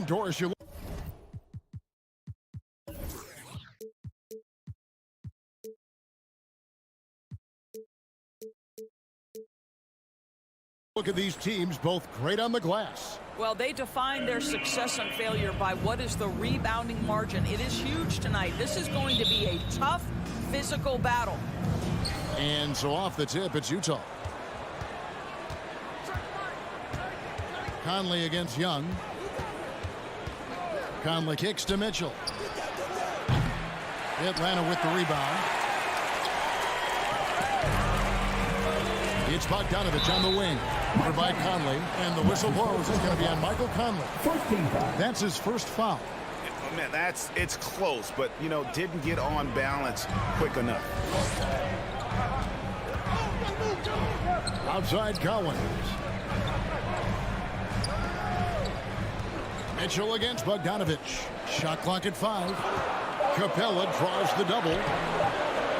Doris, you look at these teams, both great on the glass. Well, they define their success and failure by what is the rebounding margin. It is huge tonight. This is going to be a tough physical battle. And so off the tip, it's Utah. Conley against Young. Conley kicks to Mitchell. Atlanta with the rebound. It's Bogdanovich on the wing. Over by Conley. And the whistle blows. It's going to be on Michael Conley. That's his first foul. Man, it's close, but, you know, didn't get on balance quick enough. Outside Collins. Mitchell against Bogdanovich. Shot clock at 5. Capella draws the double.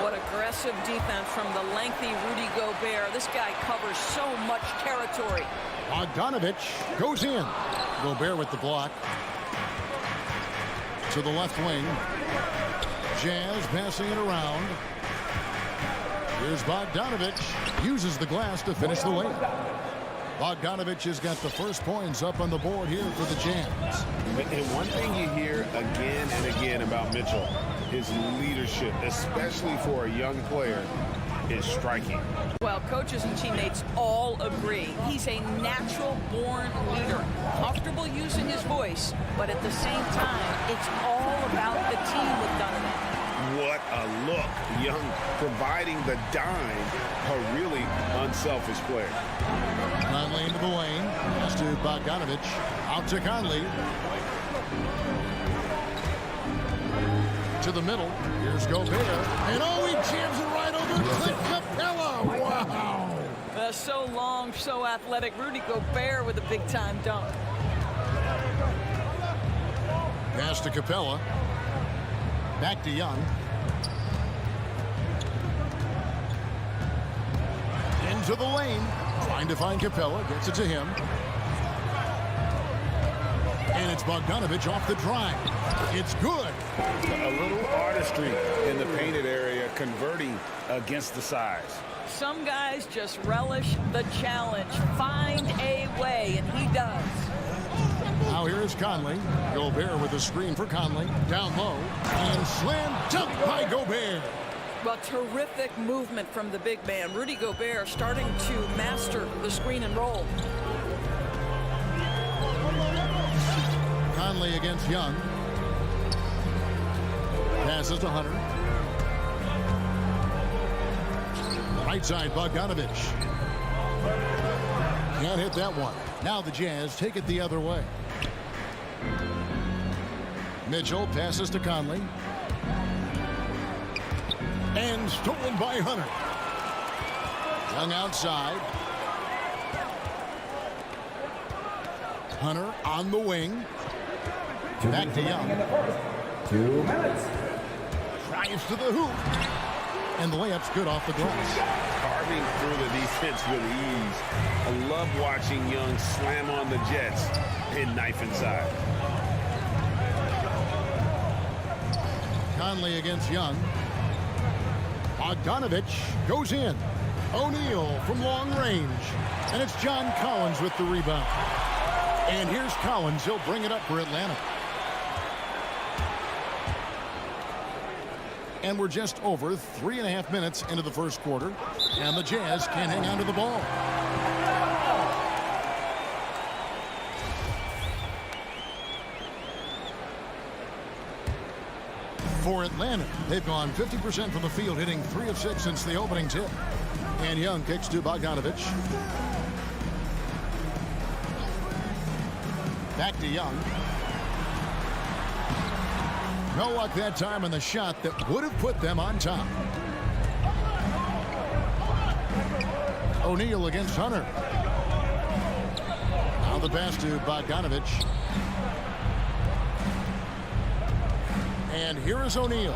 What aggressive defense from the lengthy Rudy Gobert. This guy covers so much territory. Bogdanovich goes in. Gobert with the block. To the left wing. Jazz passing it around. Here's Bogdanovich. Uses the glass to finish the layup. Bogdanovich has got the first points up on the board here for the Jazz. And one thing you hear again and again about Mitchell, his leadership, especially for a young player, is striking. Well, coaches and teammates all agree. He's a natural-born leader, comfortable using his voice, but at the same time, it's all about the team with Donovan. What a look. Young providing the dime, a really unselfish player. Conley into the lane. Pass to Bogdanovich. Out to Conley. To the middle. Here's Gobert. And oh, he jams it right over Clint Capella. Wow. So long, so athletic. Rudy Gobert with a big-time dunk. Pass to Capella. Back to Young. Into the lane. Trying to find Capella. Gets it to him. And it's Bogdanovich off the drive. It's good. A little artistry in the painted area, converting against the size. Some guys just relish the challenge. Find a way, and he does. Now here is Conley. Gobert with a screen for Conley. Down low. And slam dunk by Gobert. Well, terrific movement from the big man. Rudy Gobert starting to master the screen and roll. Conley against Young. Passes to Hunter. Right side, Bogdanovich. Can't hit that one. Now the Jazz take it the other way. Mitchell passes to Conley. And stolen by Hunter. Young outside. Hunter on the wing. Back to Young. 2 minutes. Drives to the hoop. And the layup's good off the glass. Carving through the defense with ease. I love watching Young slam on the Jets and knife inside. Conley against Young. Bogdanovich goes in. O'Neal from long range. And it's John Collins with the rebound. And here's Collins. He'll bring it up for Atlanta. And we're just over 3.5 minutes into the first quarter. And the Jazz can't hang on to the ball. For Atlanta, they've gone 50% from the field, hitting 3 of 6 since the opening tip. And Young kicks to Bogdanovich. Back to Young. No luck that time on the shot that would have put them on top. O'Neal against Hunter. Now the pass to Bogdanovich. And here is O'Neal.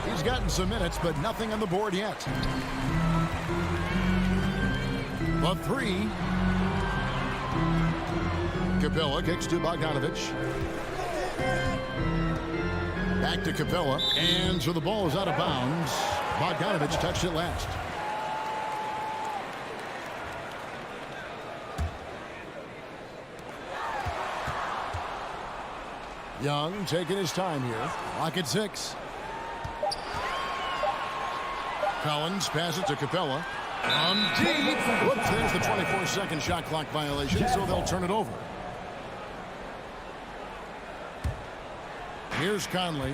He's gotten some minutes, but nothing on the board yet. The 3. Capella kicks to Bogdanovich. Back to Capella, and so the ball is out of bounds. Bogdanovich touched it last. Young taking his time here. Lock at 6. Collins passes to Capella. Deep. Whoops, there's the 24-second shot clock violation, so they'll turn it over. Here's Conley.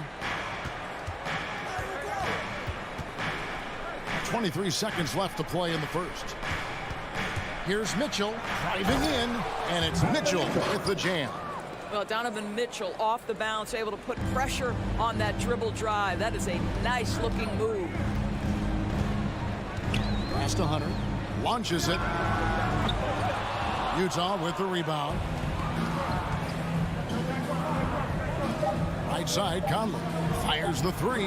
23 seconds left to play in the first. Here's Mitchell driving in, and it's Mitchell with the jam. Well, Donovan Mitchell off the bounce, able to put pressure on that dribble drive. That is a nice-looking move. Pass to Hunter. Launches it. Utah with the rebound. Right side, Conley fires the 3.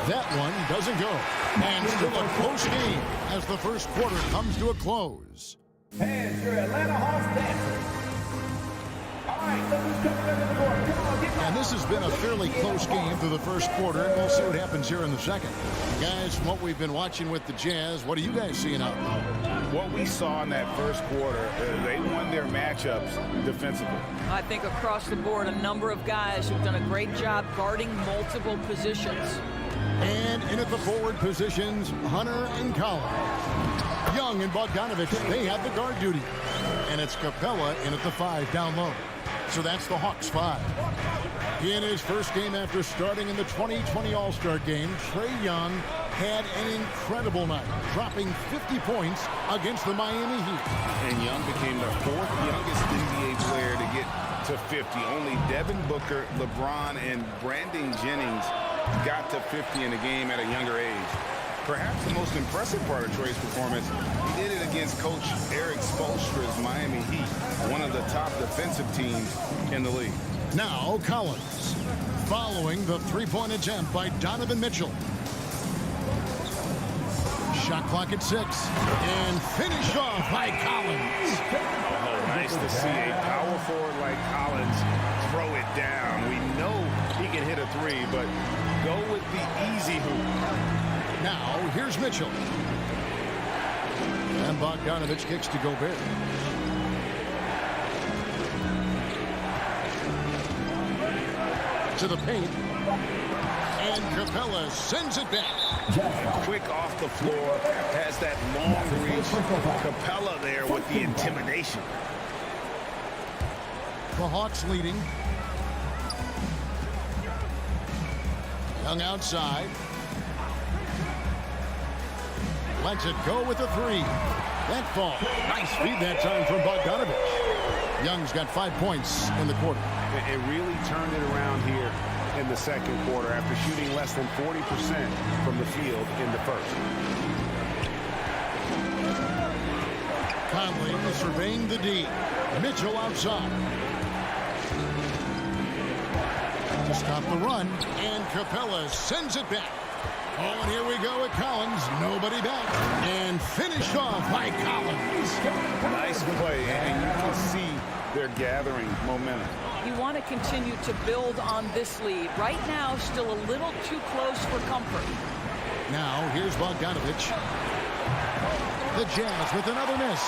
That one doesn't go. And still a close game as the first quarter comes to a close. And your Atlanta Hawks dancers. All right, look who's coming into the court. Come on, get And this has been a fairly close game through the first quarter, and we'll see what happens here in the second. Guys, from what we've been watching with the Jazz, what are you guys seeing out there? What we saw in that first quarter, they won their matchups defensively. I think across the board, a number of guys have done a great job guarding multiple positions. And in at the forward positions, Hunter and Collins. Young and Bogdanovich, they have the guard duty. And it's Capella in at the 5 down low. So that's the Hawks 5. In his first game after starting in the 2020 All-Star game, Trae Young had an incredible night, dropping 50 points against the Miami Heat. And Young became the 4th youngest NBA player to get to 50. Only Devin Booker, LeBron, and Brandon Jennings got to 50 in a game at a younger age. Perhaps the most impressive part of Trae's performance, he did it against Coach Eric Spoelstra's Miami Heat, one of the top defensive teams in the league. Now Collins, following the three-point attempt by Donovan Mitchell. Shot clock at 6, and finished off by Collins. Oh, nice to see a power forward like Collins throw it down. We know he can hit a 3, but go with the easy hoop. Now, here's Mitchell. And Bogdanovich kicks to Gobert. To the paint. And Capella sends it back. Quick off the floor, has that long reach. Capella there with the intimidation. The Hawks leading. Young outside. Lets it go with a 3. That fall. Nice feed that time from Bogdanovich. Young's got 5 points in the quarter. It really turned it around here in the second quarter after shooting less than 40% from the field in the first. Conley surveying the D. Mitchell outside. To stop the run, and Capella sends it back. Oh, and here we go with Collins. Nobody back. And finished off by Collins. Nice play, and you can see they're gathering momentum. You want to continue to build on this lead. Right now, still a little too close for comfort. Now, here's Bogdanovich. The Jazz with another miss.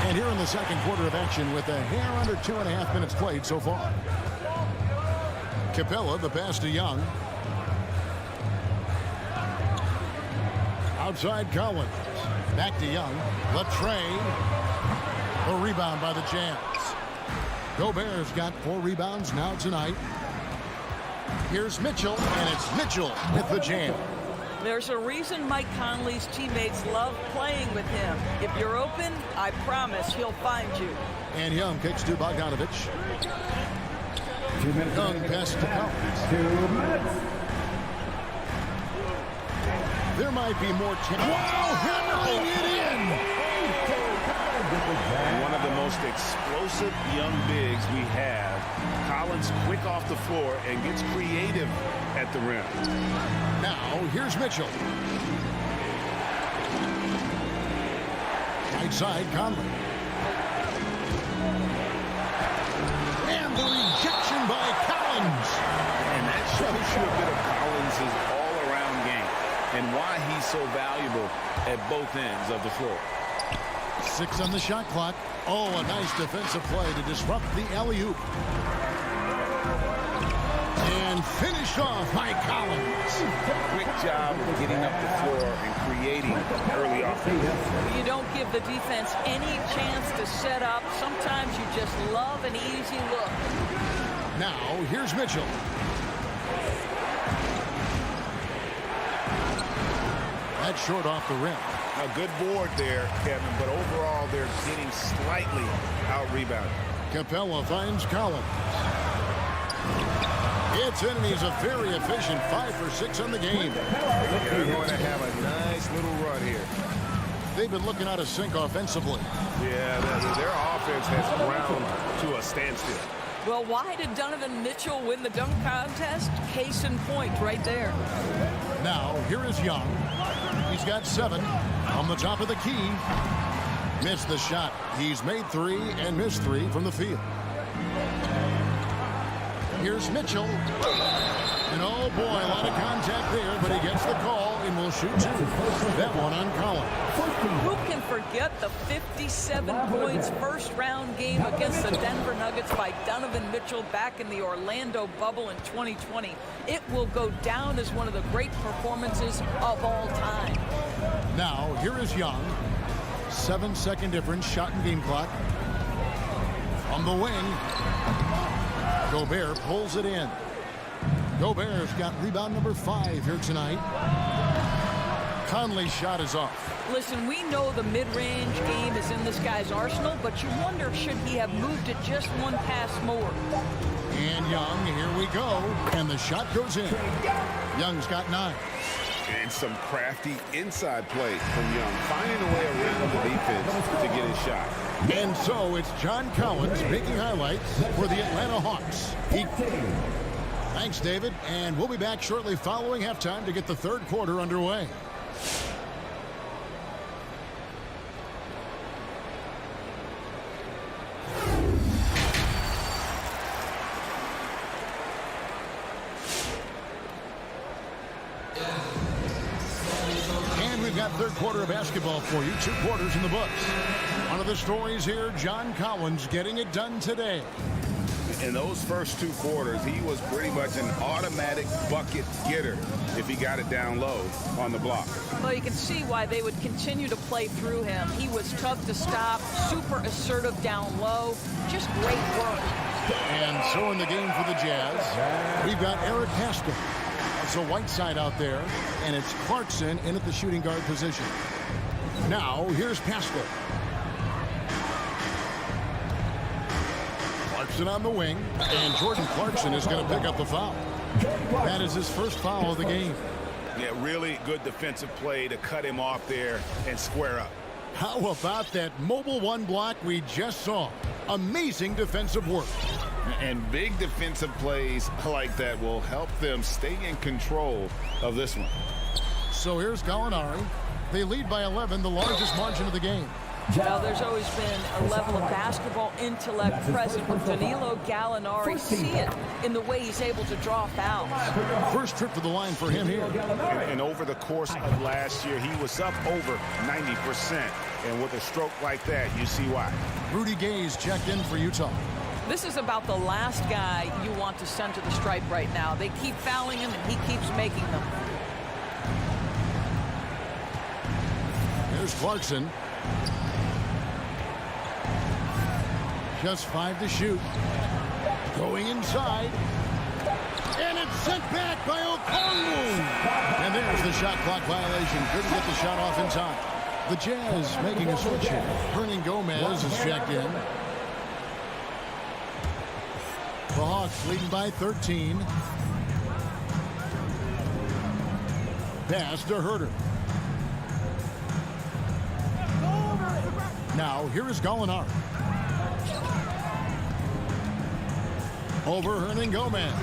And here in the second quarter of action with a hair under 2.5 minutes played so far. Capella, the pass to Young. Outside Collins. Back to Young. Latrey. A rebound by the Jazz. Gobert's got 4 rebounds now tonight. Here's Mitchell, and it's Mitchell with the jam. There's a reason Mike Conley's teammates love playing with him. If you're open, I promise he'll find you. And Young kicks to Bogdanovich. 2 minutes. Young pass to Collins. 2 minutes. There might be more chance. Wow, hammering it in! One of the most explosive young bigs we have. Collins quick off the floor and gets creative at the rim. Now, here's Mitchell. Right side, Conley. And the rejection so valuable at both ends of the floor. 6 on the shot clock. Oh, a nice defensive play to disrupt the alley-oop. And finished off by Collins. Quick job of getting up the floor and creating early offense. You don't give the defense any chance to set up. Sometimes you just love an easy look. Now, here's Mitchell. That's short off the rim. A good board there, Kevin, but overall they're getting slightly out-rebounded. Capella finds Collins. It's in, and he's a very efficient 5 for 6 on the game. They're going to have a nice little run here. They've been looking out of sync offensively. Yeah, their offense has ground to a standstill. Well, why did Donovan Mitchell win the dunk contest? Case in point right there. Now, here is Young. He's got 7 on the top of the key. Missed the shot. He's made 3 and missed 3 from the field. Here's Mitchell. And oh boy, a lot of contact there, but he gets the call and will shoot 2. That one on Collins. Who can forget the 57 points first round game against the Denver Nuggets by Donovan Mitchell back in the Orlando bubble in 2020? It will go down as one of the great performances of all time. Now, here is Young. 7-second difference, shot and game clock. On the wing, Gobert pulls it in. Gobert's got rebound number 5 here tonight. Conley's shot is off. Listen, we know the mid-range game is in this guy's arsenal, but you wonder, should he have moved it just one pass more? And Young, here we go. And the shot goes in. Young's got 9. And some crafty inside play from Young, finding a way around the defense to get his shot. And so it's John Collins making highlights for the Atlanta Hawks. Thanks, David. And we'll be back shortly following halftime to get the third quarter underway. And we've got third quarter of basketball for you. 2 quarters in the books. One of the stories here, John Collins getting it done today. In those first 2 quarters, he was pretty much an automatic bucket getter if he got it down low on the block. Well, you can see why they would continue to play through him. He was tough to stop, super assertive down low, just great work. And so in the game for the Jazz, we've got Eric Haskell. It's a Whiteside out there, and it's Clarkson in at the shooting guard position. Now, here's Pascal. Clarkson on the wing, and Jordan Clarkson is going to pick up the foul. That is his first foul of the game. Yeah, really good defensive play to cut him off there and square up. How about that mobile 1 block we just saw? Amazing defensive work. And big defensive plays like that will help them stay in control of this one. So here's Gallinari. They lead by 11, the largest margin of the game. Well, there's always been a level of basketball intellect present with Danilo Gallinari. See it in the way he's able to draw fouls. First trip to the line for him here. And over the course of last year, he was up over 90%. And with a stroke like that, you see why. Rudy Gay's checked in for Utah. This is about the last guy you want to send to the stripe right now. They keep fouling him, and he keeps making them. Here's Clarkson. Just 5 to shoot. Going inside. And it's sent back by Okongwu. And there's the shot clock violation. Couldn't get the shot off in time. The Jazz making a switch here. Hernan Gomez is checked in. The Hawks leading by 13. Pass to Herder. Now, here is Gallinari. Over Hernan Gomez.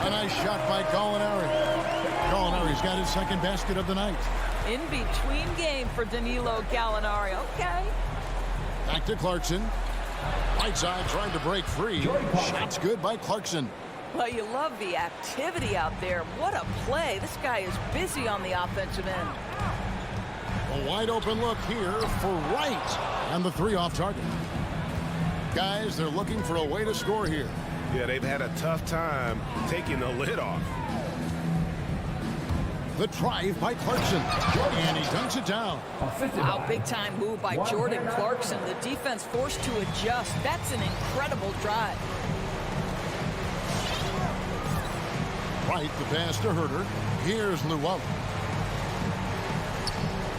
A nice shot by Gallinari. Gallinari's got his second basket of the night. In between game for Danilo Gallinari. Okay. Back to Clarkson. Whiteside trying to break free. Shot's good by Clarkson. Well, you love the activity out there. What a play. This guy is busy on the offensive end. A wide open look here for Wright. And the 3 off target. Guys, they're looking for a way to score here. Yeah, they've had a tough time taking the lid off. The drive by Clarkson. And he dunks it down. Wow, big time move by Jordan Clarkson. The defense forced to adjust. That's an incredible drive. Right, the pass to Herter. Here's Llewellyn.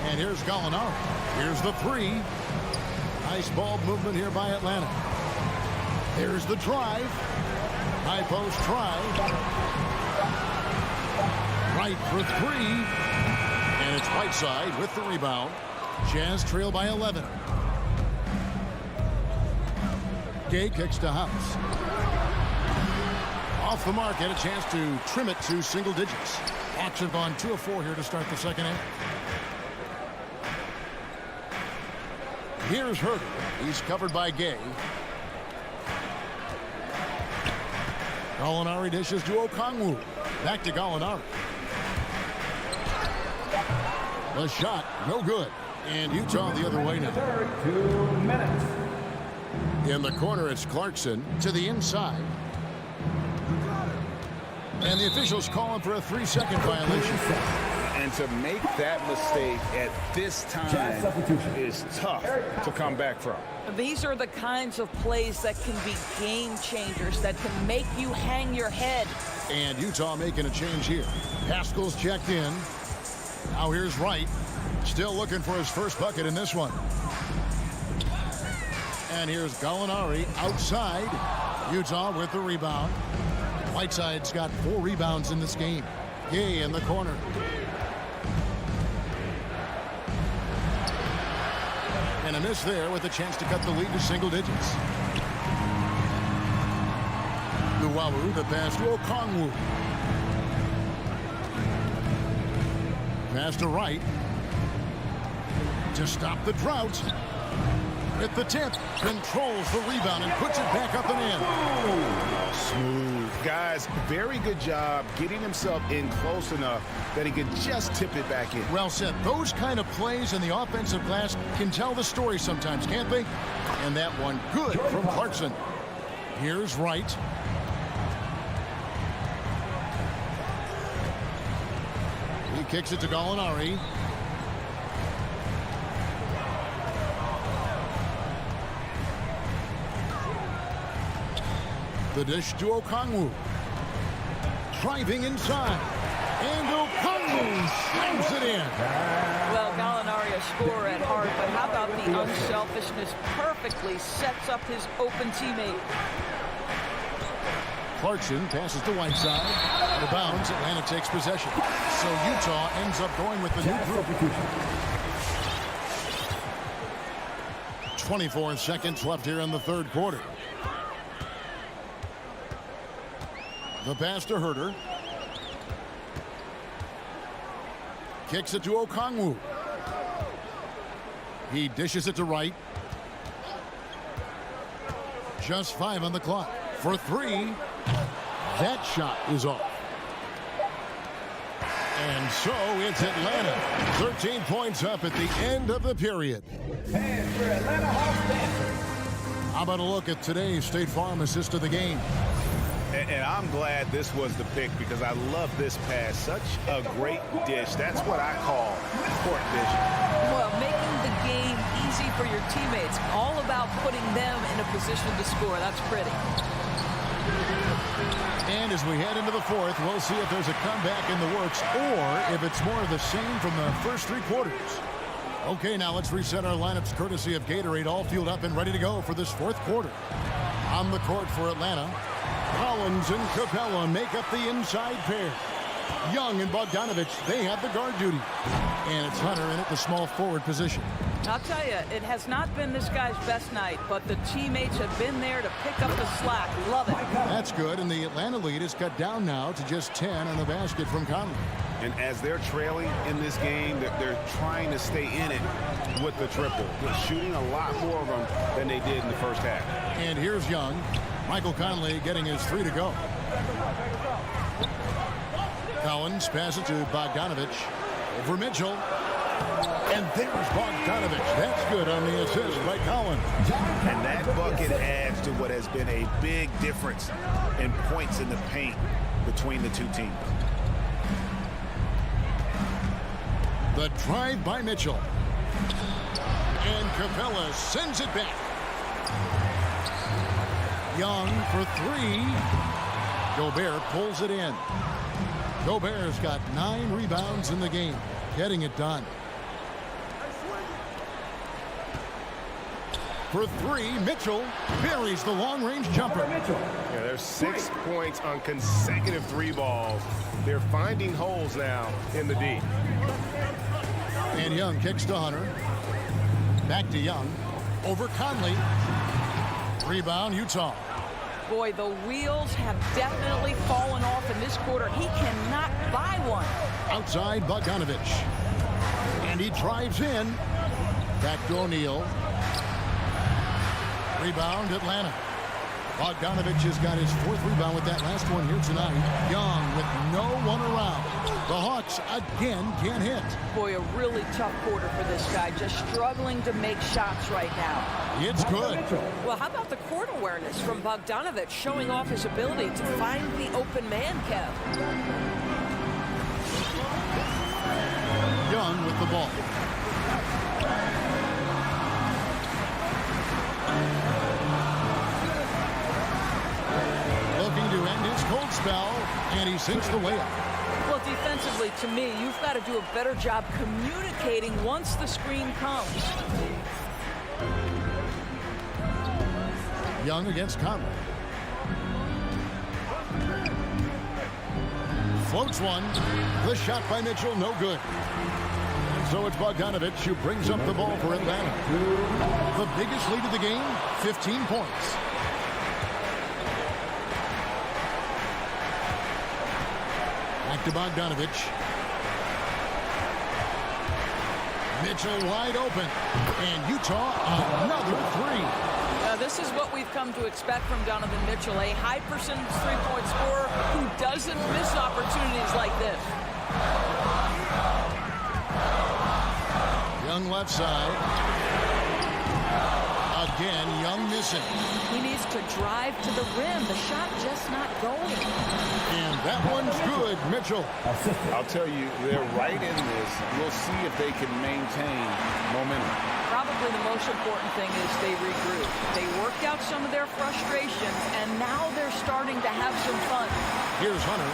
And here's Gallinari. Here's the 3. Nice ball movement here by Atlanta. There's the drive. High post try. Right for 3. And it's Whiteside with the rebound. Jazz trail by 11. Gay kicks to House. Off the mark, had a chance to trim it to single digits. Hawks have gone 2 of 4 here to start the second half. Here's Herter. He's covered by Gay. Gallinari dishes to Okongwu. Back to Gallinari. The shot, no good. And Utah the other way now. 2 minutes. In the corner, it's Clarkson to the inside. And the officials calling for a 3-second violation. And to make that mistake at this time is tough to come back from. These are the kinds of plays that can be game changers, that can make you hang your head. And Utah making a change here. Pascal's checked in. Now here's Wright. Still looking for his first bucket in this one. And here's Gallinari outside. Utah with the rebound. Whiteside's got 4 rebounds in this game. Gay in the corner. And a miss there with a chance to cut the lead to single digits. Luwawu, the pass to Okongwu. Pass to Wright. To stop the drought. At the tip, controls the rebound and puts it back up and in. Smooth. Guys, very good job getting himself in close enough that he could just tip it back in. Well said. Those kind of plays in the offensive glass can tell the story sometimes, can't they? And that one good from Clarkson. Here's Wright. He kicks it to Gallinari. The dish to Okongwu. Driving inside. And Okongwu slams it in. Well, Gallinari a scorer at heart, but how about the unselfishness? Perfectly sets up his open teammate. Clarkson passes to Whiteside. Out of bounds, Atlanta takes possession. So Utah ends up going with the new group. 24 seconds left here in the third quarter. The pass to Herter. Kicks it to Okongwu. He dishes it to Wright. Just 5 on the clock. For 3. That shot is off. And so it's Atlanta. 13 points up at the end of the period. And for Atlanta Hawks dancers. How about a look at today's State Farm assist of the game? And I'm glad this was the pick because I love this pass. Such a great dish. That's what I call court vision. Well, making the game easy for your teammates. All about putting them in a position to score. That's pretty. And as we head into the fourth, we'll see if there's a comeback in the works or if it's more of the same from the first 3 quarters. Okay, now let's reset our lineups courtesy of Gatorade, all fueled up and ready to go for this fourth quarter. On the court for Atlanta, Collins and Capella make up the inside pair. Young and Bogdanovich, they have the guard duty. And it's Hunter in at the small forward position. I'll tell you, it has not been this guy's best night, but the teammates have been there to pick up the slack. Love it. That's good, and the Atlanta lead is cut down now to just 10 on the basket from Conley. And as they're trailing in this game, they're trying to stay in it with the triple. They're shooting a lot more of them than they did in the first half. And here's Young. Michael Conley getting his 3 to go. Collins passes it to Bogdanovich. Over Mitchell. And there's Bogdanovich. That's good on the assist by Collins. And that bucket adds to what has been a big difference in points in the paint between the two teams. The drive by Mitchell. And Capella sends it back. Young for three. Gobert pulls it in. Gobert's got 9 rebounds in the game, getting it done. For three, Mitchell buries the long-range jumper. Yeah, there's 6 points on consecutive 3 balls. They're finding holes now in the D. And Young kicks to Hunter. Back to Young. Over Conley. Rebound, Utah. Boy, the wheels have definitely fallen off in this quarter. He cannot buy one. Outside Bogdanovich. And he drives in. Back to O'Neal. Rebound, Atlanta. Bogdanovich has got his 4th rebound with that last one here tonight. Young with no one around. The Hawks again can't hit. Boy, a really tough quarter for this guy. Just struggling to make shots right now. It's good. Well, how about the court awareness from Bogdanovich showing off his ability to find the open man, Kev? Young with the ball. Looking to end his cold spell, and he sinks the layup. Well, defensively, to me, you've got to do a better job communicating once the screen comes. Young against Conley. Floats one. The shot by Mitchell, no good. And so it's Bogdanovich who brings up the ball for Atlanta. The biggest lead of the game, 15 points. Back to Bogdanovich. Mitchell wide open. And Utah another 3. Now, this is what we've come to expect from Donovan Mitchell, a high percentage three-point scorer who doesn't miss opportunities like this. Young left side. Again, Young missing. He needs to drive to the rim. The shot just not going. And that one's good, Mitchell. I'll tell you, they're right in this. We'll see if they can maintain momentum. Probably the most important thing is they regroup. They worked out some of their frustrations, and now they're starting to have some fun. Here's Hunter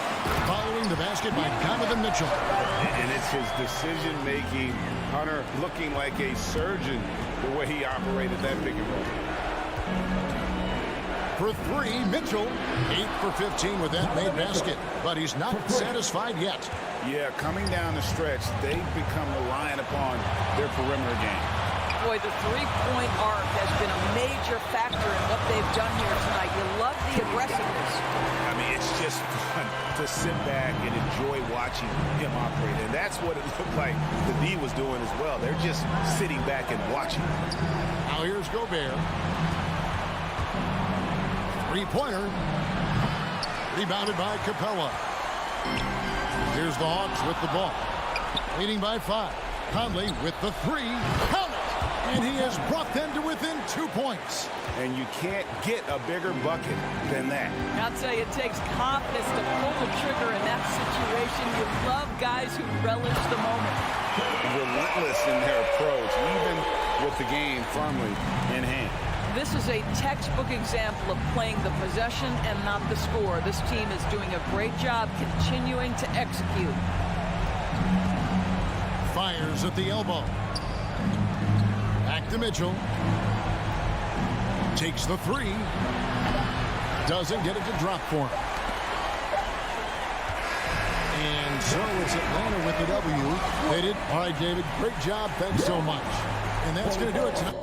following the basket by Donovan Mitchell. And it's his decision-making. Hunter looking like a surgeon the way he operated that pick and roll. For three, Mitchell, 8 for 15 with that made basket, but he's not satisfied yet. Yeah, coming down the stretch, they've become reliant upon their perimeter game. Boy, the three-point arc has been a major factor in what they've done here tonight. You love the aggressiveness. I mean, it's just fun to sit back and enjoy watching him operate. And that's what it looked like the D was doing as well. They're just sitting back and watching. Now here's Gobert. Three-pointer. Rebounded by Capella. Here's the Hawks with the ball. Leading by 5. Conley with the 3. Count it! And he has brought them to within 2 points. And you can't get a bigger bucket than that. I'll tell you, it takes confidence to pull the trigger in that situation. You love guys who relish the moment. Relentless in their approach, even with the game firmly in hand. This is a textbook example of playing the possession and not the score. This team is doing a great job continuing to execute. Fires at the elbow. Back to Mitchell. Takes the 3. Doesn't get it to drop for him. And so it's Atlanta with the W. They did. All right, David. Great job. Thanks so much. And that's going to do it tonight.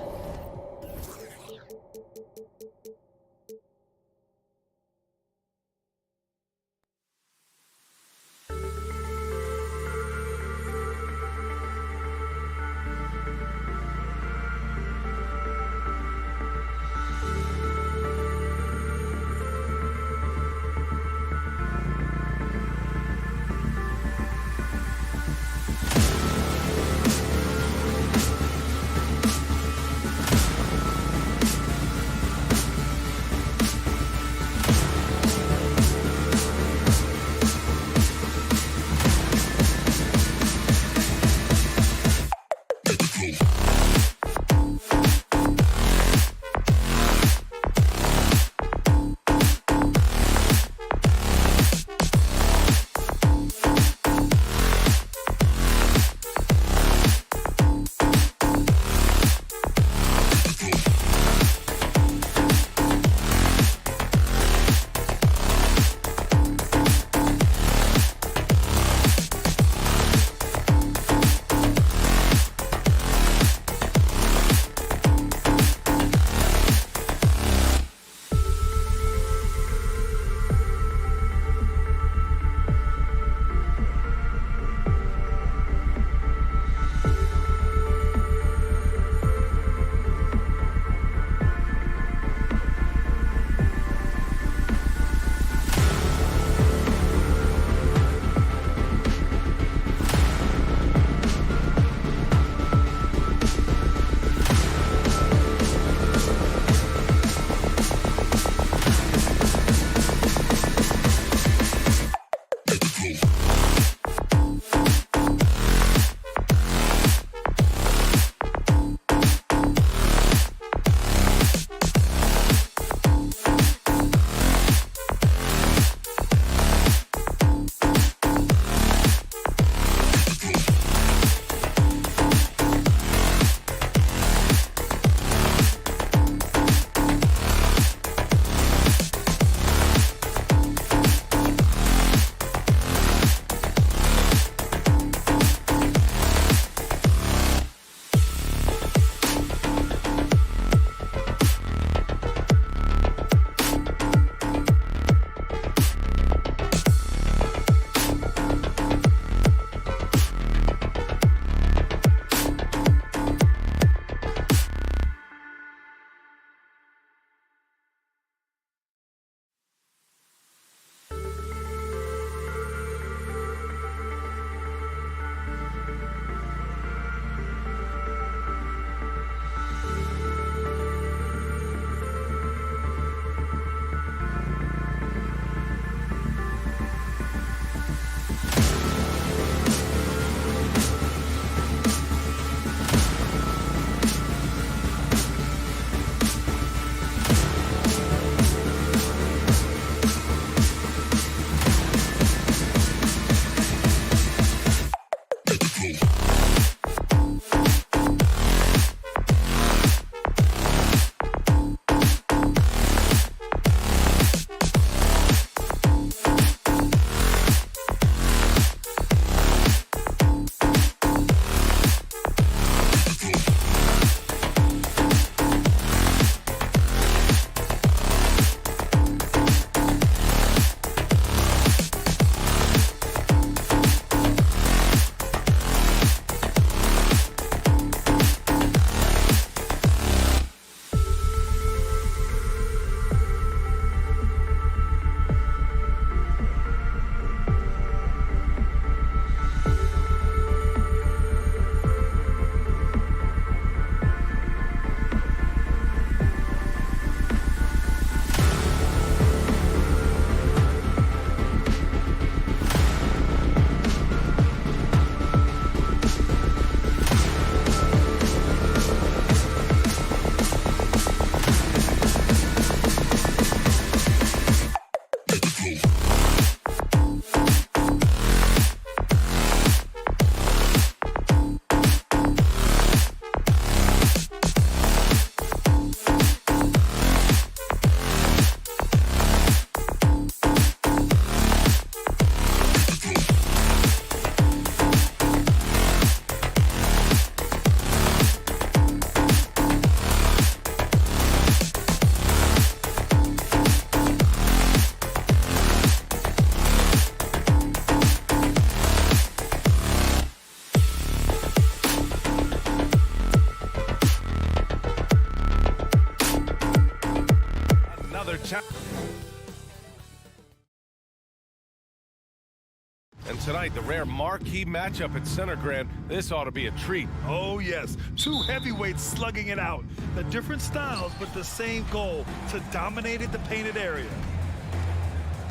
And tonight, the rare marquee matchup at Center Grand. This ought to be a treat. Oh, yes. Two heavyweights slugging it out. The different styles, but the same goal, to dominate the painted area.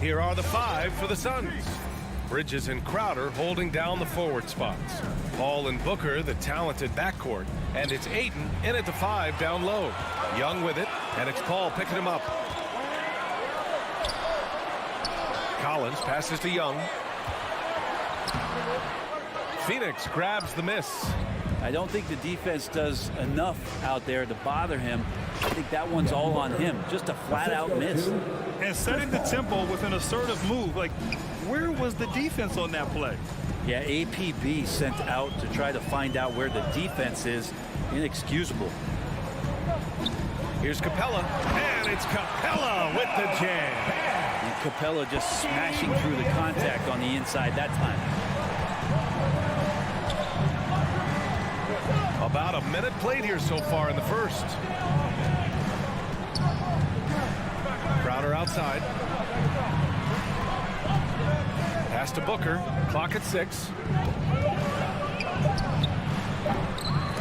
Here are the five for the Suns. Bridges and Crowder holding down the forward spots. Paul and Booker, the talented backcourt. And it's Ayton in at the 5 down low. Young with it, and it's Paul picking him up. Collins passes to Young. Phoenix grabs the miss. I don't think the defense does enough out there to bother him. I think that one's all on him. Just a flat-out miss. And setting the tempo with an assertive move. Like, where was the defense on that play? Yeah, APB sent out to try to find out where the defense is. Inexcusable. Here's Capella, and it's Capella with the jam. And Capella just smashing through the contact on the inside that time. About a minute played here so far in the first. Crowder outside. Pass to Booker. Clock at 6.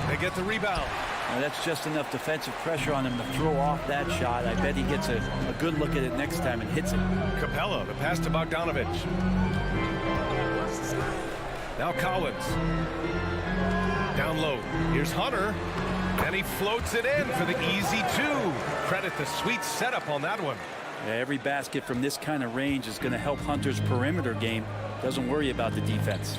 They get the rebound. Now that's just enough defensive pressure on him to throw off that shot. I bet he gets a good look at it next time and hits it. Capella, the pass to Bogdanovich. Now Collins. Down low. Here's Hunter. And he floats it in for the easy 2. Credit the sweet setup on that one. Yeah, every basket from this kind of range is going to help Hunter's perimeter game. Doesn't worry about the defense.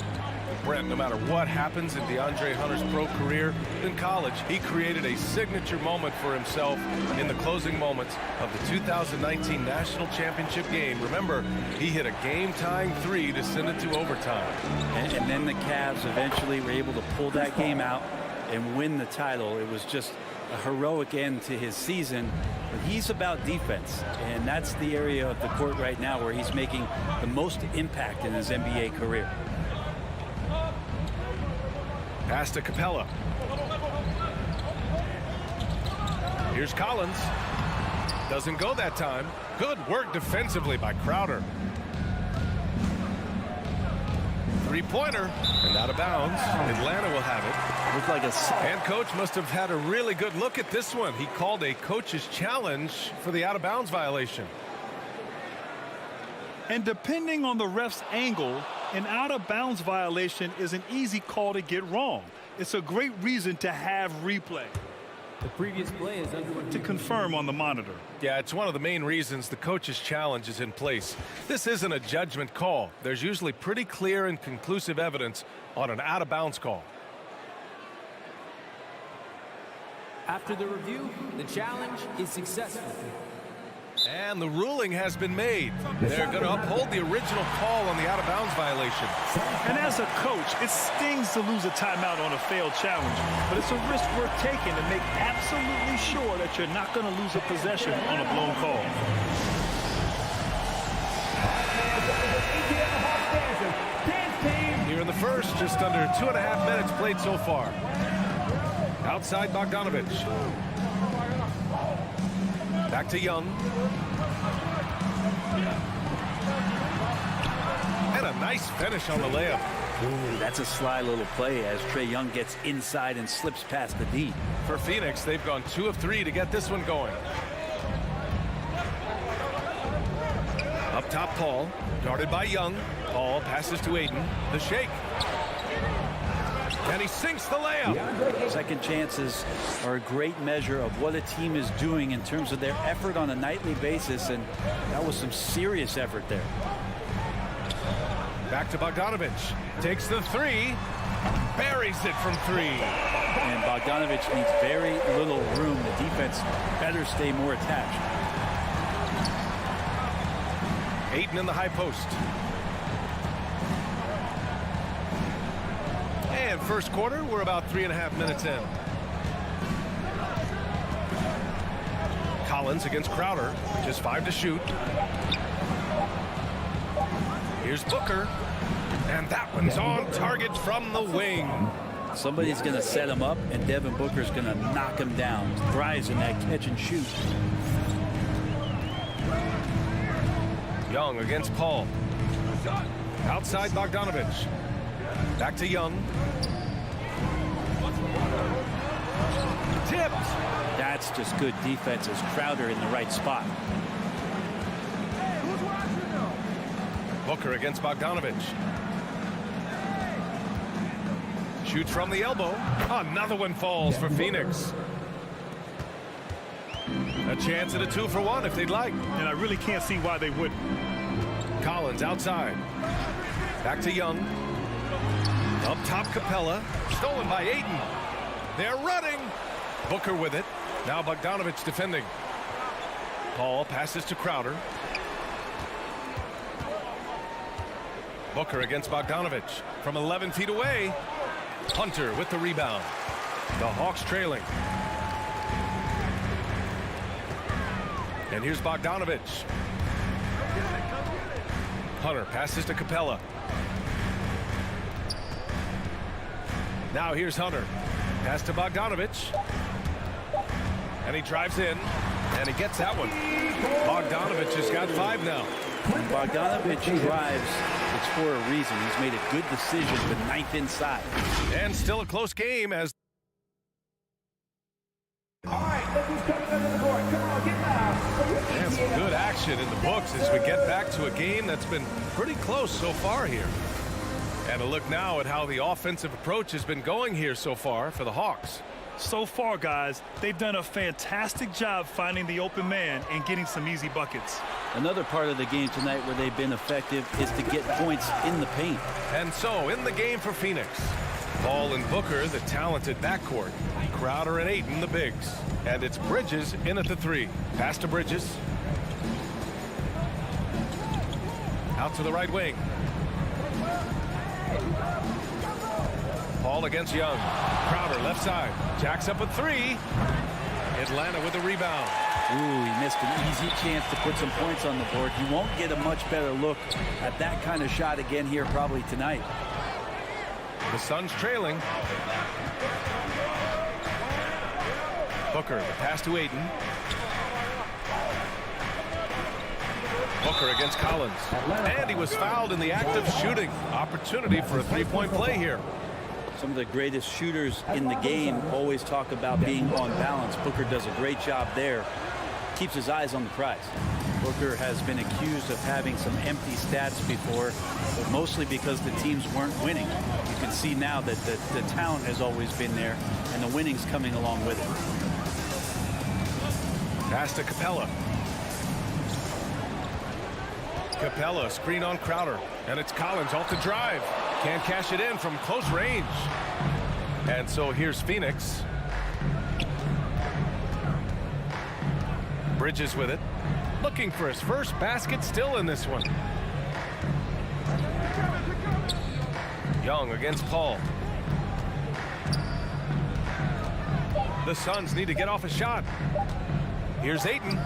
Brent, no matter what happens in DeAndre Hunter's pro career, in college, he created a signature moment for himself in the closing moments of the 2019 National Championship game. Remember, he hit a game-tying 3 to send it to overtime. And then the Cavs eventually were able to pull that game out and win the title. It was just a heroic end to his season. But he's about defense, and that's the area of the court right now where he's making the most impact in his NBA career. Pass to Capella. Here's Collins. Doesn't go that time. Good work defensively by Crowder. Three-pointer and out of bounds. Atlanta will have it. Looked like And coach must have had a really good look at this one. He called a coach's challenge for the out-of-bounds violation. And depending on the ref's angle, an out-of-bounds violation is an easy call to get wrong. It's a great reason to have replay. The previous play is under to confirm on the monitor. Yeah, it's one of the main reasons the coach's challenge is in place. This isn't a judgment call. There's usually pretty clear and conclusive evidence on an out-of-bounds call. After the review, the challenge is successful. And the ruling has been made. They're going to uphold the original call on the out-of-bounds violation. And as a coach, it stings to lose a timeout on a failed challenge, but it's a risk worth taking to make absolutely sure that you're not going to lose a possession on a blown call. Here in the first, just under 2.5 minutes played so far. Outside Bogdanovich. Back to Young. And a nice finish on the layup. Ooh, that's a sly little play as Trae Young gets inside and slips past the D. For Phoenix, they've gone 2 of 3 to get this one going. Up top, Paul. Guarded by Young. Paul passes to Ayton. The shake. And he sinks the layup. Second chances are a great measure of what a team is doing in terms of their effort on a nightly basis, and that was some serious effort there. Back to Bogdanovich. Takes the three. Buries it from three. And Bogdanovich needs very little room. The defense better stay more attached. Ayton in the high post. And first quarter, we're about 3.5 minutes in. Collins against Crowder. Just 5 to shoot. Here's Booker. And that one's on target from the wing. Somebody's going to set him up, and Devin Booker's going to knock him down. Thrives in that catch and shoot. Young against Paul. Outside Bogdanovich. Back to Young. Tipped. That's just good defense as Crowder in the right spot. Booker against Bogdanovich. Shoots from the elbow. Another one falls for Phoenix. A chance at a 2-for-1 if they'd like. And I really can't see why they wouldn't. Collins outside. Back to Young. Up top Capella. Stolen by Ayton. They're running. Booker with it. Now Bogdanovich defending. Paul passes to Crowder. Booker against Bogdanovich from 11 feet away. Hunter with the rebound. The Hawks trailing. And here's Bogdanovich. Hunter passes to Capella. Now here's Hunter. Pass to Bogdanovich. And he drives in. And he gets that one. Bogdanovich has got 5 now. When Bogdanovich drives, it's for a reason. He's made a good decision, the 9th inside. And still a close game as... All right, look who's coming under the court. Come on, get loud. And some good action in the books as we get back to a game that's been pretty close so far here. And a look now at how the offensive approach has been going here so far for the Hawks. So far, guys, they've done a fantastic job finding the open man and getting some easy buckets. Another part of the game tonight where they've been effective is to get points in the paint. And so in the game for Phoenix, Paul and Booker, the talented backcourt. Crowder and Ayton, the bigs. And it's Bridges in at the 3. Pass to Bridges. Out to the right wing. Paul against Young. Crowder left side. Jacks up a 3. Atlanta with the rebound. Ooh, he missed an easy chance to put some points on the board. He won't get a much better look at that kind of shot again here probably tonight. The Suns trailing. Booker, the pass to Ayton. Booker against Collins. And he was fouled in the act of shooting. Opportunity for a 3-point play here. Some of the greatest shooters in the game always talk about being on balance. Booker does a great job there. Keeps his eyes on the prize. Booker has been accused of having some empty stats before, but mostly because the teams weren't winning. You can see now that the talent has always been there, and the winning's coming along with it. Pass to Capella. Capella, screen on Crowder, and it's Collins off the drive. Can't cash it in from close range. And so here's Phoenix. Bridges with it. Looking for his first basket, still in this one. Young against Paul. The Suns need to get off a shot. Here's Ayton.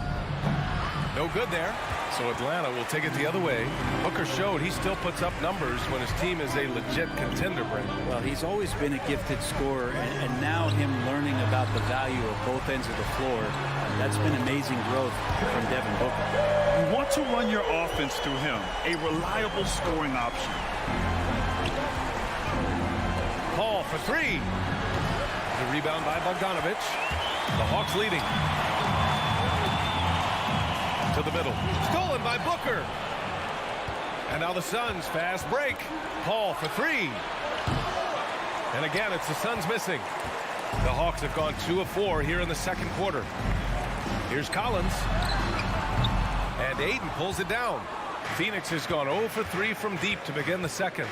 No good there. So Atlanta will take it the other way. Booker showed he still puts up numbers when his team is a legit contender, Brent. Well, he's always been a gifted scorer, and now him learning about the value of both ends of the floor, that's been amazing growth from Devin Booker. You want to run your offense through him, a reliable scoring option. Paul for 3. The rebound by Bogdanovich. The Hawks leading. To the middle. Stolen by Booker. And now the Suns fast break. Paul for 3. And again, it's the Suns missing. The Hawks have gone 2 of 4 here in the second quarter. Here's Collins. And Ayton pulls it down. Phoenix has gone 0 for 3 from deep to begin the second.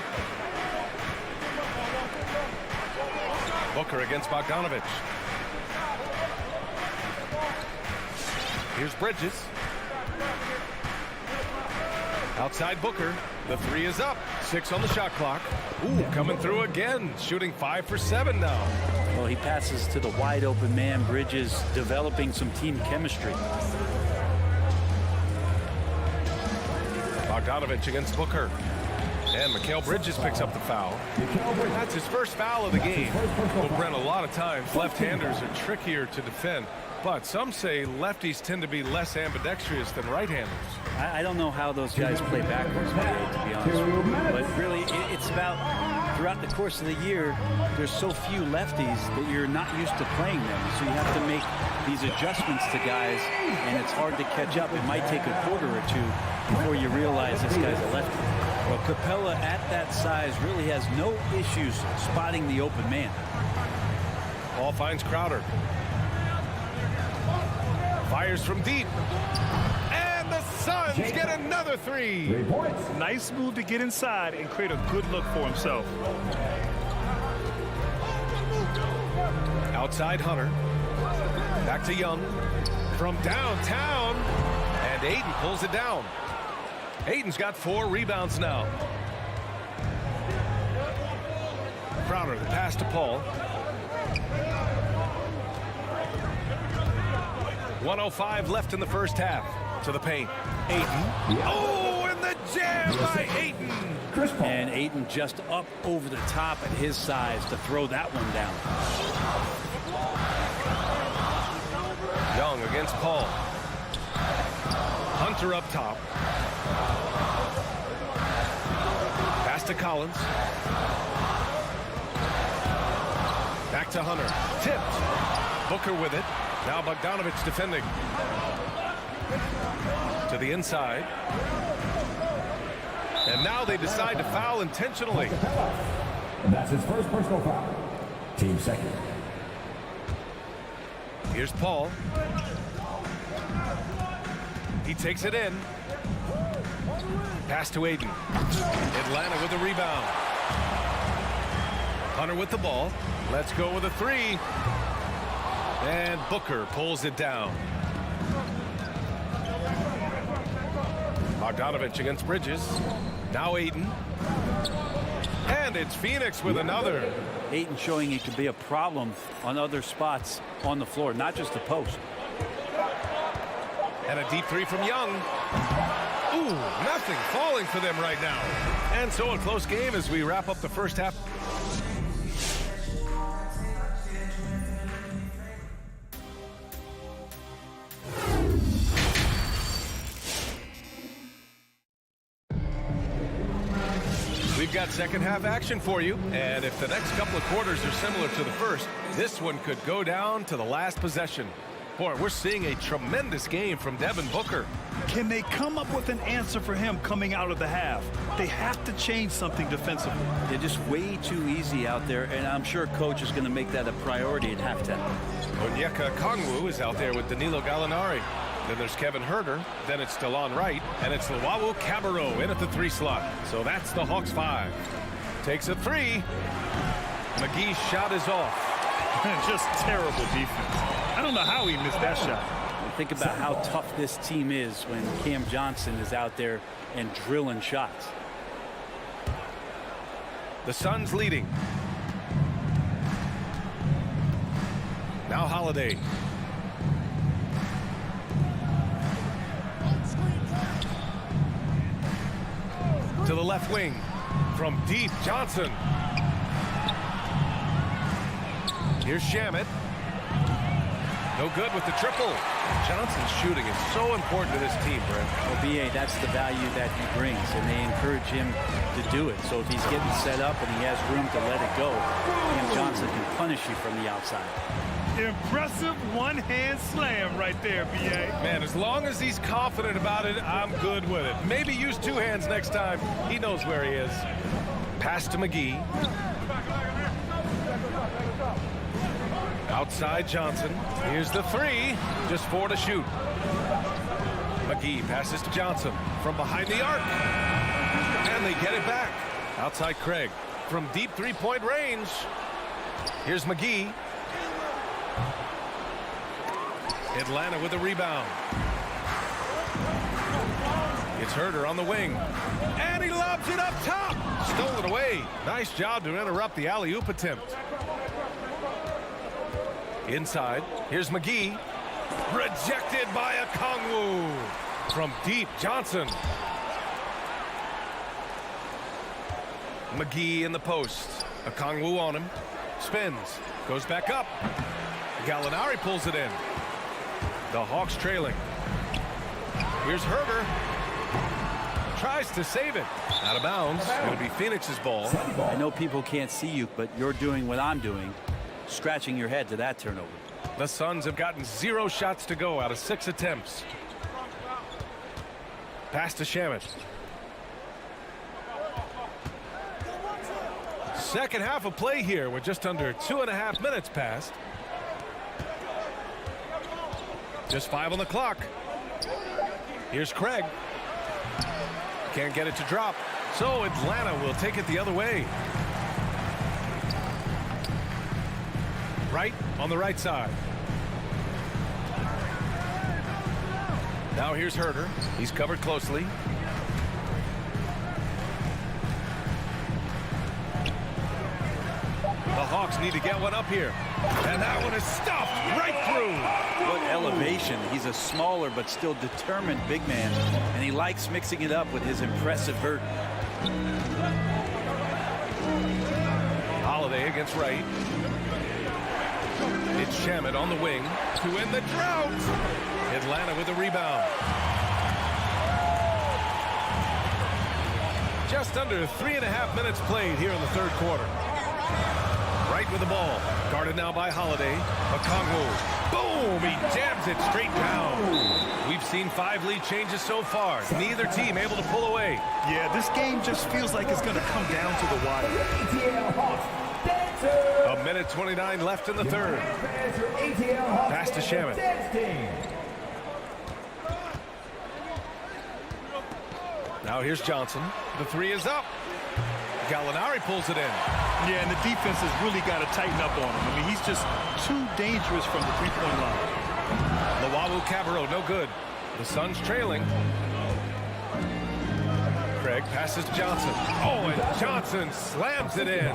Booker against Bogdanovich. Here's Bridges. Outside Booker. The 3 is up. 6 on the shot clock. Ooh, coming through again. Shooting 5 for 7 now. Well, he passes to the wide open man. Bridges developing some team chemistry. Bogdanovich against Booker. And Mikal Bridges picks up the foul. That's his first foul of the game. Well, Brent, a lot of times left-handers are trickier to defend. But some say lefties tend to be less ambidextrous than right-handers. I don't know how those guys play backwards, to be honest with you. But really, it's about throughout the course of the year, there's so few lefties that you're not used to playing them. So you have to make these adjustments to guys, and it's hard to catch up. It might take a quarter or two before you realize this guy's a lefty. Well, Capella at that size really has no issues spotting the open man. Ball finds Crowder. Fires from deep. And the Suns get another 3. 3 points. Nice move to get inside and create a good look for himself. Outside Hunter. Back to Young. From downtown. And Ayton pulls it down. Ayton's got 4 rebounds now. Crowder, the pass to Paul. 1:05 left in the first half. To the paint. Ayton. Oh, and the jam by Ayton. And Ayton just up over the top at his size to throw that one down. Young against Paul. Hunter up top. Pass to Collins. Back to Hunter. Tipped. Booker with it. Now Bogdanovich defending. To the inside. And now they decide to foul intentionally. That's his first personal foul. Team second. Here's Paul. He takes it in. Pass to Ayton. Atlanta with the rebound. Hunter with the ball. Let's go with a 3. And Booker pulls it down. Bogdanovich against Bridges. Now Ayton. And it's Phoenix with another. Ayton showing he can be a problem on other spots on the floor, not just the post. And a deep 3 from Young. Ooh, nothing falling for them right now. And so a close game as we wrap up the first half. We've got second half action for you, and if the next couple of quarters are similar to the first, this one could go down to the last possession. Boy, we're seeing a tremendous game from Devin Booker. Can they come up with an answer for him coming out of the half? They have to change something defensively. They're just way too easy out there, and I'm sure coach is going to make that a priority at halftime. Onyeka Okongwu is out there with Danilo Gallinari. Then there's Kevin Huerter. Then it's Delon Wright. And it's Luwawu Cabarrot in at the 3 slot. So that's the Hawks 5. Takes a 3. McGee's shot is off. Just terrible defense. I don't know how he missed that shot. Think about how tough this team is when Cam Johnson is out there and drilling shots. The Suns leading. Now Holiday. To the left wing. From deep, Johnson. Here's Shamet. No good with the triple. Johnson's shooting is so important to this team, Brent. Well, B.A., that's the value that he brings, and they encourage him to do it. So if he's getting set up and he has room to let it go, Cam Johnson can punish you from the outside. Impressive one-hand slam right there, B.A. Man, as long as he's confident about it, I'm good with it. Maybe use 2 hands next time. He knows where he is. Pass to McGee. Outside Johnson. Here's the three. Just 4 to shoot. McGee passes to Johnson from behind the arc. And they get it back. Outside Craig from deep three-point range. Here's McGee. Atlanta with a rebound. It's Herder on the wing. And he lobs it up top. Stolen away. Nice job to interrupt the alley-oop attempt. Inside, here's McGee. Rejected by Okongwu. From deep, Johnson. McGee in the post. Okongwu on him. Spins. Goes back up. Gallinari pulls it in. The Hawks trailing. Here's Herder. Tries to save it. Out of bounds. It'll be Phoenix's ball. I know people can't see you, but you're doing what I'm doing. Scratching your head to that turnover. The Suns have gotten 0 shots to go out of 6 attempts. Pass to Shamet. Second half of play here with just under 2.5 minutes passed. Just 5 on the clock. Here's Craig. Can't get it to drop. So Atlanta will take it the other way. Right on the right side. Now here's Herder. He's covered closely. The Hawks need to get one up here. And that one is stuffed right through. What elevation. He's a smaller but still determined big man. And he likes mixing it up with his impressive vert. Holiday against Wright. It's Shamet on the wing to end the drought. Atlanta with a rebound. Just under 3.5 minutes played here in the third quarter. Wright with the ball. Guarded now by Holiday. Okongwu. Boom! He jams it straight down. We've seen 5 lead changes so far. Neither team able to pull away. Yeah, this game just feels like it's going to come down to the wire. 1:29 left in the third. Pass to Shamet. Now here's Johnson. The three is up. Gallinari pulls it in. Yeah, and the defense has really got to tighten up on him. I mean, he's just too dangerous from the three-point line. Lawawu Cabarro, no good. The Suns trailing. Craig passes to Johnson. Oh, and Johnson slams it in.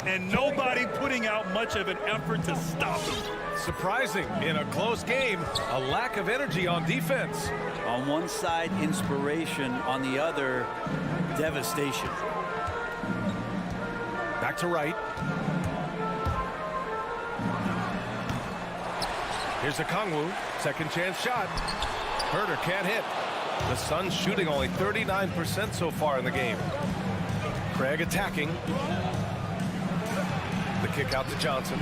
And nobody putting out much of an effort to stop him. Surprising in a close game, a lack of energy on defense. On one side, inspiration. On the other, devastation. Back to Wright. Here's Okongwu. Second chance shot. Herder can't hit. The Suns shooting only 39% so far in the game. Craig attacking. The kick out to Johnson.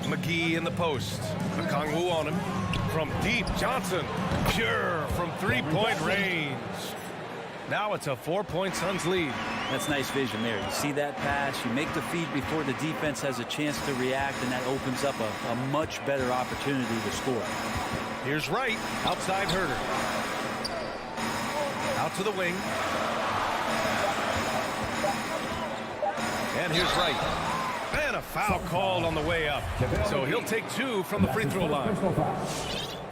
McGee in the post. Okongwu on him. From deep, Johnson. Pure from three-point range. Now it's a 4-point Suns lead. That's nice vision there. You see that pass, you make the feed before the defense has a chance to react, and that opens up a much better opportunity to score. Here's Wright, outside Herder. Out to the wing. And here's Wright. And a foul called on the way up. So he'll take 2 from the free throw line.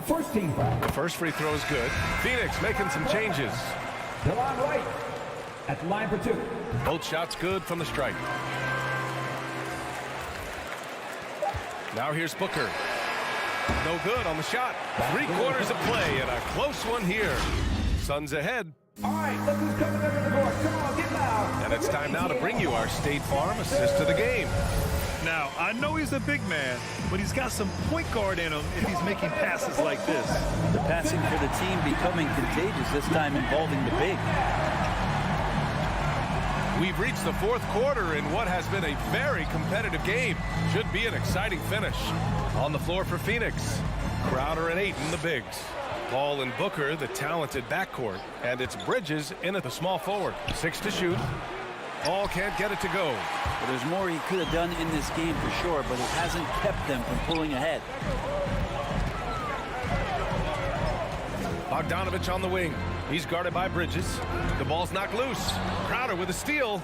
First team foul. The first free throw is good. Phoenix making some changes. Delon Wright at the line for 2. Both shots good from the strike. Now here's Booker. No good on the shot. 3/4 of play and a close one here. Suns ahead. All right, look who's coming under the board. Come on, get loud. And it's time now to bring you our State Farm assist of the game. Now, I know he's a big man, but he's got some point guard in him if he's making passes like this. The passing for the team becoming contagious, this time involving the big. We've reached the fourth quarter in what has been a very competitive game. Should be an exciting finish. On the floor for Phoenix. Crowder and Ayton, the bigs. Paul and Booker, the talented backcourt. And it's Bridges in at the small forward. 6 to shoot. Oh, can't get it to go. Well, there's more he could have done in this game for sure, but it hasn't kept them from pulling ahead. Bogdanovich on the wing. He's guarded by Bridges. The ball's knocked loose. Crowder with a steal.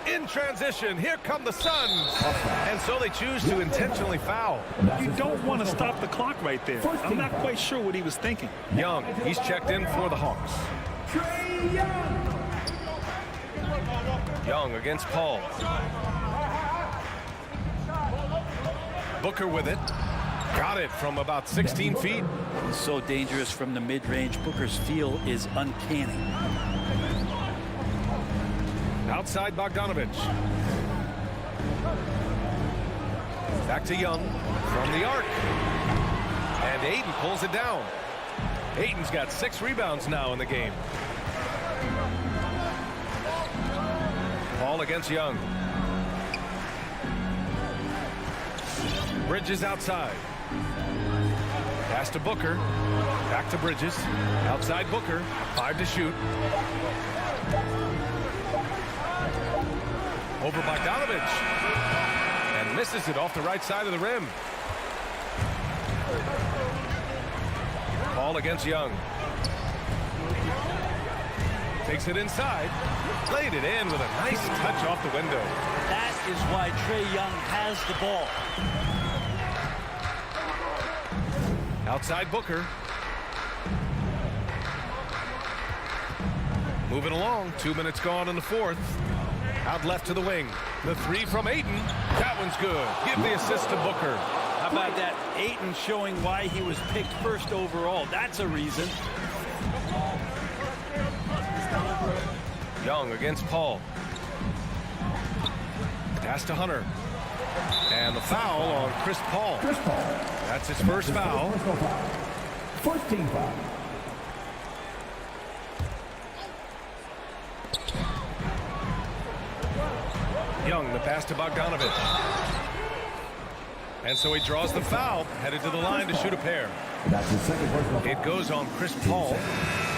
In transition, here come the Suns. And so they choose to intentionally foul. You don't want to stop the clock right there. I'm not quite sure what he was thinking. Young, he's checked in for the Hawks. Young against Paul. Booker with it. Got it from about 16 feet. He's so dangerous from the mid-range. Booker's feel is uncanny. Outside Bogdanovich. Back to Young from the arc. And Ayton pulls it down. Ayton's got 6 rebounds now in the game. Paul against Young. Bridges outside. Pass to Booker. Back to Bridges. Outside Booker. 5 to shoot. Over Bogdanovich. And misses it off the right side of the rim. Paul against Young. Takes it inside. Laid it in with a nice touch off the window. That is why Trae Young has the ball. Outside Booker. Moving along. 2 minutes gone in the fourth. Out left to the wing. The 3 from Ayton. That one's good. Give the assist to Booker. How about that? Ayton showing why he was picked first overall. That's a reason. Young against Paul. Pass to Hunter. And the foul on Chris Paul. That's his first foul. First team foul. Young, the pass to Bogdanovich. And so he draws the foul, headed to the line to shoot a pair. That's his second personal foul. It goes on Chris Paul.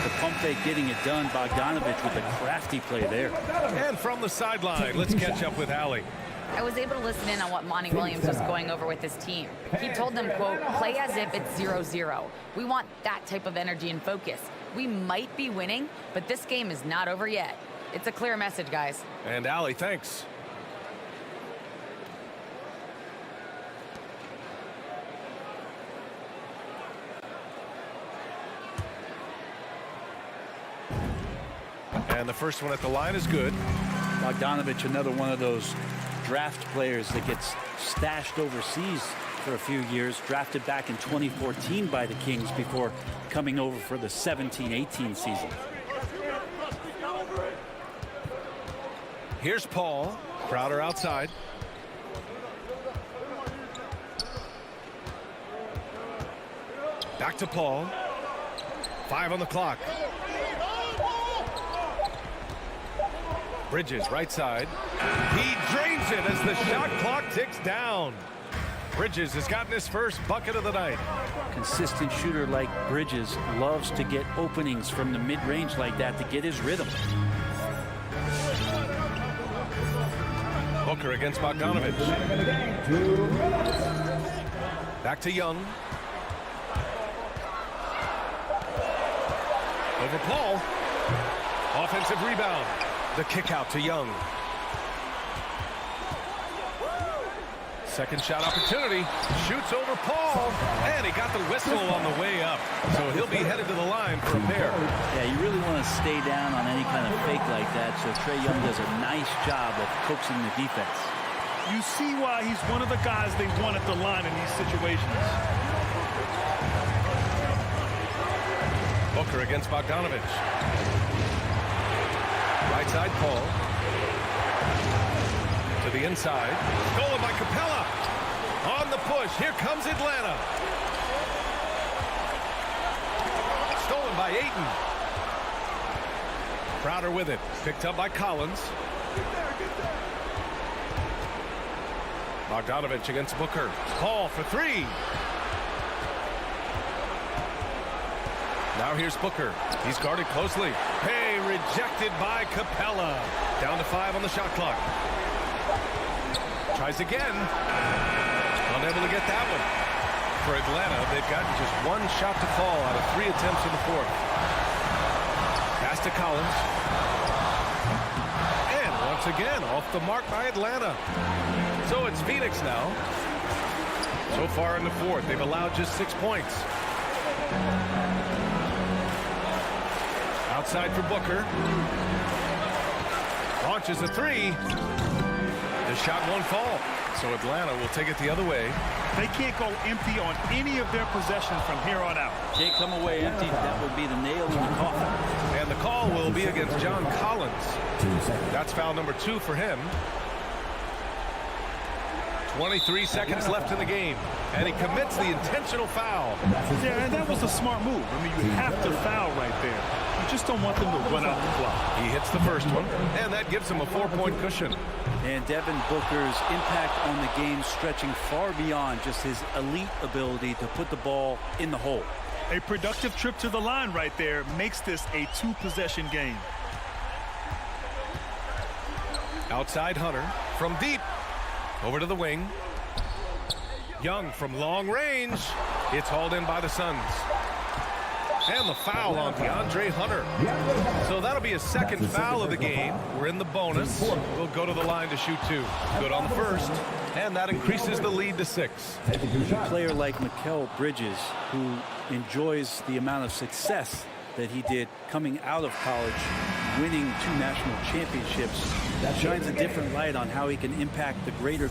The pump fake getting it done. Bogdanovich with a crafty play there. And from the sideline, let's catch up with Allie. I was able to listen in on what Monty Williams was going over with his team. He told them, quote, play as if it's 0-0. We want that type of energy and focus. We might be winning, but this game is not over yet. It's a clear message, guys. And Allie, thanks. And the first one at the line is good. Bogdanovich, another one of those draft players that gets stashed overseas for a few years. Drafted back in 2014 by the Kings before coming over for the 17-18 season. Here's Paul. Crowder outside. Back to Paul. 5 on the clock. Bridges, right side. He drains it as the shot clock ticks down. Bridges has gotten his first bucket of the night. Consistent shooter like Bridges loves to get openings from the mid-range like that to get his rhythm. Booker against Bogdanovich. Back to Young. Over Paul. Offensive rebound. The kick out to Young. Second shot opportunity. Shoots over Paul. And he got the whistle on the way up. So he'll be headed to the line for a pair. Yeah, you really want to stay down on any kind of fake like that. So Trae Young does a nice job of coaxing the defense. You see why he's one of the guys they want at the line in these situations. Booker against Bogdanovich. Right side Paul. To the inside. Stolen by Capella. On the push. Here comes Atlanta. Stolen by Ayton. Crowder with it. Picked up by Collins. Bogdanovich against Booker. Paul for 3. Now Now here's Booker. He's guarded closely. Hey, rejected by Capella. Down to 5 on the shot clock. Tries again. Unable to get that one. For Atlanta, they've gotten just 1 shot to fall out of 3 attempts in the fourth. Pass to Collins. And once again, off the mark by Atlanta. So it's Phoenix now. So far in the fourth, they've allowed just 6 points. Outside for Booker. Launches a 3. The shot won't fall. So Atlanta will take it the other way. They can't go empty on any of their possessions from here on out. Can't come away empty. That would be the nail in the coffin. And the call will be against John Collins. That's foul number 2 for him. 23 seconds left in the game, and he commits the intentional foul. Yeah, and that was a smart move. I mean, you have to foul right there. You just don't want them to run out the clock. He hits the first one, and that gives him a 4-point cushion. And Devin Booker's impact on the game stretching far beyond just his elite ability to put the ball in the hole. A productive trip to the line right there makes this a 2-possession game. Outside Hunter from deep. Over to the wing. Young from long range. It's hauled in by the Suns. And the foul on DeAndre Hunter. So that'll be his second foul of the game. We're in the bonus. We'll go to the line to shoot 2. Good on the first. And that increases the lead to 6. A player like Mikal Bridges, who enjoys the amount of success that he did coming out of college, winning 2 national championships, that shines a different light on how he can impact the greater.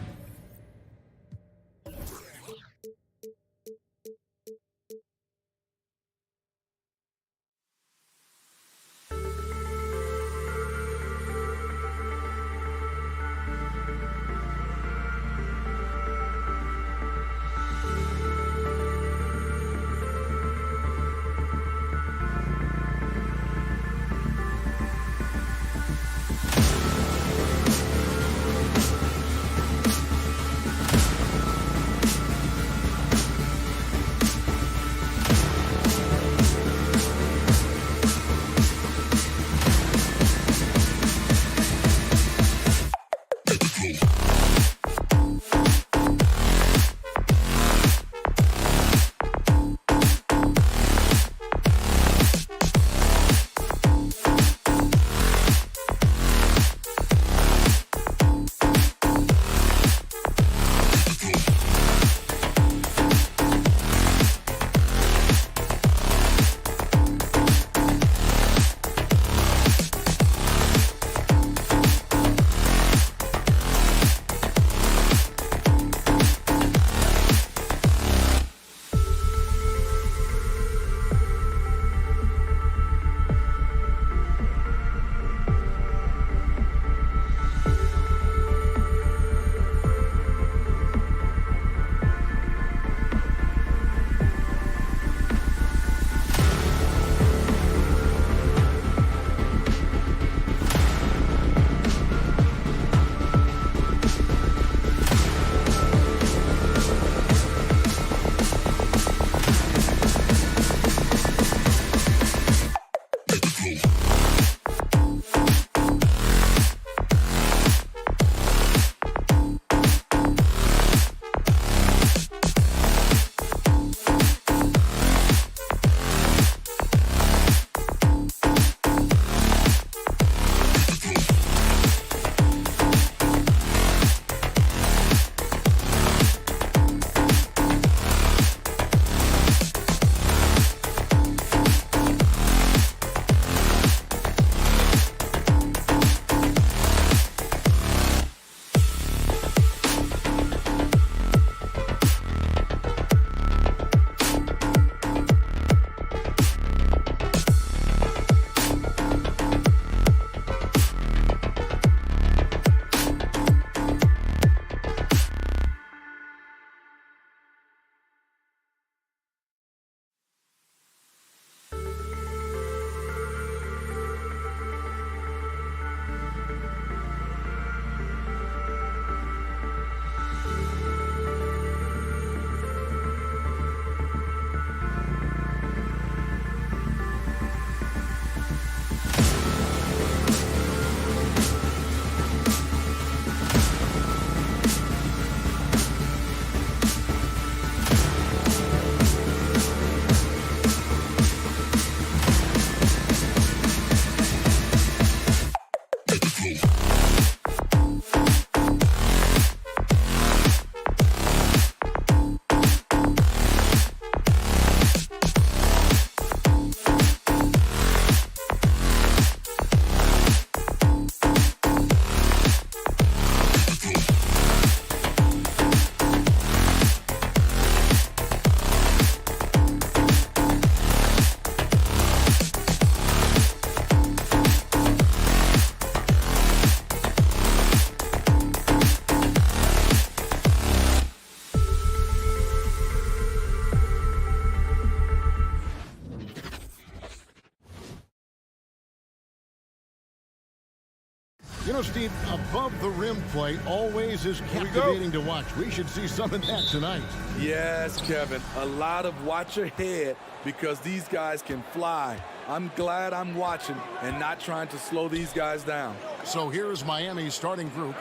You know, Steve, above the rim play always is captivating to watch. We should see some of that tonight. Yes, Kevin. A lot of watch ahead because these guys can fly. I'm glad I'm watching and not trying to slow these guys down. So here's Miami's starting group.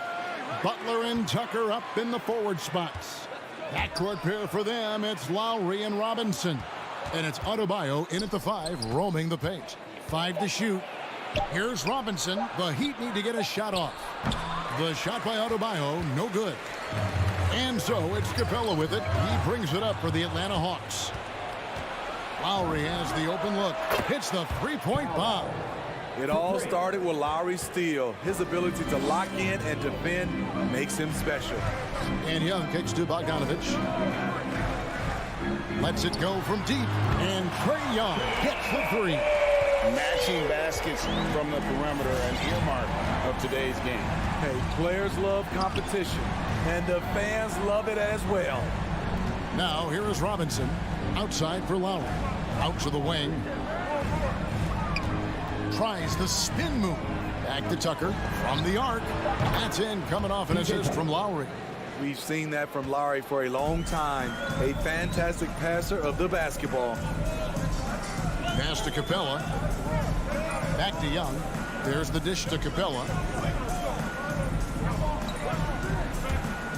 Butler and Tucker up in the forward spots. Backcourt pair for them, it's Lowry and Robinson. And it's Adebayo in at the 5, roaming the paint. 5 to shoot. Here's Robinson. The Heat need to get a shot off. The shot by Adebayo, no good. And so it's Capella with it. He brings it up for the Atlanta Hawks. Lowry has the open look. Hits the three-point bomb. It all started with Lowry's steal. His ability to lock in and defend makes him special. And Young kicks to Bogdanovich. Lets it go from deep. And Trae Young hits the 3. Matching baskets from the perimeter, an earmark of today's game. Hey, players love competition, and the fans love it as well. Now here is Robinson. Outside for Lowry. Out to the wing. Tries the spin move. Back to Tucker from the arc. That's in, coming off an assist from Lowry. We've seen that from Lowry for a long time. A fantastic passer of the basketball. Pass to Capella. Back to Young. There's the dish to Capella.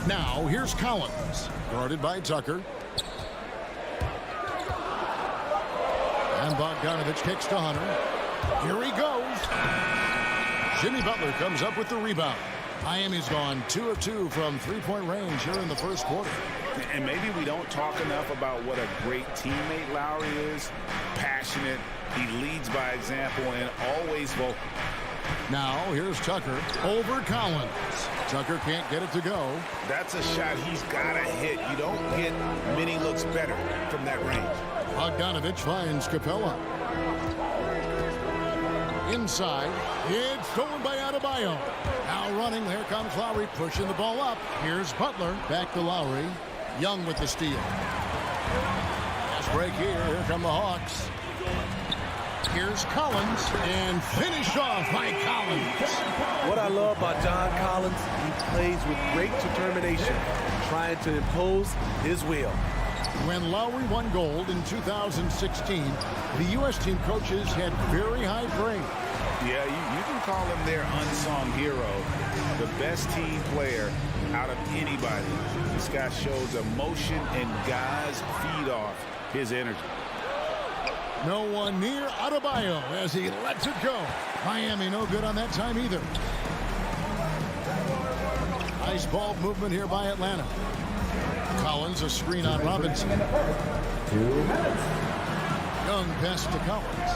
Now here's Collins. Guarded by Tucker. And Bogdanovich kicks to Hunter. Here he goes. Jimmy Butler comes up with the rebound. Miami's gone 2 of 2 from three-point range here in the first quarter. And maybe we don't talk enough about what a great teammate Lowry is. Passionate. He leads by example and always vocal. Now here's Tucker over Collins. Tucker can't get it to go. That's a shot he's got to hit. You don't get many looks better from that range. Bogdanovich finds Capella. Inside. It's stolen by Adebayo. Now running. There comes Lowry pushing the ball up. Here's Butler. Back to Lowry. Young with the steal. Fast break here. Here come the Hawks. Here's Collins, and finished off by Collins. What I love about John Collins, he plays with great determination, trying to impose his will. When Lowry won gold in 2016, the U.S. team coaches had very high praise. Yeah, you can call him their unsung hero, the best team player out of anybody. This guy shows emotion, and guys feed off his energy. No one near Adebayo as he lets it go. Miami no good on that time either. Nice ball movement here by Atlanta. Collins, a screen on Robinson. 2 minutes. Young pass to Collins.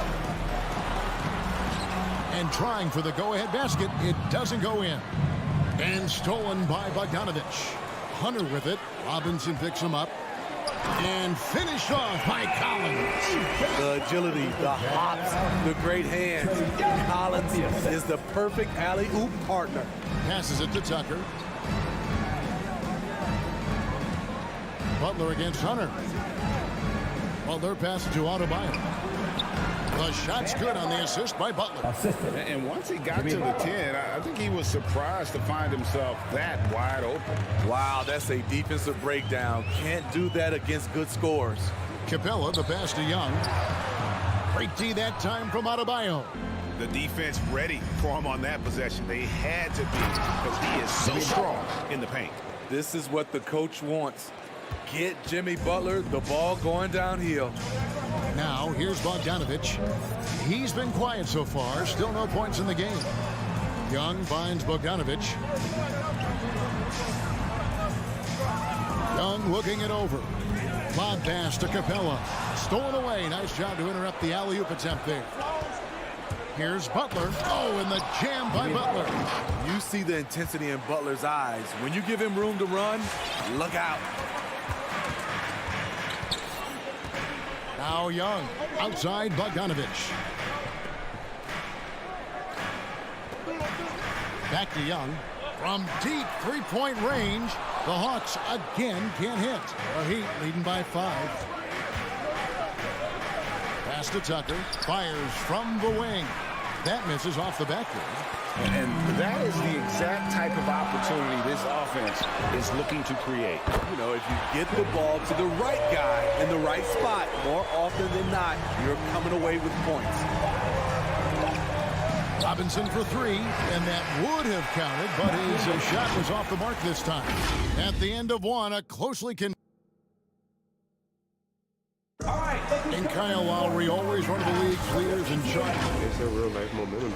And trying for the go-ahead basket. It doesn't go in. And stolen by Bogdanovich. Hunter with it. Robinson picks him up. And finished off by Collins. The agility, the hops, the great hands. Collins is the perfect alley-oop partner. Passes it to Tucker. Butler against Hunter. Butler passes to Adebayo. The shot's good on the assist by Butler. And once he got to the 10, I think he was surprised to find himself that wide open. Wow, that's a defensive breakdown. Can't do that against good scores. Capella, the pass to Young. Great D that time from Adebayo. The defense ready for him on that possession. They had to be because he is so strong in the paint. This is what the coach wants. Get Jimmy Butler the ball going downhill. Now, here's Bogdanovich. He's been quiet so far. Still no points in the game. Young finds Bogdanovich. Young looking it over. Lob pass to Capella. Stolen away. Nice job to interrupt the alley-oop attempt there. Here's Butler. Oh, and the jam by Butler. You see the intensity in Butler's eyes. When you give him room to run, look out. Now Young, outside Bogdanovich. Back to Young. From deep three-point range, the Hawks again can't hit. The Heat leading by 5. Pass to Tucker. Fires from the wing. That misses off the backboard. And that is the exact type of opportunity this offense is looking to create. You know, if you get the ball to the right guy in the right spot, more often than not, you're coming away with points. Robinson for three, and that would have counted, but his shot was off the mark this time. At the end of one, a closely and Kyle Lowry, always one of the league's leaders in shots. It's a real life momentum.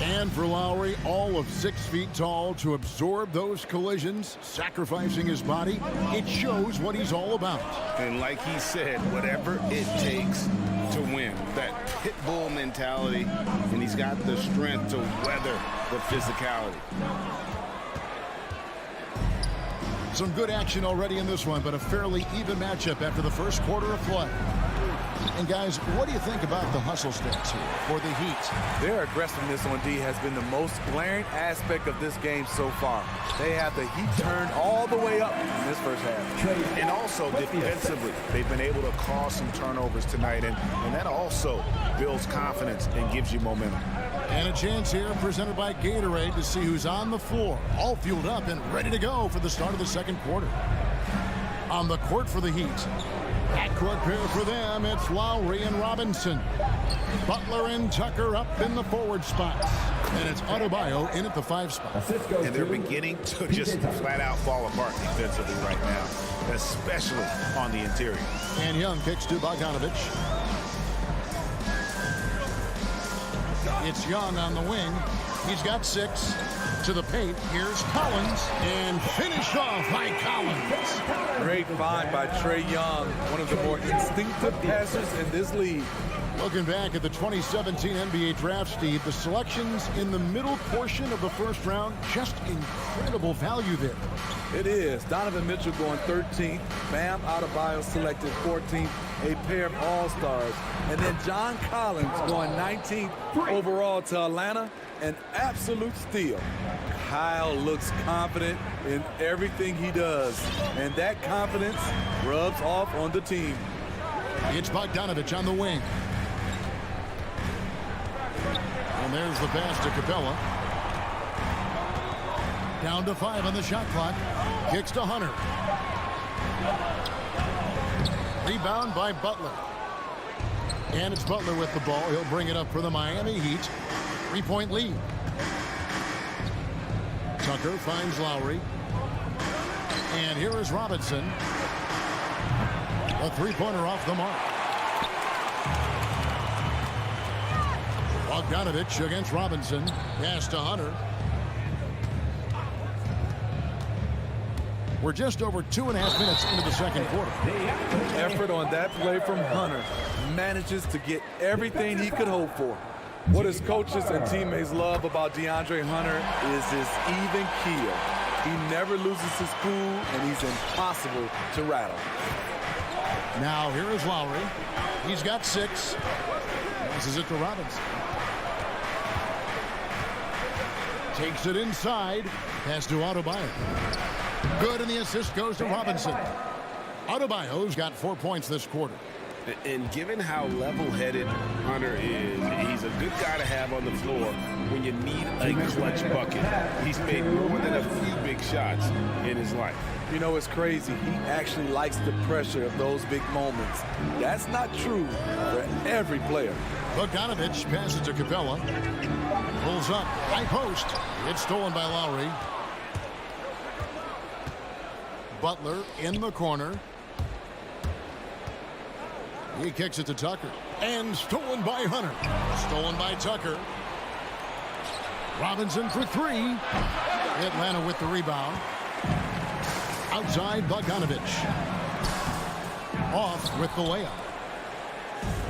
And for Lowry, all of 6 feet tall, to absorb those collisions, sacrificing his body, it shows what he's all about. And like he said, whatever it takes to win. That pit bull mentality, and he's got the strength to weather the physicality. Some good action already in this one, but a fairly even matchup after the first quarter of play. And guys, what do you think about the hustle stats here for the Heat? Their aggressiveness on D has been the most glaring aspect of this game so far. They have the Heat turned all the way up in this first half. And also defensively, they've been able to cause some turnovers tonight, and that also builds confidence and gives you momentum. And a chance here presented by Gatorade to see who's on the floor, all fueled up and ready to go for the start of the second quarter. On the court for the Heat. Backcourt pair for them, it's Lowry and Robinson. Butler and Tucker up in the forward spots. And it's Adebayo in at the 5 spot. And they're beginning to just flat out fall apart defensively right now, especially on the interior. And Young kicks to Bogdanovich. It's Young on the wing. He's got 6. To the paint, here's Collins, and finished off by Collins. Great find by Trae Young, one of the more instinctive passers in this league. Looking back at the 2017 NBA draft, Steve, the selections in the middle portion of the first round, just incredible value there. It is. Donovan Mitchell going 13th. Bam Adebayo selected 14th. A pair of all-stars. And then John Collins going 19th overall to Atlanta. An absolute steal. Kyle looks confident in everything he does. And that confidence rubs off on the team. It's Bogdanovich on the wing. And there's the pass to Capella. Down to 5 on the shot clock. Kicks to Hunter. Rebound by Butler. And it's Butler with the ball. He'll bring it up for the Miami Heat. 3-point lead. Tucker finds Lowry. And here is Robinson. A 3-pointer off the mark. Bogdanovich against Robinson. Pass to Hunter. We're just over 2.5 minutes into the second quarter. Effort on that play from Hunter. Manages to get everything he could hope for. What his coaches and teammates love about DeAndre Hunter is his even keel. He never loses his cool, and he's impossible to rattle. Now here is Lowry. He's got 6. Passes it to Robinson. Takes it inside. Pass to Adebayo. Good, and the assist goes to Robinson. Adebayo's got 4 points this quarter. And given how level-headed Hunter is, he's a good guy to have on the floor when you need a clutch bucket. He's made more than a few big shots in his life. You know, it's crazy. He actually likes the pressure of those big moments. That's not true for every player. Bogdanovich passes to Capella. Pulls up. High post. It's stolen by Lowry. Butler in the corner. He kicks it to Tucker. And stolen by Hunter. Stolen by Tucker. Robinson for 3. Atlanta with the rebound. Outside Bogdanovich. Off with the layup.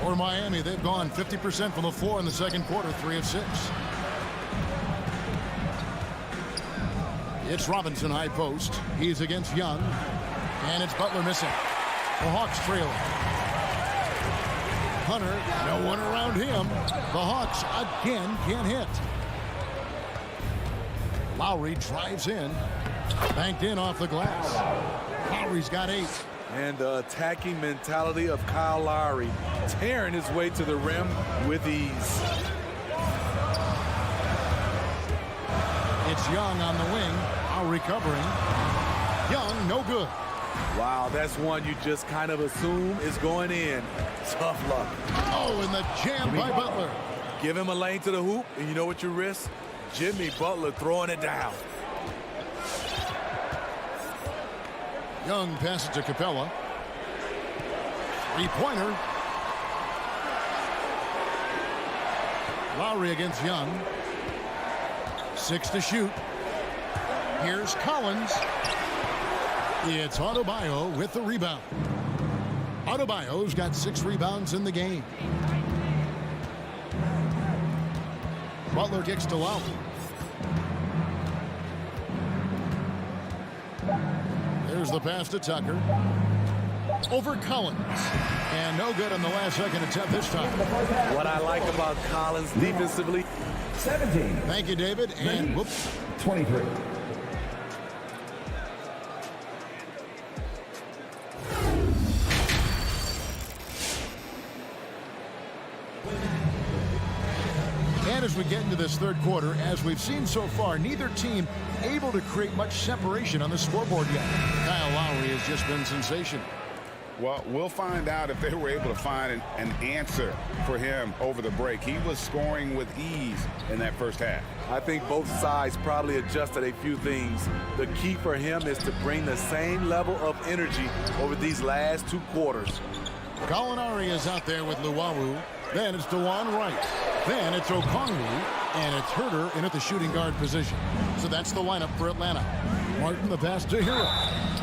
For Miami, they've gone 50% from the floor in the second quarter, 3 of 6. It's Robinson high post. He's against Young. And it's Butler missing. The Hawks trailing. Hunter, no one around him. The Hawks again can't hit. Lowry drives in. Banked in off the glass. Lowry's got 8. And the attacking mentality of Kyle Lowry, tearing his way to the rim with ease. It's Young on the wing. Now recovering. Young, no good. Wow, that's one you just kind of assume is going in. Tough luck. Oh, and the jam by Butler. Give him a lane to the hoop, and you know what you risk? Jimmy Butler throwing it down. Young passes to Capella. Three-pointer. Lowry against Young. 6 to shoot. Here's Collins. It's Adebayo with the rebound. Adebayo's got 6 rebounds in the game. Butler kicks to Lowry. There's the pass to Tucker. Over Collins. And no good on the last second attempt this time. What I like about Collins defensively. 17. Thank you, David. And whoops. 23. And as we get into this third quarter, as we've seen so far, neither team able to create much separation on the scoreboard yet. Kyle Lowry has just been sensational. Well, we'll find out if they were able to find an answer for him over the break. He was scoring with ease in that first half. I think both sides probably adjusted a few things. The key for him is to bring the same level of energy over these last 2 quarters. Gallinari is out there with Luwawu. Then it's DeJuan Wright. Then it's Okongwu. And it's Herter in at the shooting guard position. So that's the lineup for Atlanta. Martin the pass to Hero.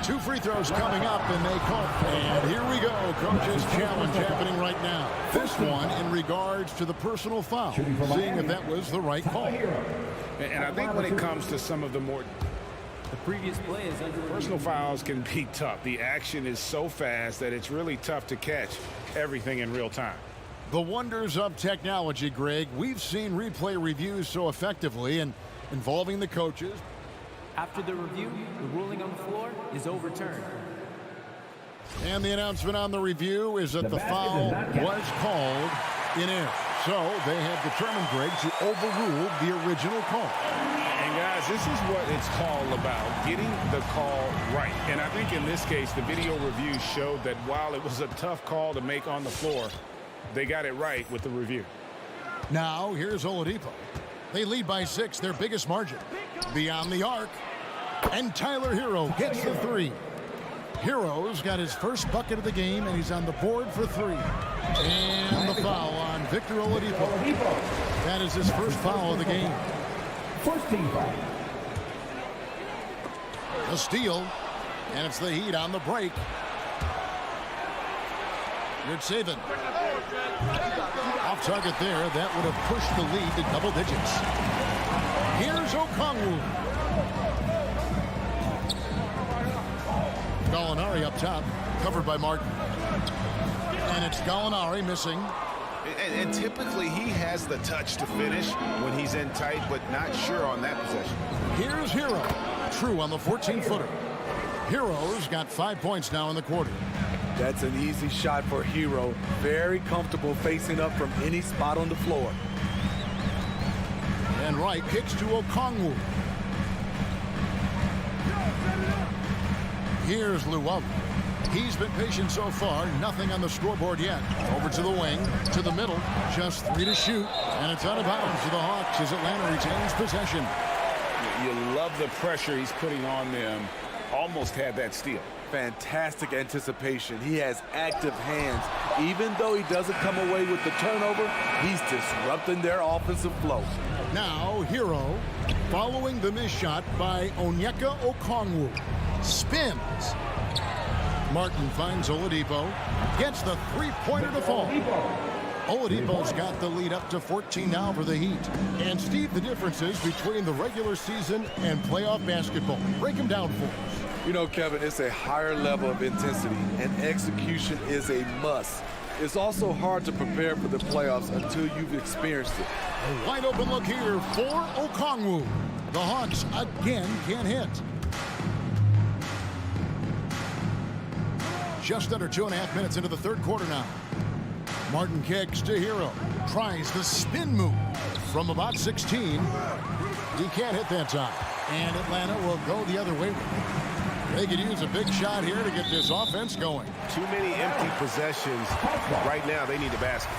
2 free throws coming up, and they caught. And here we go. Coach's challenge happening right now. This one in regards to the personal foul. Seeing if that was the right call. And I think when it comes to some of the more The previous play is under personal fouls can be tough. The action is so fast that it's really tough to catch everything in real time. The wonders of technology, Greg. We've seen replay reviews so effectively and involving the coaches. After the review, the ruling on the floor is overturned. And the announcement on the review is that the foul was called in air. So they have determined, Greg, to overrule the original call. And guys, this is what it's all about, getting the call right. And I think in this case, the video review showed that while it was a tough call to make on the floor, they got it right with the review. Now, here's Oladipo. They lead by 6, their biggest margin. Beyond the arc. And Tyler Hero gets the 3. Hero's got his first bucket of the game, and he's on the board for 3. And the foul on Victor Oladipo. That is his first foul of the game. First team foul. A steal, and it's the Heat on the break. Good saving. Off target there. That would have pushed the lead to double digits. Here's Okongwu. Gallinari up top, covered by Martin. And it's Gallinari missing. And typically he has the touch to finish when he's in tight, but not sure on that possession. Here's Hero. True on the 14-footer. Hero's got 5 points now in the quarter. That's an easy shot for Hero. Very comfortable facing up from any spot on the floor. And Wright kicks to Okongwu. Here's Luwawu. He's been patient so far. Nothing on the scoreboard yet. Over to the wing, to the middle. Just 3 to shoot. And it's out of bounds to the Hawks as Atlanta retains possession. You love the pressure he's putting on them. Almost had that steal. Fantastic anticipation. He has active hands. Even though he doesn't come away with the turnover, he's disrupting their offensive flow. Now, Hero, following the missed shot by Onyeka Okongwu. Spins. Martin finds Oladipo. Gets the 3-pointer to fall. Oladipo's got the lead up to 14 now for the Heat. And Steve, the differences between the regular season and playoff basketball. Break them down for us. You know, Kevin, it's a higher level of intensity, and execution is a must. It's also hard to prepare for the playoffs until you've experienced it. A wide open look here for Okongwu. The Hawks again can't hit. Just under 2.5 minutes into the third quarter now. Martin kicks to Hero. Tries the spin move. from about 16. He can't hit that time. And Atlanta will go the other way with it. They could use a big shot here to get this offense going. Too many empty possessions. Right now, they need a basket.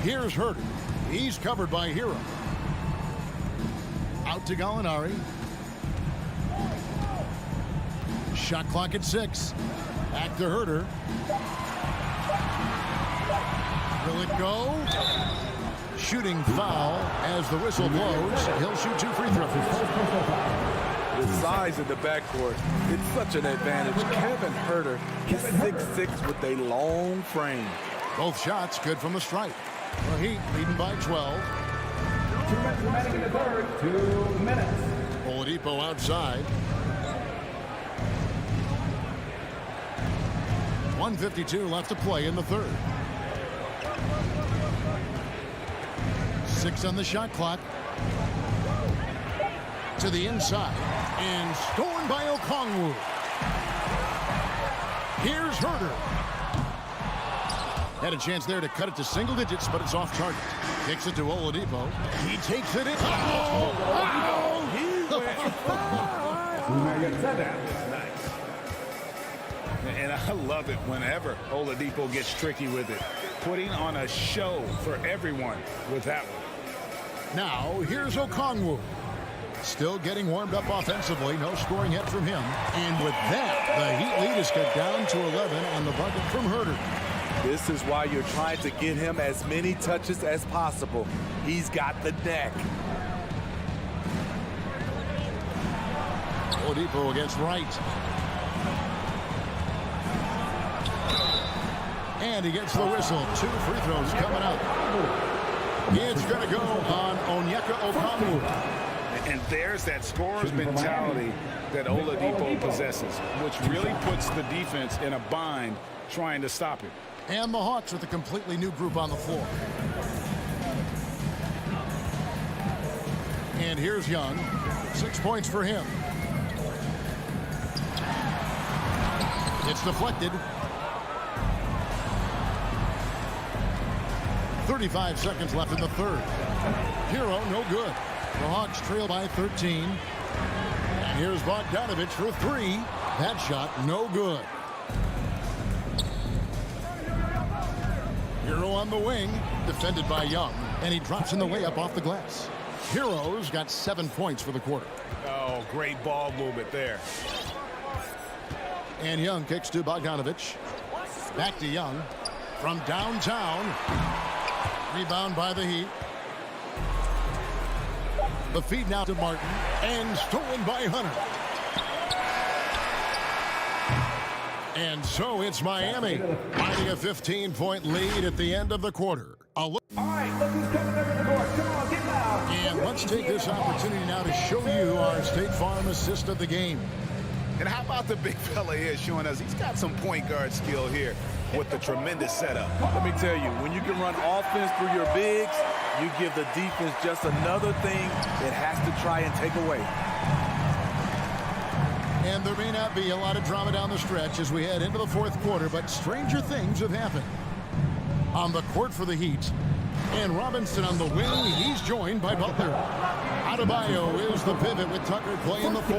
Here's Herter. He's covered by Hero. Out to Gallinari. Shot clock at 6. Back to Herter. Will it go? Shooting foul as the whistle blows. He'll shoot 2 free throws. The size of the backcourt, it's such an advantage. Kevin Herter is 6'6" with a long frame. Both shots good from the stripe. The Heat leading by 12. 2 minutes remaining in the third. 2 minutes. Oladipo outside. 1:52 left to play in the third. 6 on the shot clock. To the inside. And stolen by Okongwu. Here's Herter. Had a chance there to cut it to single digits, but it's off target. Kicks it to Oladipo. He takes it in. Nice. And I love it whenever Oladipo gets tricky with it. Putting on a show for everyone with that one. Now, here's Okongwu. Still getting warmed up offensively. No scoring hit from him. And with that, the Heat lead is cut down to 11 on the bucket from Herter. This is why you're trying to get him as many touches as possible. He's got the neck. Oladipo against Wright. And he gets the whistle. 2 free throws coming up. It's going to go on Onyeka Okongwu. And there's that scorer's mentality that Oladipo possesses, which really puts the defense in a bind trying to stop him. And the Hawks with a completely new group on the floor. And here's Young. 6 points for him. It's deflected. 35 seconds left in the third. Hero, no good. The Hawks trail by 13. And here's Bogdanovich for 3. That shot, no good. Hero on the wing, defended by Young, and he drops in the layup off the glass. Hero's got 7 points for the quarter. Oh, great ball movement there. And Young kicks to Bogdanovich. Back to Young from downtown. Rebound by the Heat. The feed now to Martin, and stolen by Hunter. And so it's Miami, finding a 15-point lead at the end of the quarter. All right, look who's coming over the board. Come on, get loud. And let's take this opportunity now to show you our State Farm assist of the game. And how about the big fella here showing us he's got some point guard skill here with the tremendous setup. Let me tell you, when you can run offense through your bigs, you give the defense just another thing it has to try and take away. And there may not be a lot of drama down the stretch as we head into the fourth quarter, but stranger things have happened. On the court for the Heat, and Robinson on the wing, he's joined by Butler. Adebayo is the pivot with Tucker playing the 4.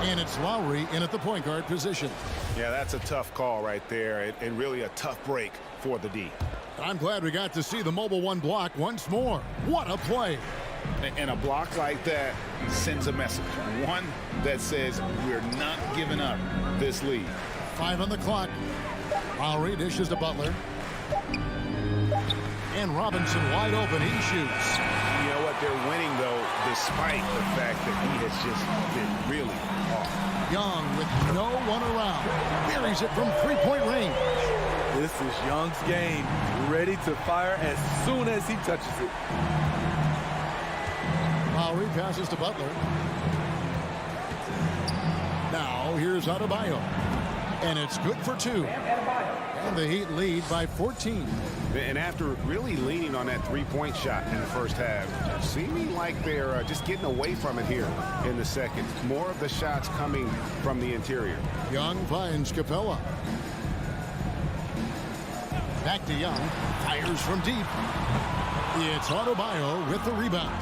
And it's Lowry in at the point guard position. Yeah, that's a tough call right there, and really a tough break for the D. I'm glad we got to see the mobile 1 block once more. What a play. And a block like that sends a message. One that says we're not giving up this lead. 5 on the clock. Lowry dishes to Butler. And Robinson wide open. He shoots. You know what? They're winning, though, despite the fact that he has just been really off. Young with no one around. Buries it from 3-point range. This is Young's game. Ready to fire as soon as he touches it. Lowry passes to Butler. Now here's Adebayo. And it's good for 2. And the Heat lead by 14. And after really leaning on that three-point shot in the first half, seeming like they're just getting away from it here in the second. More of the shots coming from the interior. Young finds Capella. Back to Young. Fires from deep. It's Adebayo with the rebound.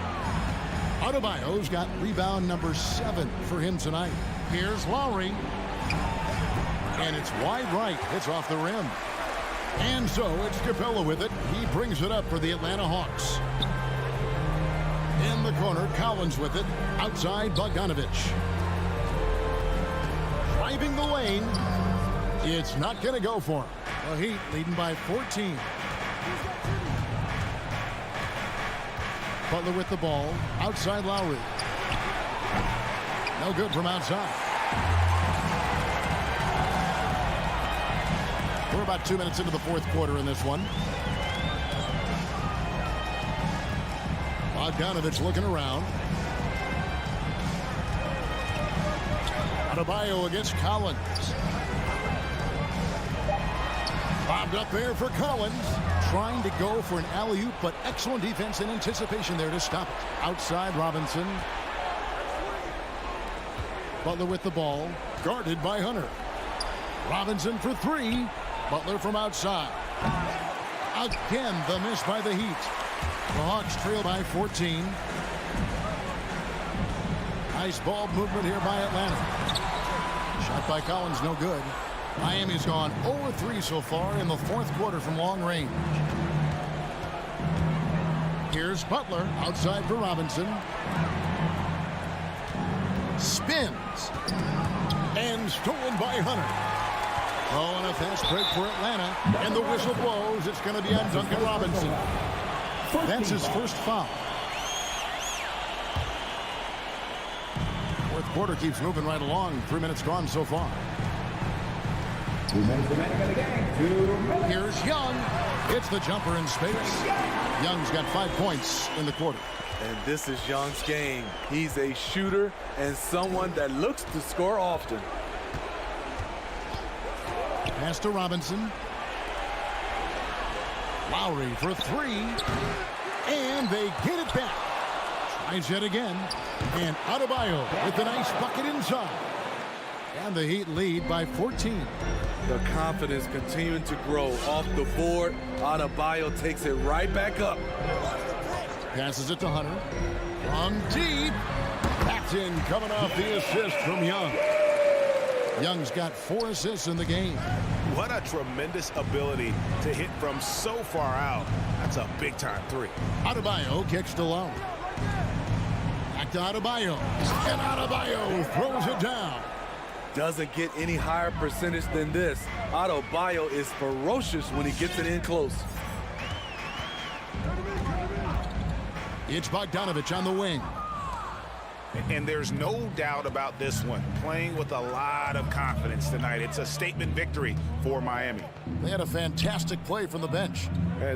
Adebayo's got rebound number 7 for him tonight. Here's Lowry. And it's wide right. It's off the rim. And so it's Capella with it. He brings it up for the Atlanta Hawks. In the corner, Collins with it. Outside, Bogdanovich. Driving the lane. It's not going to go for him. The Heat leading by 14. Butler with the ball. Outside Lowry. No good from outside. We're about 2 minutes into the fourth quarter in this one. Bogdanovich looking around. Adebayo against Collins. Bobbed up there for Collins. Trying to go for an alley-oop, but excellent defense and anticipation there to stop it. Outside Robinson. Butler with the ball. Guarded by Hunter. Robinson for 3. Butler from outside. Again, the miss by the Heat. The Hawks trail by 14. Nice ball movement here by Atlanta. Shot by Collins, no good. Miami's gone 0-3 so far in the fourth quarter from long range. Here's Butler outside for Robinson. Spins. And stolen by Hunter. Oh, and a fast break for Atlanta. And the whistle blows. It's going to be on Duncan Robinson. That's his first foul. Fourth quarter keeps moving right along. 3 minutes gone so far. 2 minutes remaining in the game. Here's Young. It's the jumper in space. Young's got 5 points in the quarter. And this is Young's game. He's a shooter and someone that looks to score often. Pass to Robinson. Lowry for 3. And they get it back. Tries yet again. And Adebayo with a nice bucket inside. And the Heat lead by 14. The confidence continuing to grow off the board. Adebayo takes it right back up. Passes it to Hunter. From deep. Backed in, coming off the assist from Young. Young's got 4 assists in the game. What a tremendous ability to hit from so far out. That's a big-time 3. Adebayo kicks to Low. Back to Adebayo. And Adebayo throws it down. Doesn't get any higher percentage than this. Adebayo is ferocious when he gets it in close. It's Bogdanovich on the wing. And there's no doubt about this one. Playing with a lot of confidence tonight. It's a statement victory for Miami. They had a fantastic play from the bench.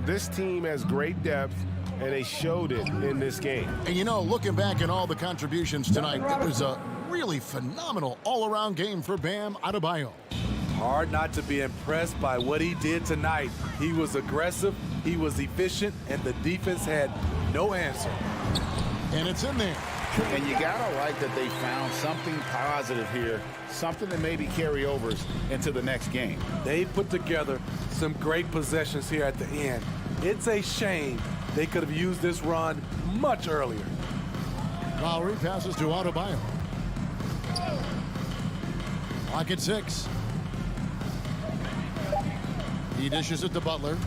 This team has great depth, and they showed it in this game. And you know, looking back at all the contributions tonight, it was a really phenomenal all-around game for Bam Adebayo. Hard not to be impressed by what he did tonight. He was aggressive, he was efficient, and the defense had no answer. And it's in there. And you gotta like that they found something positive here, something that maybe carry overs into the next game. They put together some great possessions here at the end. It's a shame they could have used this run much earlier. Lowry passes to Adebayo. Clock at 6. He dishes it to Butler.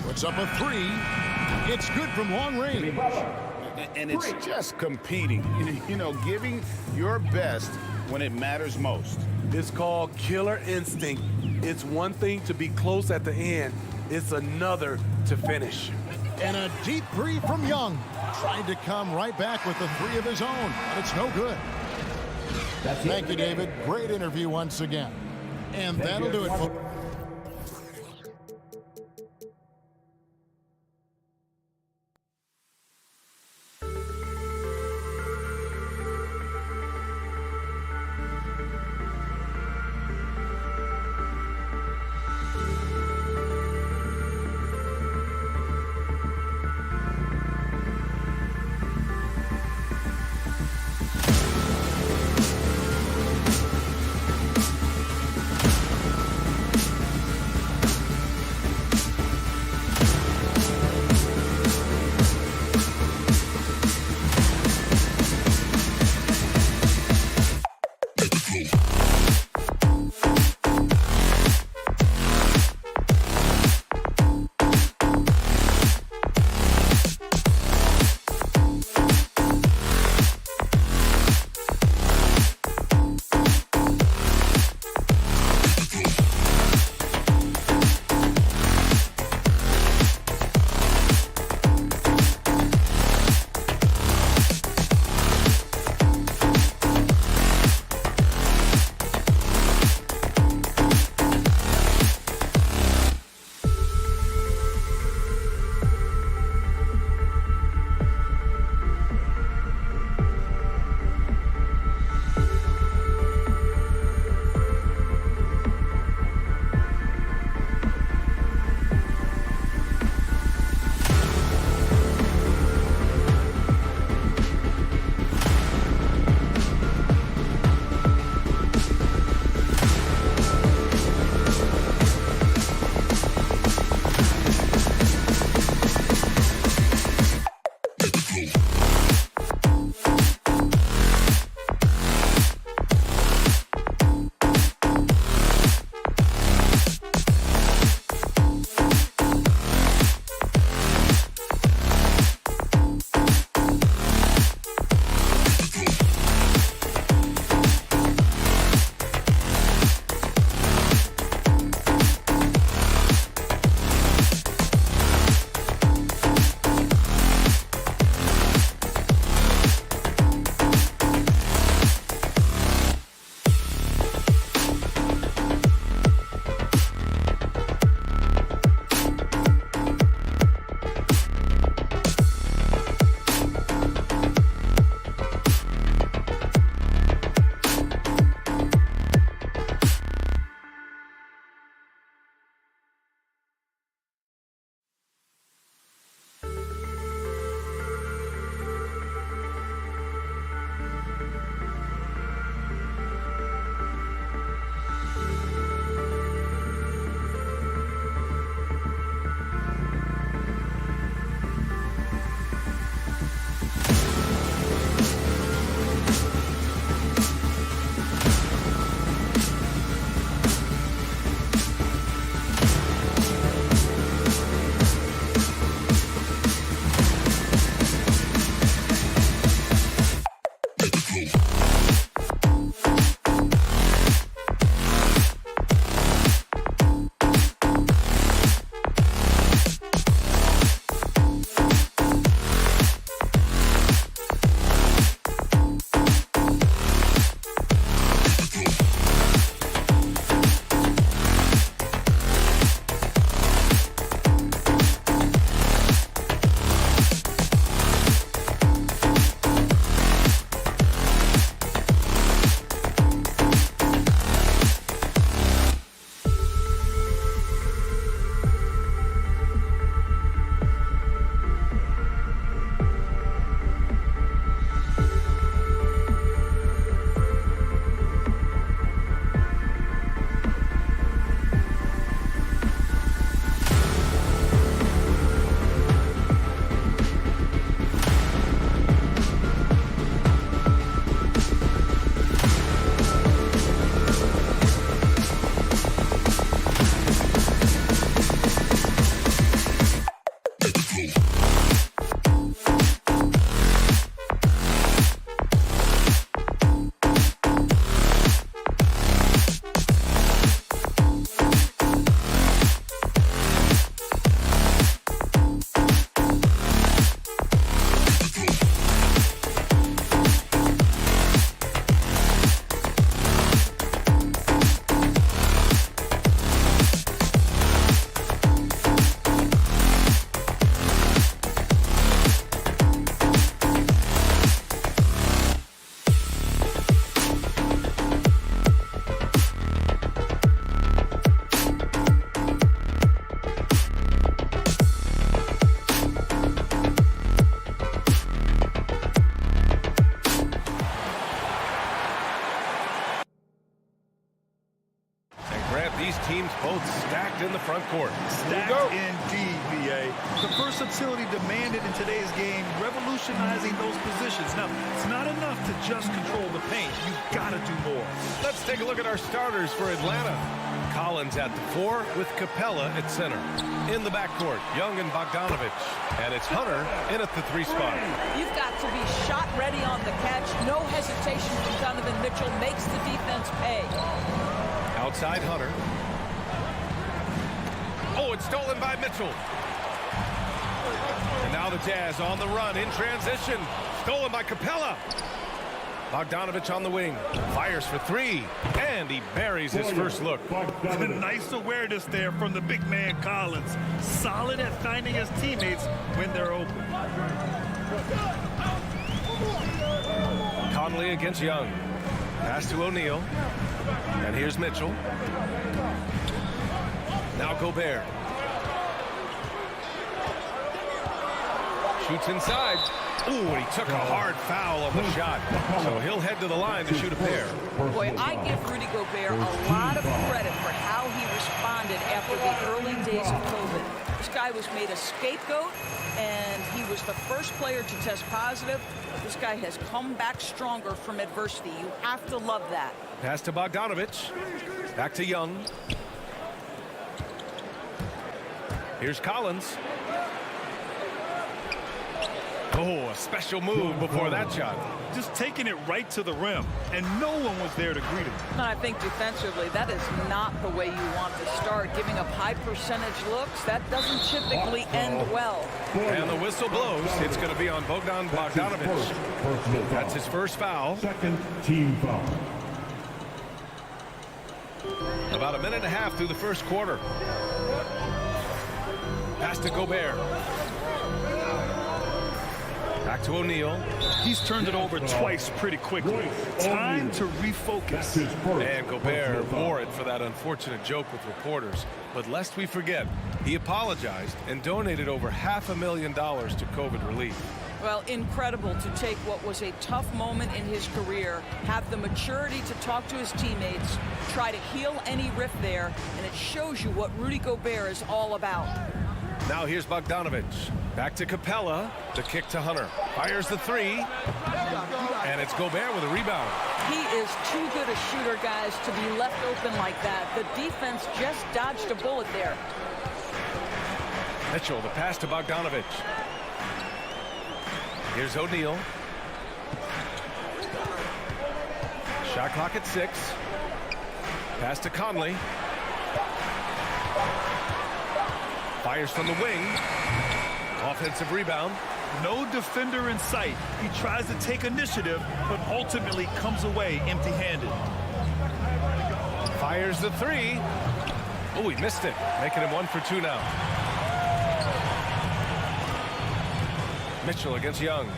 Puts up a 3. It's good from long range. And it's just competing, you know, giving your best when it matters most. It's called killer instinct. It's one thing to be close at the end. It's another to finish. And a deep 3 from Young. Tried to come right back with a 3 of his own, but it's no good. Thank you, David. Great interview once again. And that'll do it for... teams both stacked in the front court. Stacked indeed, B.A. The versatility demanded in today's game, revolutionizing those positions. Now, it's not enough to just control the paint. You've got to do more. take a look at our starters for Atlanta. Collins at the 4 with Capella at center. In the backcourt, Young and Bogdanovich. And it's Hunter in at the 3 spot. You've got to be shot ready on the catch. No hesitation from Donovan Mitchell. Makes the defense pay. Outside Hunter. Oh, it's stolen by Mitchell. And now the Jazz on the run in transition. Stolen by Capella. Bogdanovich on the wing. Fires for 3. And he buries his first look. Nice awareness there from the big man Collins. Solid at finding his teammates when they're open. Conley against Young. Pass to O'Neal. And here's Mitchell. Now Gobert. Shoots inside. Ooh, and he took a hard foul on the shot. So he'll head to the line to shoot a pair. Boy, I give Rudy Gobert a lot of credit for how he responded after the early days of COVID. This guy was made a scapegoat, and he was the first player to test positive. This guy has come back stronger from adversity. You have to love that. Pass to Bogdanovich. Back to Young. Here's Collins. Oh, a special move before that shot. Just taking it right to the rim, and no one was there to greet him. I think defensively, that is not the way you want to start. Giving up high percentage looks, that doesn't typically end well. And the whistle blows. It's going to be on Bogdanovich. That's his first foul. Second team foul. About a minute and a half through the first quarter. Pass to Gobert. Back to O'Neal. He's turned it over twice pretty quickly. Time to refocus. And Gobert bore it for that unfortunate joke with reporters. But lest we forget, he apologized and donated over $500,000 to COVID relief. Well, incredible to take what was a tough moment in his career, have the maturity to talk to his teammates, try to heal any rift there, and it shows you what Rudy Gobert is all about. Now here's Bogdanovich. Back to Capella. The kick to Hunter. Fires the 3. And it's Gobert with a rebound. He is too good a shooter, guys, to be left open like that. The defense just dodged a bullet there. Mitchell, the pass to Bogdanovich. Here's O'Neal. Shot clock at 6. Pass to Conley. Fires from the wing. Offensive rebound. No defender in sight. He tries to take initiative, but ultimately comes away empty-handed. Fires the 3. Oh, he missed it. Making him 1 for 2 now. Mitchell against Young.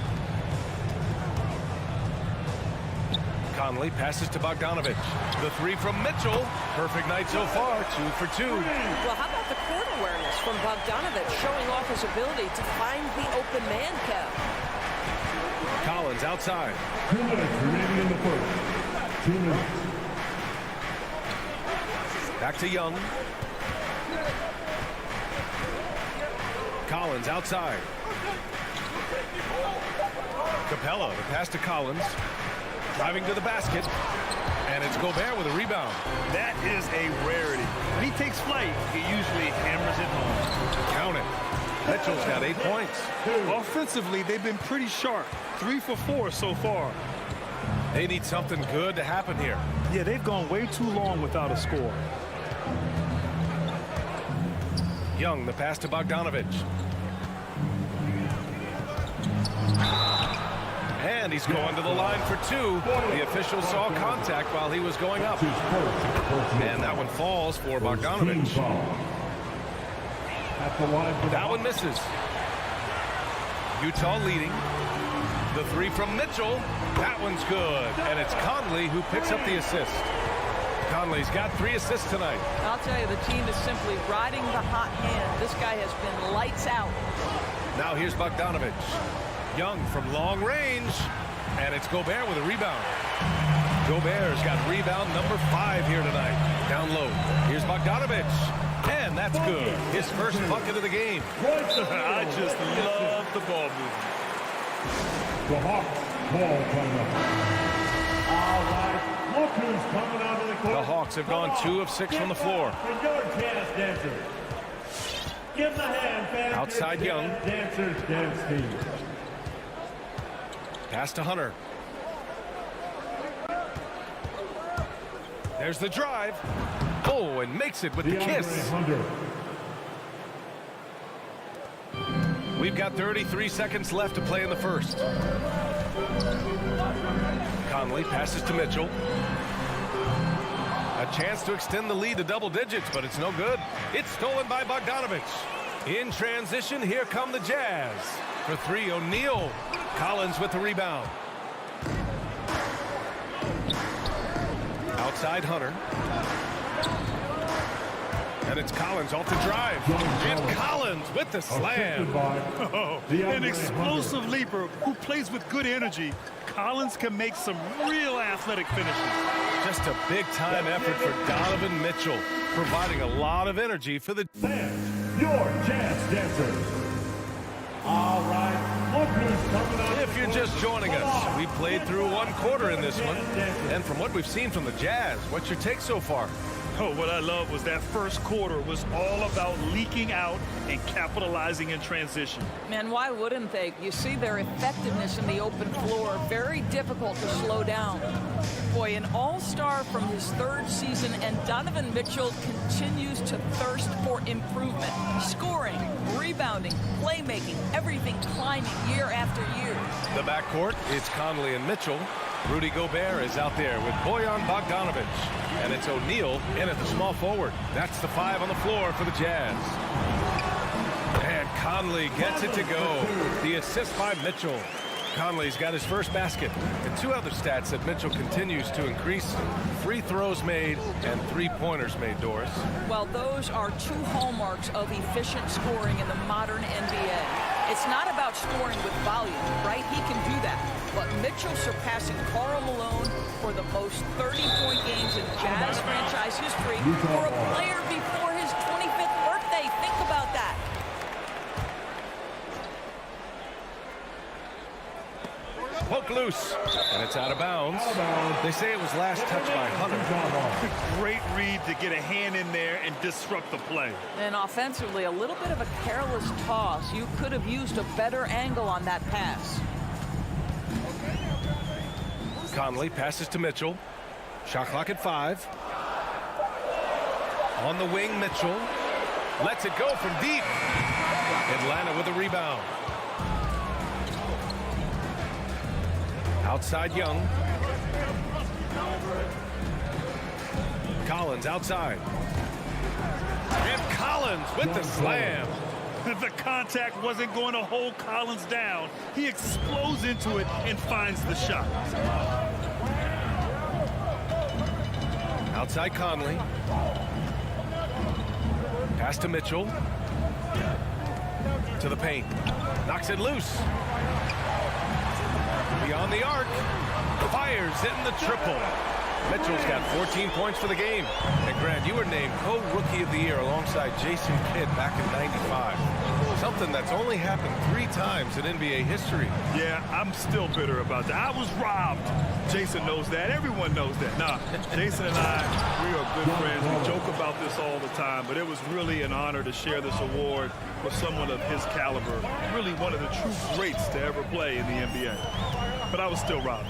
Conley passes to Bogdanovich. The 3 from Mitchell. Perfect night so far. 2 for 2. Well, how about the court awareness from Bogdanovich, showing off his ability to find the open man, Kev? Collins outside. 2 minutes remaining in the first. 2 minutes. Back to Young. Collins outside. Capella, the pass to Collins. Driving to the basket. And it's Gobert with a rebound. That is a rarity. When he takes flight, he usually hammers it home. Count it. Mitchell's got 8 points. Offensively, they've been pretty sharp. 3 for 4 so far. They need something good to happen here. Yeah, they've gone way too long without a score. Young, the pass to Bogdanovich. And he's going to the line for 2. The official saw contact while he was going up. And that one falls for Bogdanovich. That one misses. Utah leading. The 3 from Mitchell. That one's good. And it's Conley who picks up the assist. Conley's got 3 assists tonight. I'll tell you, the team is simply riding the hot hand. This guy has been lights out. Now here's Bogdanovich. Young from long range, and it's Gobert with a rebound. Gobert's got rebound number 5 here tonight. Down low. Here's Bogdanovich, and that's good. His first bucket of the game. I just love the ball movement. The Hawks ball timeout. All right, look who's coming onto the court. The Hawks have gone 2 of 6 from the floor. For your jazz dancers. Give them a hand, fans. Outside Young. Dancers dance team. Pass to Hunter. There's the drive. Oh, and makes it with the kiss. We've got 33 seconds left to play in the first. Conley passes to Mitchell. A chance to extend the lead to double digits, but it's no good. It's stolen by Bogdanovich. In transition, here come the Jazz. For 3, O'Neal. Collins with the rebound. Outside Hunter. And it's Collins off the drive. And Collins with the slam. Oh, an explosive leaper who plays with good energy. Collins can make some real athletic finishes. Just a big-time effort for Donovan Mitchell, providing a lot of energy for the... Fans, your jazz dancers. All right, look who's coming on. If you're just joining us, we played through 1 quarter in this one. And from what we've seen from the Jazz, what's your take so far? Oh, what I love was that first quarter was all about leaking out and capitalizing in transition. Man, why wouldn't they? You see their effectiveness in the open floor. Very difficult to slow down. Boy, an all-star from his 3rd season, and Donovan Mitchell continues to thirst for improvement. Scoring, rebounding, playmaking, everything climbing year after year. The backcourt, it's Conley and Mitchell. Rudy Gobert is out there with Bojan Bogdanovich. And it's O'Neal in at the small forward. That's the 5 on the floor for the Jazz. And Conley gets it to go. The assist by Mitchell. Conley's got his first basket. And 2 other stats that Mitchell continues to increase: free throws made and 3-pointers made, Doris. Well, those are 2 hallmarks of efficient scoring in the modern NBA. It's not about scoring with volume, right? He can do that. But Mitchell surpassing Karl Malone for the most 30-point games in Jazz franchise history for a player before his 25th birthday. Think about that. Poke loose, and it's out of bounds. They say it was last touched by Hunter. Great read to get a hand in there and disrupt the play. And offensively, a little bit of a careless toss. You could have used a better angle on that pass. Conley passes to Mitchell. Shot clock at 5. On the wing, Mitchell lets it go from deep. Atlanta with a rebound. Outside Young. Collins outside. And Collins with the slam. The contact wasn't going to hold Collins down. He explodes into it and finds the shot. Outside Conley. Pass to Mitchell. To the paint. Knocks it loose. Beyond the arc. Fires in the triple. Mitchell's got 14 points for the game. And Grant, you were named co-rookie of the year alongside Jason Kidd back in '95. Something that's only happened 3 times in NBA history. Yeah, I'm still bitter about that. I was robbed. Jason knows that. Everyone knows that. Nah, Jason and I, we are good friends. We joke about this all the time, but it was really an honor to share this award with someone of his caliber. Really one of the true greats to ever play in the NBA. But I was still robbed.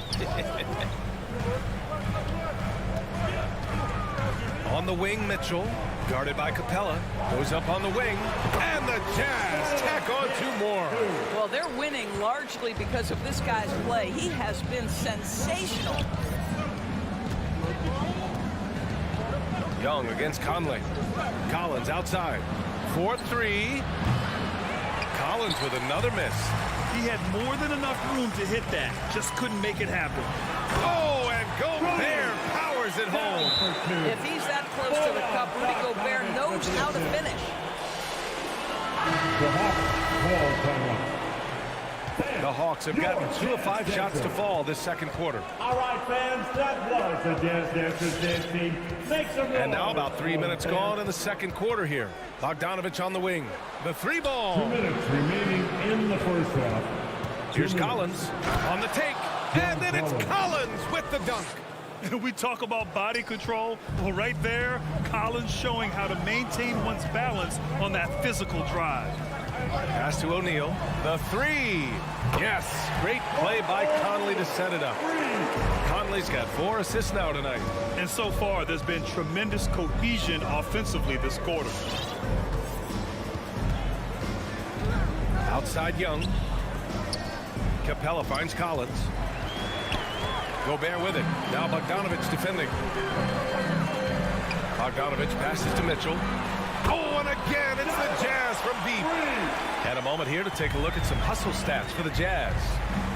On the wing, Mitchell, guarded by Capella, goes up on the wing, and the Jazz tack on 2 more. Well, they're winning largely because of this guy's play. He has been sensational. Young against Conley. Collins outside. 4-3. Collins with another miss. He had more than enough room to hit that. Just couldn't make it happen. Oh, and Gobert powers it home. If he's that close to the cup, Rudy Gobert knows how to finish. The Hawks have gotten 2 of 5 shots to fall this second quarter. All right, fans, that was the Jazz Dancers dance team. Make some noise. And now about 3 minutes gone in the second quarter here. Bogdanovich on the wing. The 3 ball. 2 minutes remaining in the first half. Here's Collins on the take. And then it's Collins with the dunk. We talk about body control. Well, right there, Collins showing how to maintain one's balance on that physical drive. Pass to O'Neal. The three. Yes. Great play by Conley to set it up. Conley's got 4 assists now tonight. And so far, there's been tremendous cohesion offensively this quarter. Outside Young. Capella finds Collins. Gobert with it. Now Bogdanovich defending. Bogdanovich passes to Mitchell. Oh, and again, it's the Jazz from deep. And a moment here to take a look at some hustle stats for the Jazz.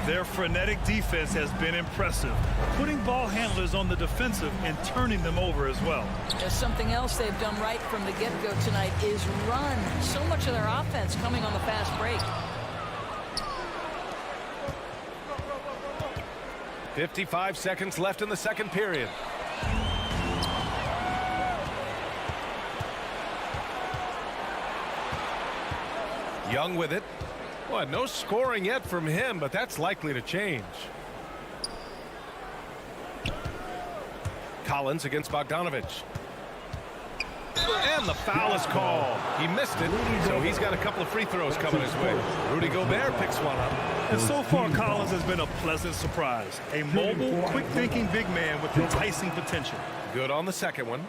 Their frenetic defense has been impressive, putting ball handlers on the defensive and turning them over as well. There's something else they've done right from the get-go tonight is run. So much of their offense coming on the fast break. 55 seconds left in the second period. Young with it. Well, no scoring yet from him, but that's likely to change. Collins against Bogdanovich. And the foul is called. He missed it, so he's got a couple of free throws coming his way. Rudy Gobert picks one up. And so far, Collins has been a pleasant surprise. A mobile, quick-thinking big man with enticing potential. Good on the second one.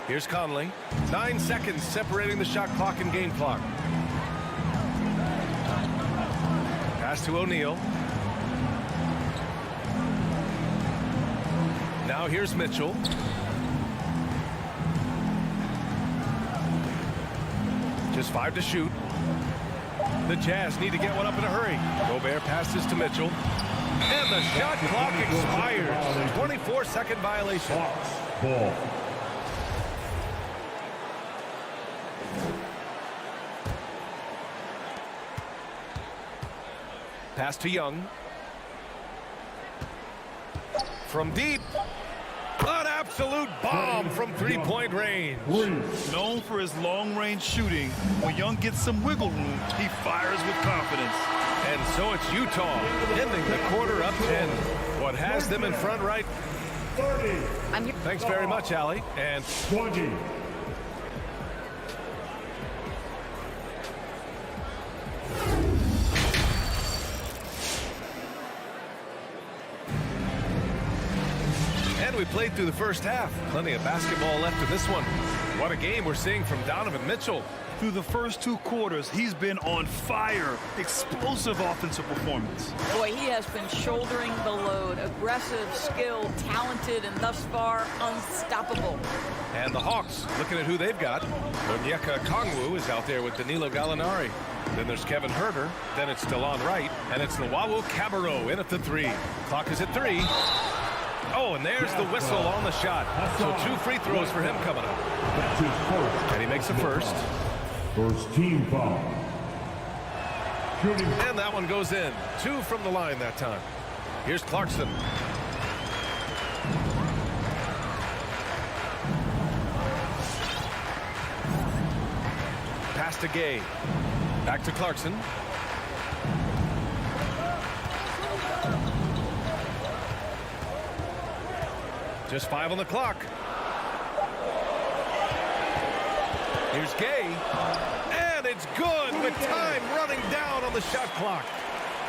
Here's Conley. 9 seconds separating the shot clock and game clock. Pass to O'Neal. Now here's Mitchell. Just 5 to shoot. The Jazz need to get one up in a hurry. Gobert passes to Mitchell. And the shot clock expires. 24-second violation. Ball. Pass to Young. From deep. An absolute bomb from three-point range. Known for his long-range shooting, when Young gets some wiggle room, he fires with confidence. And so it's Utah ending the quarter up 10. What has them in front right? 30. Thanks very much, Allie. And 20. we played through the first half. Plenty of basketball left in this one. What a game we're seeing from Donovan Mitchell. Through the first 2 quarters, he's been on fire. Explosive offensive performance. Boy, he has been shouldering the load. Aggressive, skilled, talented, and thus far, unstoppable. And the Hawks, looking at who they've got. Onyeka Okongwu is out there with Danilo Gallinari. Then there's Kevin Huerter. Then it's DeLon Wright. And it's Luwawu Cabarrot in at the 3. Clock is at 3. Oh, and there's the whistle on the shot. So 2 free throws for him coming up. That's his first. And he makes the first. First team foul. Shooting. And that one goes in. 2 from the line that time. Here's Clarkson. Pass to Gay. Back to Clarkson. Just 5 on the clock. Here's Gay. And it's good with time running down on the shot clock.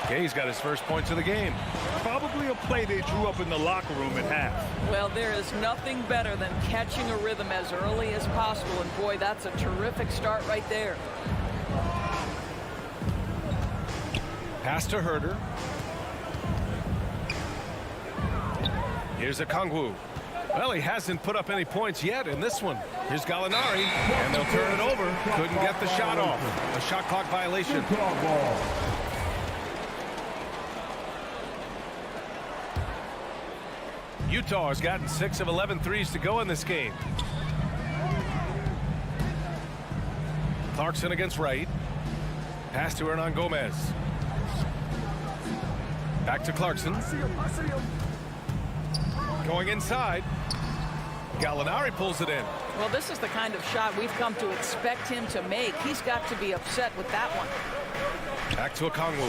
Gay's got his first points of the game. Probably a play they drew up in the locker room at half. Well, there is nothing better than catching a rhythm as early as possible. And boy, that's a terrific start right there. Pass to Huerter. Here's Okongwu. Well, he hasn't put up any points yet in this one. Here's Gallinari, and they'll turn it over. Couldn't get the shot off. A shot clock violation. Utah has gotten 6 of 11 threes to go in this game. Clarkson against Wright. Pass to Hernan Gomez. Back to Clarkson. Going inside. Gallinari pulls it in. Well, this is the kind of shot we've come to expect him to make. He's got to be upset with that one. Back to Okongwu.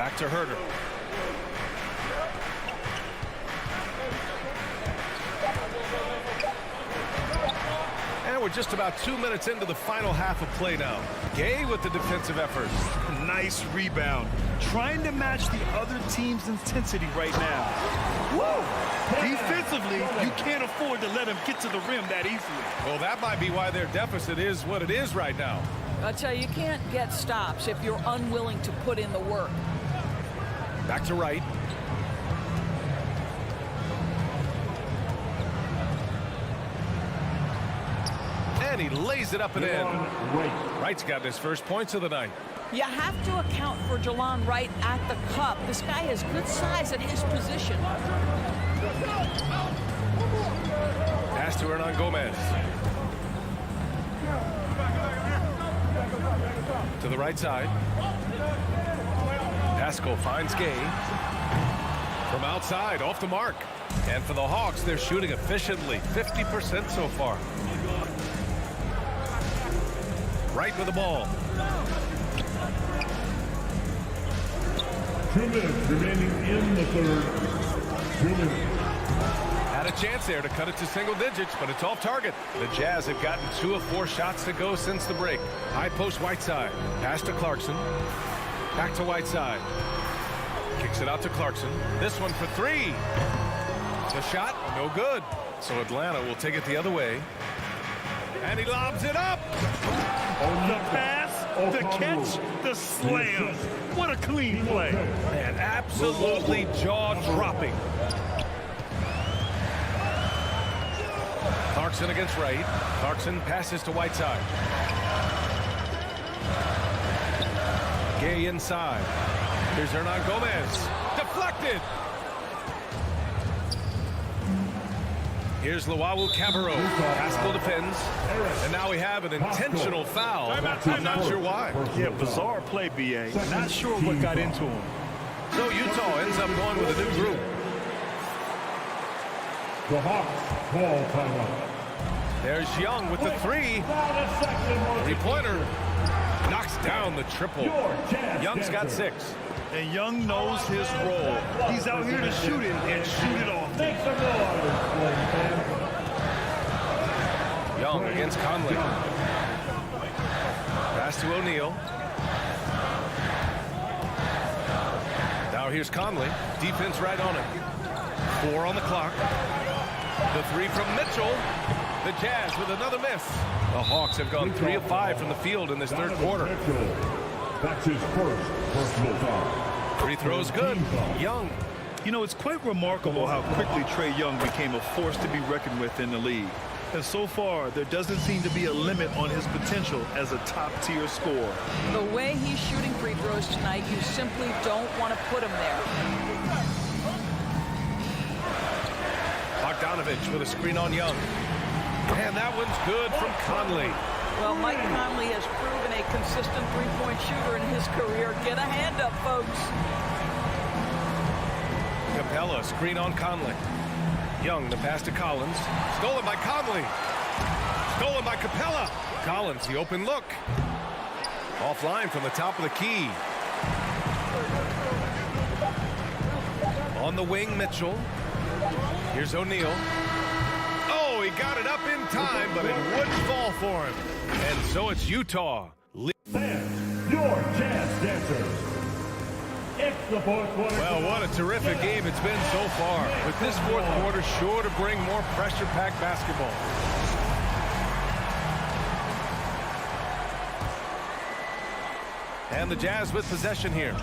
Back to Herter. And we're just about 2 minutes into the final half of play now. Gay with the defensive effort. Nice rebound. Trying to match the other team's intensity right now. Whoa! Defensively, you can't afford to let him get to the rim that easily. Well, that might be why their deficit is what it is right now. I'll tell you, you can't get stops if you're unwilling to put in the work. Back to Wright. And he lays it up and in. Wright's got his first points of the night. You have to account for Jelon Wright at the cup. This guy has good size at his position. Pass to Hernan Gomez. To the right side. Pascal finds Gay. From outside, off the mark. And for the Hawks, they're shooting efficiently. 50% so far. Right with the ball. 2 minutes remaining in the third. 2 minutes. Had a chance there to cut it to single digits, but it's off target. The Jazz have gotten 2 of 4 shots to go since the break. High post Whiteside. Pass to Clarkson. Back to Whiteside. Kicks it out to Clarkson. This one for 3. The shot, no good. So Atlanta will take it the other way. And he lobs it up. The pass, the catch, the slam. What a clean play. Man, absolutely jaw-dropping. Clarkson against Wright. Clarkson passes to Whiteside. Gay inside. Here's Hernan Gomez. Deflected. Here's Luau Cabarro. Pascal defends. And now we have an intentional foul. I'm not sure why. Yeah, bizarre play, B.A. Not sure what got into him. So Utah ends up going with a new group. The Hawks call timeout. There's Young with the 3. 3-pointer. Knocks down the triple. Young's got 6. And Young knows his role. He's out here to shoot it and shoot it off. Young against Conley. Pass to O'Neal. Now here's Conley. Defense right on it. 4 on the clock. The 3 from Mitchell. The Jazz with another miss. The Hawks have gone 3 of 5 from the field in this third quarter. That's his first personal foul. Free throws good. Young. You know, it's quite remarkable how quickly Trae Young became a force to be reckoned with in the league. And so far, there doesn't seem to be a limit on his potential as a top-tier scorer. The way he's shooting free throws tonight, you simply don't want to put him there. Bogdanovich with a screen on Young. And that one's good from Conley. Well, Mike Conley has proven a consistent three-point shooter in his career. Get a hand up, folks. Capella, screen on Conley. Young, the pass to Collins. Stolen by Conley. Stolen by Capella. Collins, the open look. Offline from the top of the key. On the wing, Mitchell. Here's O'Neal. Oh, he got it up in time, but it wouldn't fall for him. And so it's Utah. Fans, your Jazz dancers. It's the fourth quarter. Well, what a terrific game it's been so far. With this fourth quarter sure to bring more pressure-packed basketball. And the Jazz with possession here.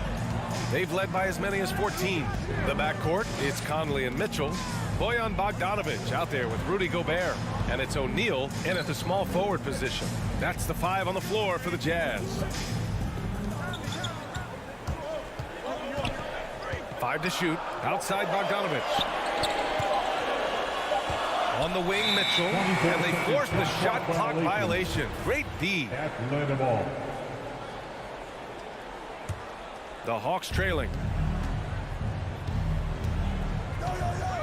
They've led by as many as 14. The backcourt, it's Conley and Mitchell. Bojan Bogdanovich out there with Rudy Gobert. And it's O'Neal in at the small forward position. That's the 5 on the floor for the Jazz. 5 to shoot. Outside Bogdanovich. On the wing, Mitchell. And they force the shot clock violation. Great D. The Hawks trailing.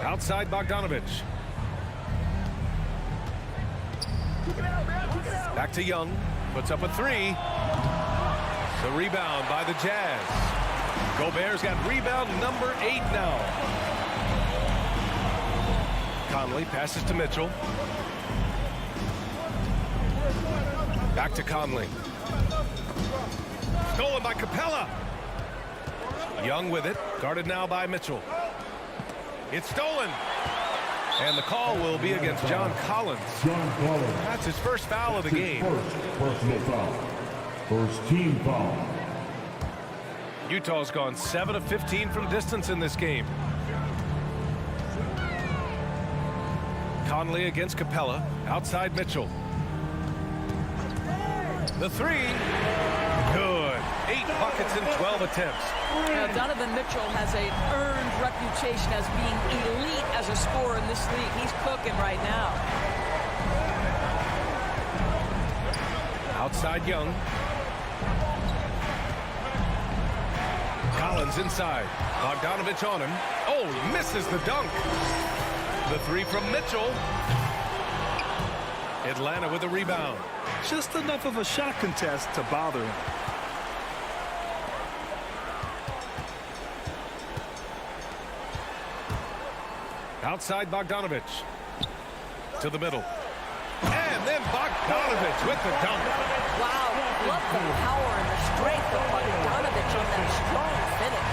Outside Bogdanovich. Back to Young. Puts up a 3. The rebound by the Jazz. Gobert's got rebound number 8 now. Conley passes to Mitchell. Back to Conley. Stolen by Capella. Young with it. Guarded now by Mitchell. It's stolen. And the call will be against John Collins. That's his first foul of the game. Personal foul. First team foul. Utah's gone 7 of 15 from distance in this game. Conley against Capella. Outside Mitchell. The three. Good. 8 buckets in 12 attempts. Now, Donovan Mitchell has an earned reputation as being elite as a scorer in this league. He's cooking right now. Outside Young. Collins inside. Bogdanovich on him. Oh, he misses the dunk. The three from Mitchell. Atlanta with a rebound. Just enough of a shot contest to bother him. Outside Bogdanovich. To the middle. And then Bogdanovich with the dunk. Wow, love the power and the strength of Bogdanovich on that strong finish.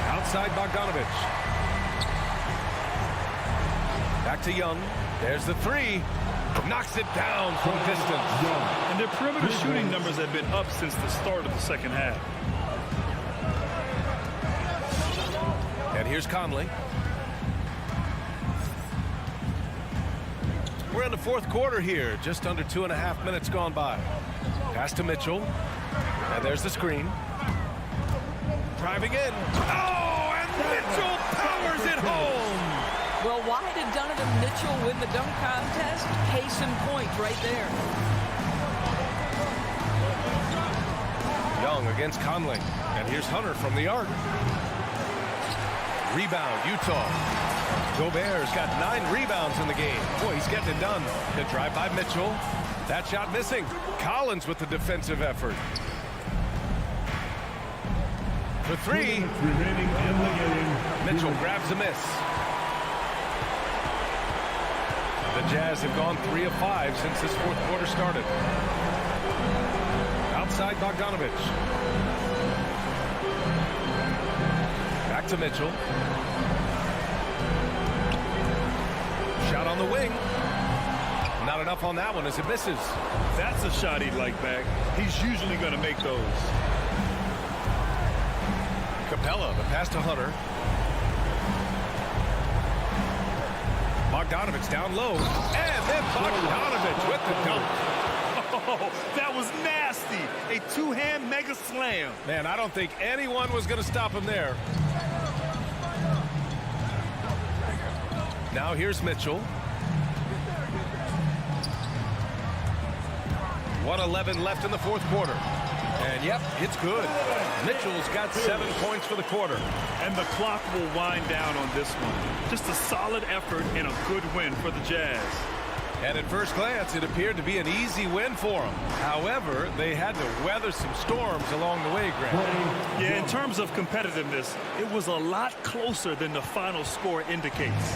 Outside Bogdanovich. Back to Young. There's the three. Knocks it down from distance. And their perimeter shooting numbers have been up since the start of the second half. And here's Conley. We're in the fourth quarter here. Just under 2.5 minutes gone by. Pass to Mitchell. And there's the screen. Driving in. Oh, and Mitchell powers it home. Well, why did Donovan Mitchell win the dunk contest? Case in point right there. Young against Conley. And here's Hunter from the arc. Rebound, Utah. Gobert's got 9 rebounds in the game. Boy, he's getting it done. The drive by Mitchell. That shot missing. Collins with the defensive effort. For three. Mitchell grabs a miss. The Jazz have gone 3 of 5 since this fourth quarter started. Outside Bogdanovich. Back to Mitchell. Shot on the wing. Not enough on that one as it misses. That's a shot he'd like back. He's usually going to make those. Capella, the pass to Hunter. Bogdanovich down low. And then Bogdanovich with the dunk. Oh, that was nasty. A two-hand mega slam. Man, I don't think anyone was going to stop him there. Now here's Mitchell. 1:11 left in the fourth quarter. And yep, it's good. Mitchell's got 7 points for the quarter. And the clock will wind down on this one. Just a solid effort and a good win for the Jazz. And at first glance, it appeared to be an easy win for them. However, they had to weather some storms along the way, Grant. Yeah, in terms of competitiveness, it was a lot closer than the final score indicates.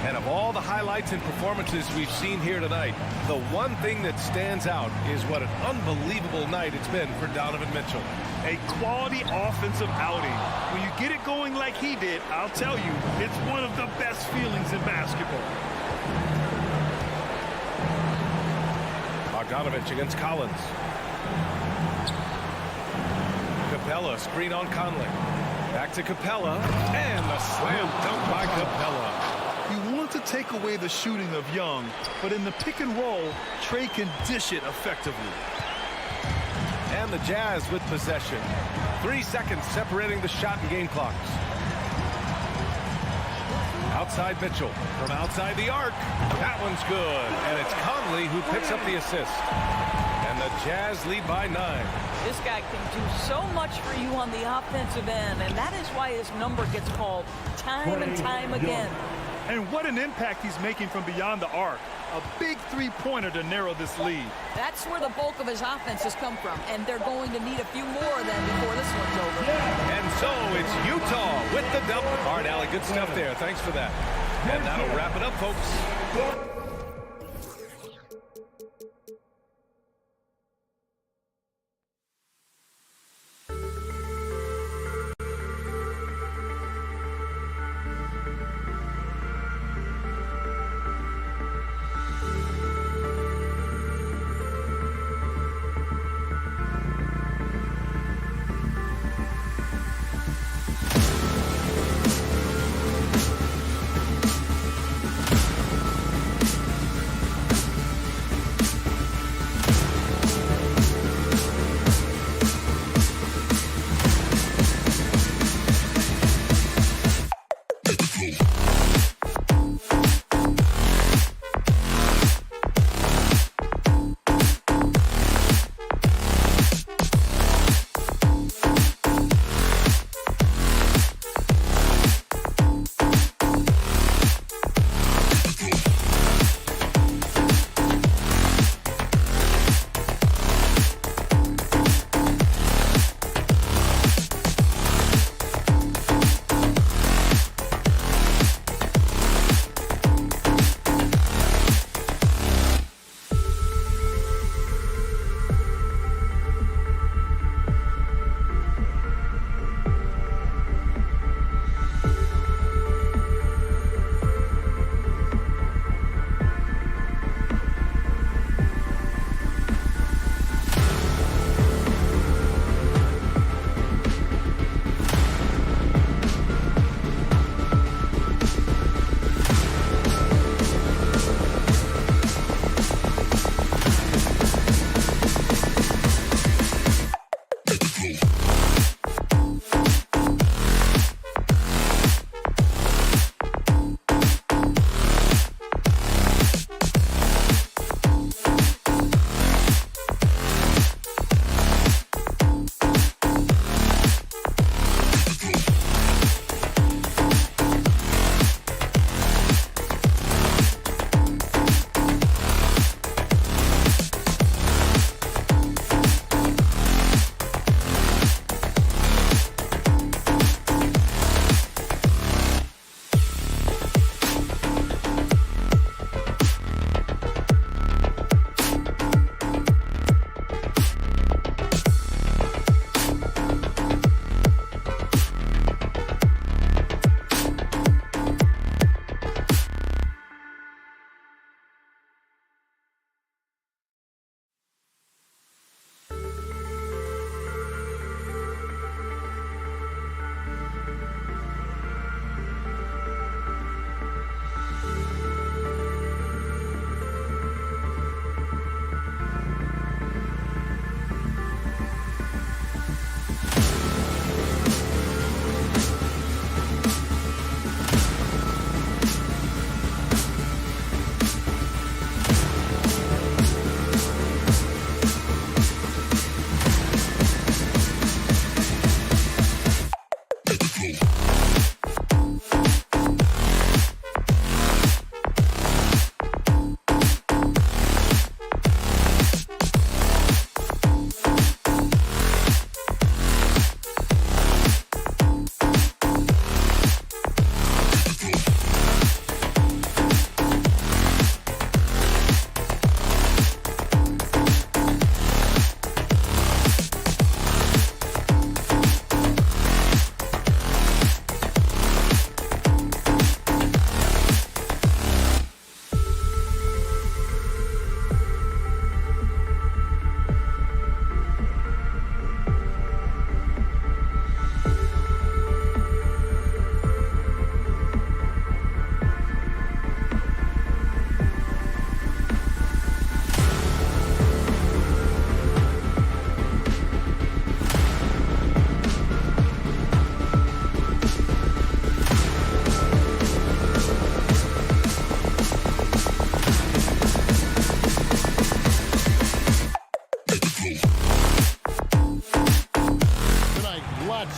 And of all the highlights and performances we've seen here tonight, the one thing that stands out is what an unbelievable night it's been for Donovan Mitchell. A quality offensive outing. When you get it going like he did, I'll tell you, it's one of the best feelings in basketball. Bogdanovich against Collins. Capella, screen on Conley. Back to Capella, and the slam dunk by Capella. You want to take away the shooting of Young, but in the pick and roll, Trey can dish it effectively. And the Jazz with possession. 3 seconds separating the shot and game clocks. Outside Mitchell from outside the arc. That one's good. And it's Conley who picks up the assist. And the Jazz lead by 9. This guy can do so much for you on the offensive end, and that is why his number gets called time and time again. And what an impact he's making from beyond the arc. a big three-pointer to narrow this lead. That's where the bulk of his offense has come from, and they're going to need a few more then before this one's over. And so it's Utah with the double. All right, Allie, good stuff there. Thanks for that. And that'll wrap it up, folks.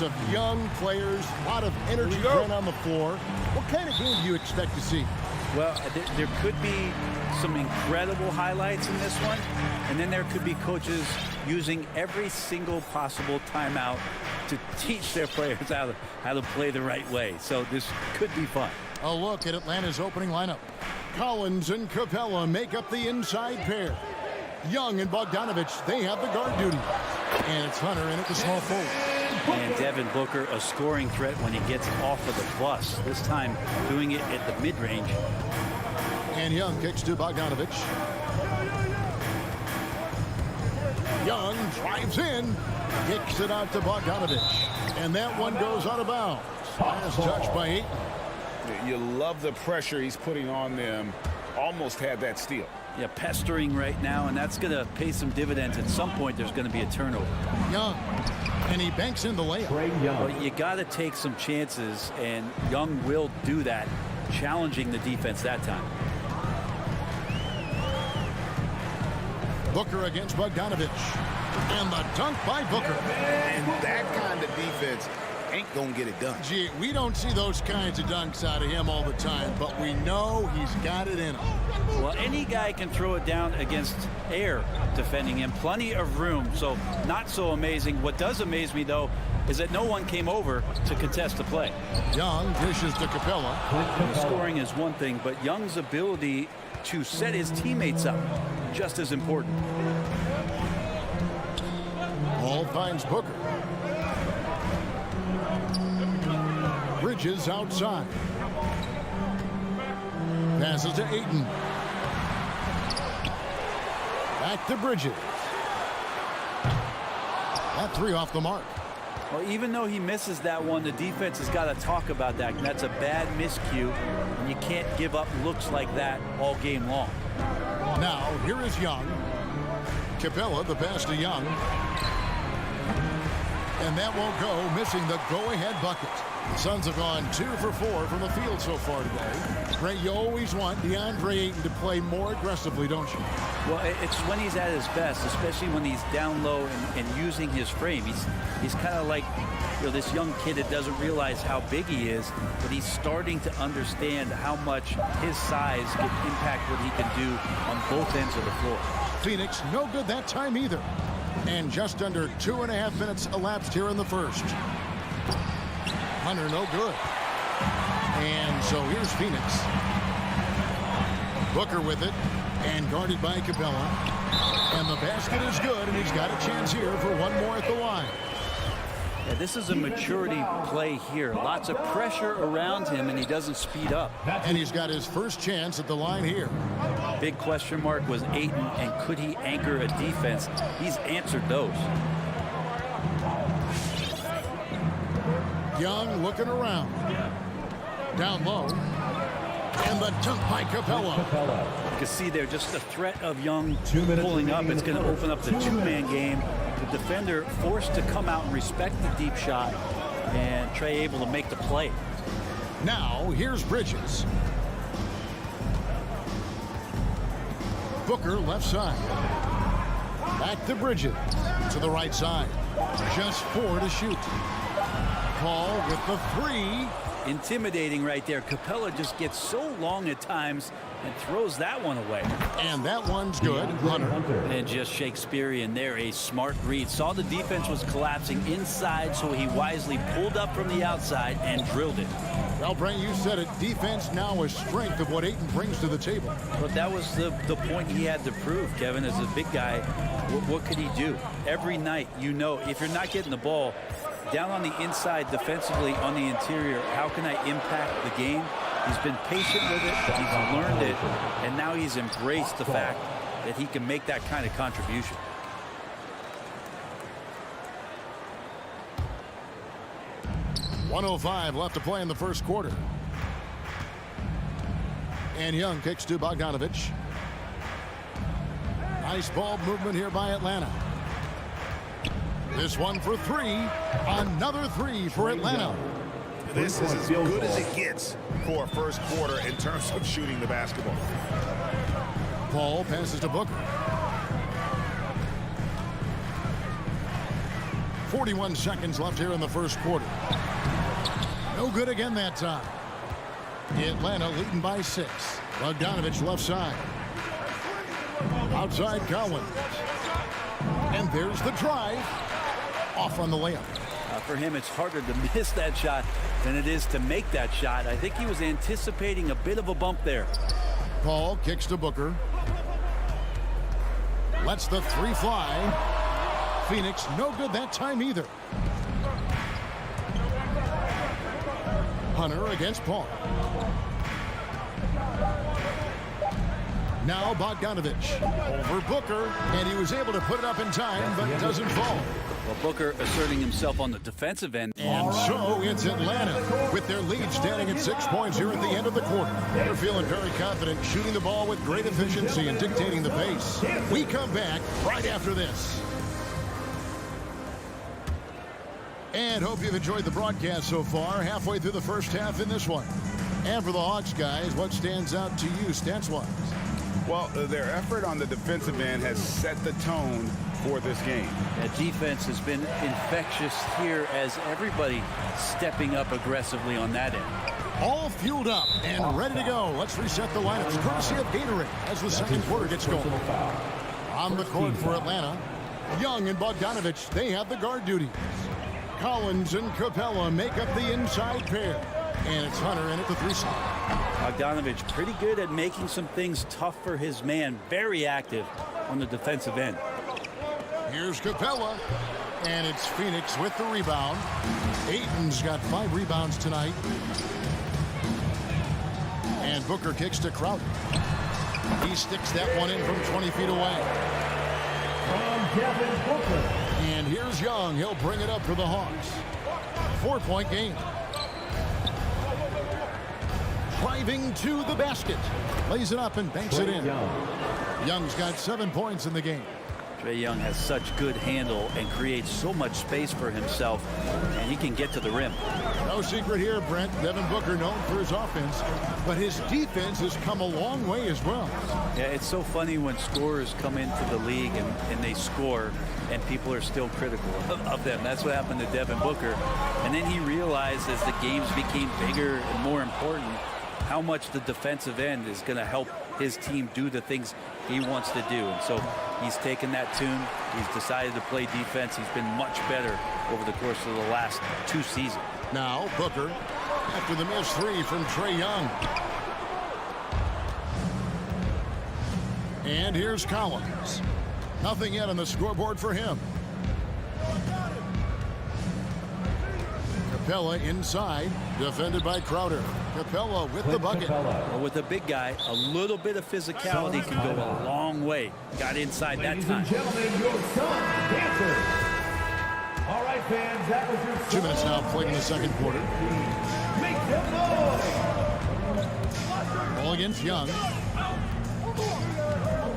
of young players, a lot of energy thrown on the floor. What kind of game do you expect to see? Well, there could be some incredible highlights in this one, and then there could be coaches using every single possible timeout to teach their players how to play the right way. So this could be fun. A look at Atlanta's opening lineup. Collins and Capella make up the inside pair. Young and Bogdanovich, they have the guard duty. And it's Hunter in at the small forward. And Devin Booker, a scoring threat when he gets off of the bus. This time doing it at the mid-range. And Young kicks to Bogdanovich. Young drives in, kicks it out to Bogdanovich. And that one goes out of bounds. Last touch by Ayton. You love the pressure he's putting on them. Almost had that steal. Yeah, pestering right now, and that's going to pay some dividends. At some point, there's going to be a turnover. Young, and he banks in the layup. Well, you got to take some chances, and Young will do that, challenging the defense that time. Booker against Bogdanovich. And the dunk by Booker. And that kind of defense ain't gonna get it done. Gee, we don't see those kinds of dunks out of him all the time, but we know he's got it in him. Well, any guy can throw it down against air defending him. Plenty of room, so not so amazing. What does amaze me, though, is that no one came over to contest the play. Young dishes to Capella. Scoring is one thing, but Young's ability to set his teammates up, just as important. Ball finds Booker. Bridges outside. Passes to Ayton. Back to Bridges. That three off the mark. Well, even though he misses that one, the defense has got to talk about that. That's a bad miscue, and you can't give up looks like that all game long. Now, here is Young. Capella, the pass to Young. And that won't go, missing the go-ahead bucket. The Suns have gone 2 for 4 from the field so far today. Ray, you always want DeAndre Ayton to play more aggressively, don't you? Well, it's when he's at his best, especially when he's down low and using his frame. He's kind of like, you know, this young kid that doesn't realize how big he is, but he's starting to understand how much his size can impact what he can do on both ends of the floor. Phoenix, no good that time either. And just under 2.5 minutes elapsed here in the first. Hunter, no good. And so here's Phoenix. Booker with it, and guarded by Capella. And the basket is good, and he's got a chance here for one more at the line. Yeah, this is a maturity play here. Lots of pressure around him, and he doesn't speed up. And he's got his first chance at the line here. Big question mark was Ayton, and could he anchor a defense? He's answered those. Young looking around. Down low. And the dunk by Capella. You can see there just the threat of Young pulling up. It's going to open up the two-man game. The defender forced to come out and respect the deep shot, and Trey able to make the play. Now, here's Bridges. Booker left side. Back to Bridges. To the right side. Just 4 to shoot. Paul with the 3. Intimidating right there. Capella just gets so long at times and throws that one away. And that one's good. Hunter. And just Shakespearean there. A smart read. Saw the defense was collapsing inside, so he wisely pulled up from the outside and drilled it. Well, Brent, you said it. Defense now a strength of what Ayton brings to the table. But that was the point he had to prove, Kevin. As a big guy, what could he do? Every night, you know, if you're not getting the ball, down on the inside defensively on the interior, how can I impact the game? He's been patient with it, he's learned it, and now he's embraced the fact that he can make that kind of contribution. .105 left to play in the first quarter. And Young kicks to Bogdanovich. Nice ball movement here by Atlanta. This one for 3. Another 3 for Atlanta. This is as good as it gets for a first quarter in terms of shooting the basketball. Paul passes to Booker. 41 seconds left here in the first quarter. No good again that time. Atlanta leading by 6. Bogdanovich left side. Outside Collins. And there's the drive. Off on the layup. For him, it's harder to miss that shot than it is to make that shot. I think he was anticipating a bit of a bump there. Paul kicks to Booker. Lets the 3 fly. Phoenix no good that time either. Hunter against Paul. Now Bogdanovich over Booker, and he was able to put it up in time, but doesn't fall. Well, Booker asserting himself on the defensive end. And so it's Atlanta with their lead standing at 6 points here at the end of the quarter. They're feeling very confident, shooting the ball with great efficiency and dictating the pace. We come back right after this. And hope you've enjoyed the broadcast so far, halfway through the first half in this one. And for the Hawks, guys, what stands out to you stats-wise? Well, their effort on the defensive end has set the tone for this game. That defense has been infectious here as everybody stepping up aggressively on that end. All fueled up and ready to go. Let's reset the lineups courtesy of Gatorade as the second quarter gets going. On the court for Atlanta, Young and Bogdanovich, they have the guard duties. Collins and Capella make up the inside pair. And it's Hunter in at the 3 side. Bogdanovich pretty good at making some things tough for his man. Very active on the defensive end. Here's Capella. And it's Phoenix with the rebound. Ayton's got 5 rebounds tonight. And Booker kicks to Crowder. He sticks that one in from 20 feet away. From Devin Booker. And here's Young. He'll bring it up for the Hawks. 4-point game. Driving to the basket. Lays it up and banks it in. Young's got 7 points in the game. Trae Young has such good handle and creates so much space for himself, and he can get to the rim. No secret here, Brent. Devin Booker known for his offense, but his defense has come a long way as well. Yeah, it's so funny when scorers come into the league and they score, and people are still critical of them. That's what happened to Devin Booker. And then he realized as the games became bigger and more important, how much the defensive end is going to help his team do the things he wants to do. And so he's taken that tune. He's decided to play defense. He's been much better over the course of the last 2 seasons. Now Booker after the missed 3 from Trae Young. And here's Collins. Nothing yet on the scoreboard for him. Capella inside, defended by Crowder. Capella with the bucket. Well, with a big guy, a little bit of physicality can go a long way. Got inside that time. Ladies and gentlemen, your son, Dancer. All right, fans, that was your 2 minutes now played in the second quarter. Make them noise. Ball against Young.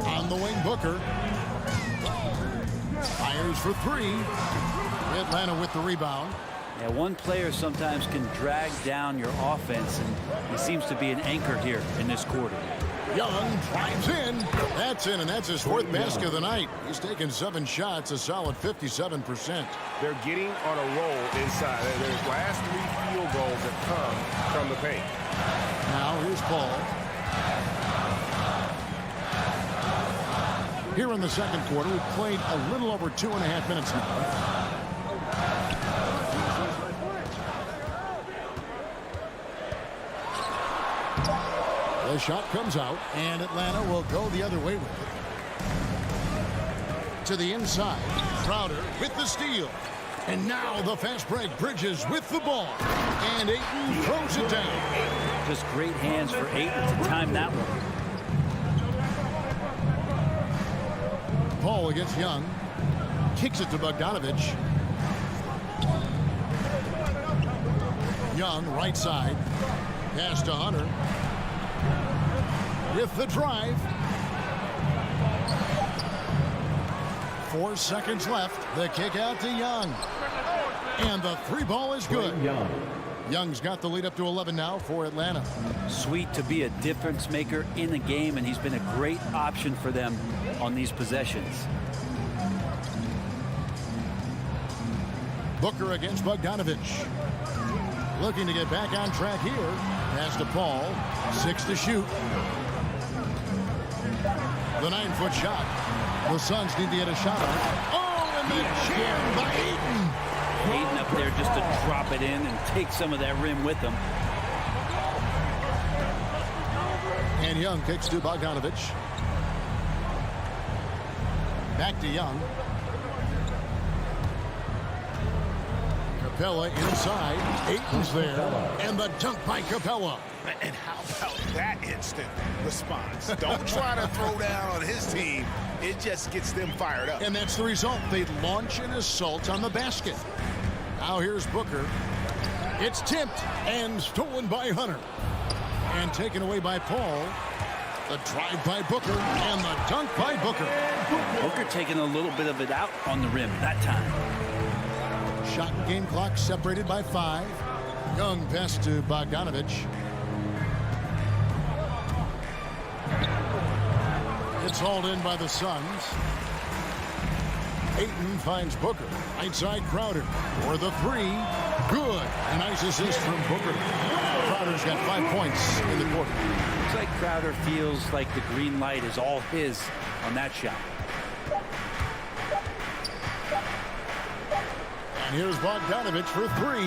On the wing, Booker. Fires for 3. Atlanta with the rebound. Yeah, one player sometimes can drag down your offense, and he seems to be an anchor here in this quarter. Young drives in. That's in, and that's his 4th basket of the night. He's taken 7 shots, a solid 57%. They're getting on a roll inside. Their last 3 field goals have come from the paint. Now here's Paul. Here in the second quarter, we've played a little over 2.5 minutes now. The shot comes out, and Atlanta will go the other way with it. To the inside, Crowder with the steal. And now the fast break. Bridges with the ball. And Ayton throws it down. Just great hands for Ayton to time that one. Paul against Young. Kicks it to Bogdanovich. Young, right side. Pass to Hunter. With the drive. 4 seconds left. The kick out to Young. And the 3 ball is good. Young's got the lead up to 11 now for Atlanta. Sweet to be a difference maker in the game, and he's been a great option for them on these possessions. Booker against Bogdanovich. Looking to get back on track here. Pass to Paul. 6 to shoot. The 9-foot shot. The Suns need to get a shot on it. Oh, and the jam by Ayton. Ayton up there just to drop it in and take some of that rim with him. And Young kicks to Bogdanovich. Back to Young. Capella inside. Ayton's there. And the dunk by Capella. And how about that instant response? Don't try to throw down on his team. It just gets them fired up. And that's the result. They launch an assault on the basket. Now here's Booker. It's tipped and stolen by Hunter. And taken away by Paul. The drive by Booker and the dunk by Booker. Booker taking a little bit of it out on the rim that time. Shot and game clock separated by 5. Young pass to Bogdanovich. It's hauled in by the Suns. Ayton finds Booker. Right side Crowder for the 3. Good. A nice assist from Booker. Crowder's got 5 points in the quarter. Looks like Crowder feels like the green light is all his on that shot. And here's Bogdanovich for 3.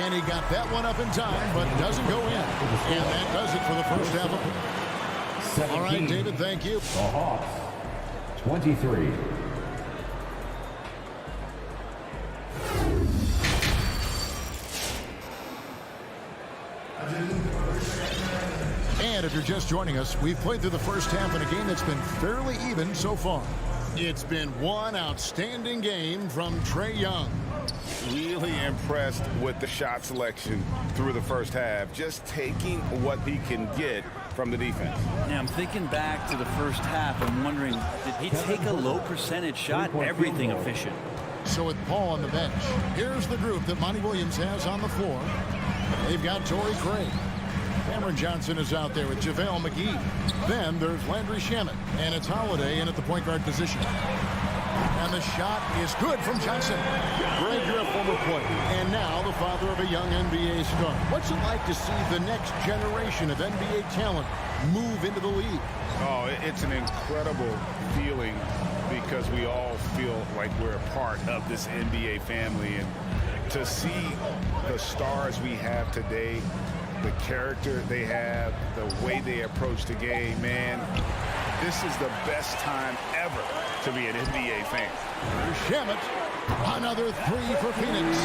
And he got that one up in time, but doesn't go in. And that does it for the first half of it. All right, David, thank you. The Hawks, 23. And if you're just joining us, we've played through the first half in a game that's been fairly even so far. It's been one outstanding game from Trae Young. Really impressed with the shot selection through the first half. Just taking what he can get from the defense. Yeah, I'm thinking back to the first half and wondering, did he take a low percentage shot? Everything efficient. So with Paul on the bench, here's the group that Monty Williams has on the floor. They've got Torrey Craig. Cameron Johnson is out there with JaVale McGee. Then there's Landry Shamet. And it's Holiday in at the point guard position. And the shot is good from Johnson. Greg, you're a former player. And now the father of a young NBA star. What's it like to see the next generation of NBA talent move into the league? Oh, it's an incredible feeling because we all feel like we're a part of this NBA family. And to see the stars we have today, the character they have, the way they approach the game, man, this is the best time ever to be an NBA fan. Shamet, another 3 for Phoenix.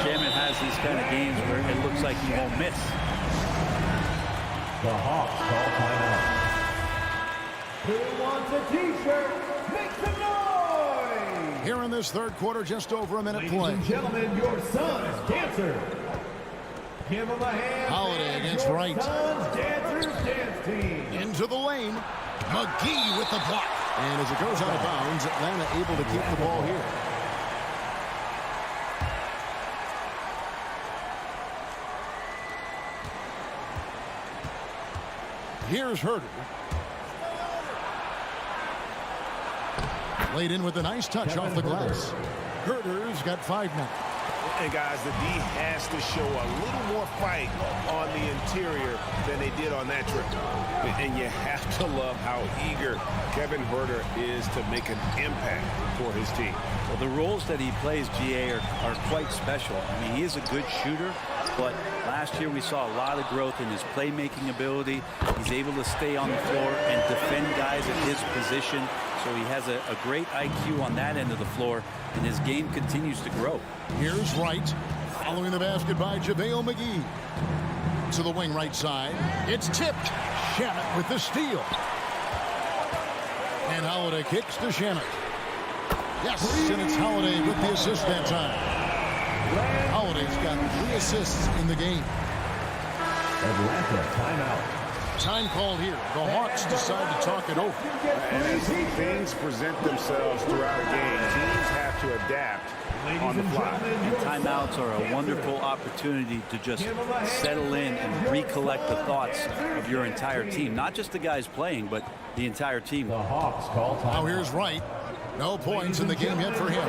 Shamet has these kind of games where it looks like he won't miss. The Hawks call timeout. Who wants a t-shirt? Make some noise! Here in this third quarter, just over a minute Ladies play. and gentlemen, your Suns dancer. Give them a hand. Holiday against your Wright. Suns dancers dance team. Into the lane. McGee with the block. And as it goes out of bounds, Atlanta able to keep the ball here. Here's Herter. Laid in with a nice touch off the glass. Herter's got 5 now. And guys, the D has to show a little more fight on the interior than they did on that trip. And you have to love how eager Kevin Herter is to make an impact for his team. Well, the roles that he plays, GA, are quite special. I mean, he is a good shooter, but last year we saw a lot of growth in his playmaking ability. He's able to stay on the floor and defend guys at his position. So he has a great IQ on that end of the floor, and his game continues to grow. Here's Wright, following the basket by JaVale McGee. To the wing right side. It's tipped. Shamet with the steal. And Holiday kicks to Shamet. Yes, and it's Holiday with the assist that time. Holiday's got 3 assists in the game. Atlanta timeout. Time called here. The Hawks decide to talk it over. And as things present themselves throughout a game, teams have to adapt on the fly. And timeouts are a wonderful opportunity to just settle in and recollect the thoughts of your entire team. Not just the guys playing, but the entire team. The Hawks call timeout. Now here's Wright. No points in the game yet for him.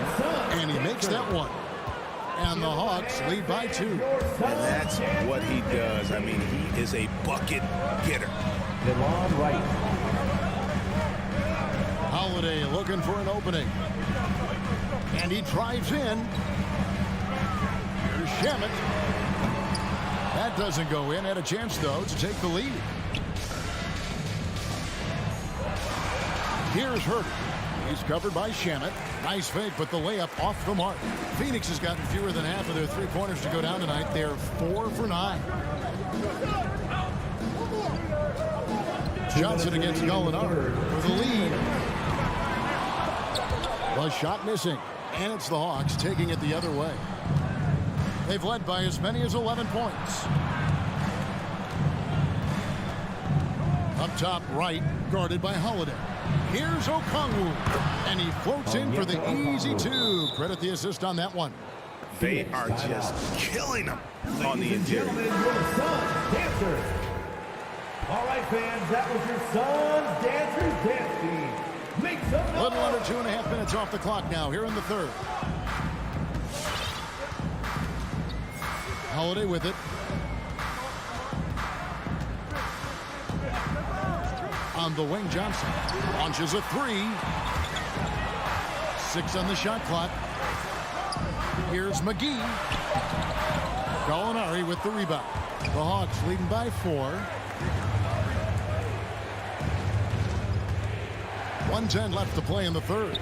And he makes that one. And the Hawks lead by 2. And that's what he does. I mean, he is a bucket getter. Holiday looking for an opening. And he drives in. Here's Shamet. That doesn't go in. Had a chance, though, to take the lead. Here's Herter. He's covered by Shamet. Nice fake, but the layup off the mark. Phoenix has gotten fewer than half of their three-pointers to go down tonight. They're 4 for 9. Johnson against Gallinari for the lead. The shot missing, and it's the Hawks taking it the other way. They've led by as many as 11 points. Up top right, guarded by Holiday. Here's Okongwu, and he floats in for the easy 2. Credit the assist on that one. They are just killing them on the interior. Dancers. All right, fans, that was your Suns Dancers dance team. Make some noise. Little under 2.5 minutes off the clock now here in the third. Holiday with it. On the wing, Johnson launches a 3. 6 on the shot clock. Here's McGee. Gallinari with the rebound. The Hawks leading by 4. 1:10 left to play in the third.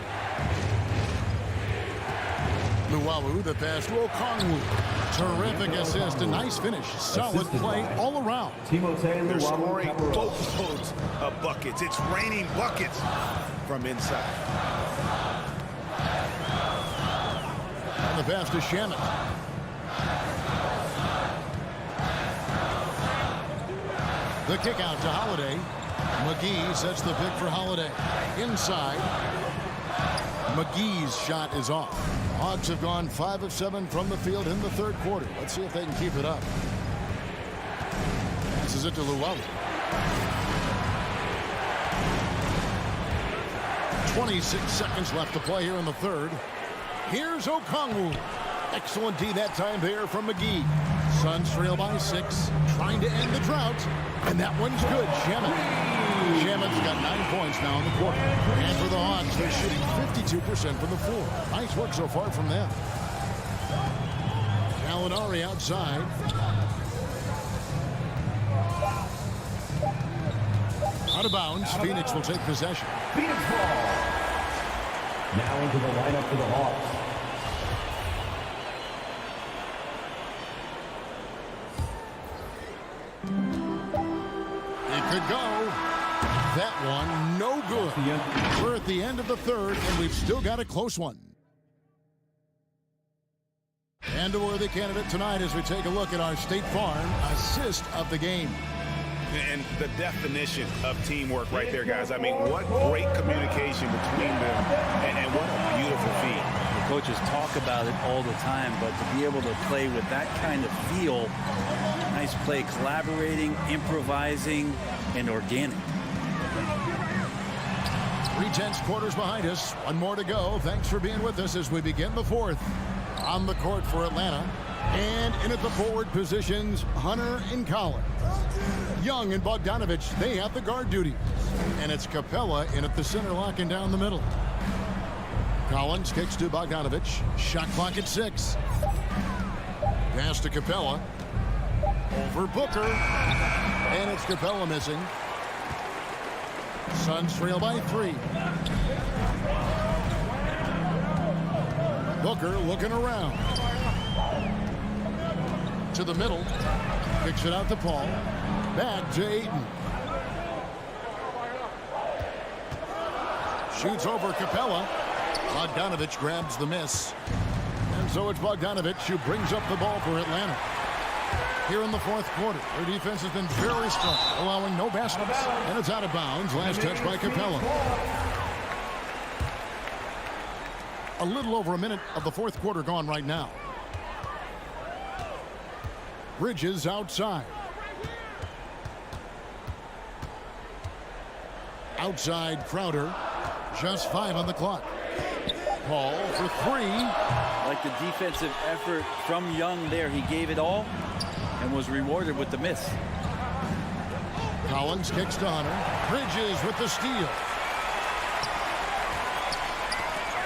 Luwawu, the pass to Okongwu. Terrific assist, a nice finish. Solid play all around. They're scoring boatloads of buckets. It's raining buckets from inside. And the pass to Shamet. The kick out to Holiday. McGee sets the pick for Holiday. Inside. McGee's shot is off. Hawks have gone 5 of 7 from the field in the third quarter. Let's see if they can keep it up. Passes it to Luwawu. 26 seconds left to play here in the third. Here's Okongwu. Excellent D that time there from McGee. Suns trail by 6, trying to end the drought. And that one's good. Shamet's got 9 points now in the quarter. And for the Hawks, they're shooting 52% from the floor. Nice work so far from them. Gallinari outside. Out of bounds. Phoenix will take possession. Phoenix ball. Now into the lineup for the Hawks. It could go. That one, no good. We're at the end of the third, and we've still got a close one. And a worthy candidate tonight as we take a look at our State Farm assist of the game. And the definition of teamwork right there, guys. I mean, what great communication between them, and what a beautiful feat. The coaches talk about it all the time, but to be able to play with that kind of feel, nice play, collaborating, improvising, and organic. 3/10 quarters behind us. One more to go. Thanks for being with us as we begin the fourth. On the court for Atlanta. And in at the forward positions, Hunter and Collins. Young and Bogdanovich, they have the guard duty. And it's Capella in at the center, locking down the middle. Collins kicks to Bogdanovich. Shot clock at 6. Pass to Capella. Over Booker. And it's Capella missing. Suns trail by 3. Booker looking around. To the middle. Kicks it out to Paul. Back to Ayton. Shoots over Capella. Bogdanovich grabs the miss. And so it's Bogdanovich who brings up the ball for Atlanta. Here in the fourth quarter, their defense has been very strong, allowing no baskets. And it's out of bounds. Last touch by Capella. A little over a minute of the fourth quarter gone right now. Bridges outside. Outside Crowder. Just 5 on the clock. Paul for three. Like the defensive effort from Young there. He gave it all and was rewarded with the miss. Collins kicks to Hunter. Bridges with the steal.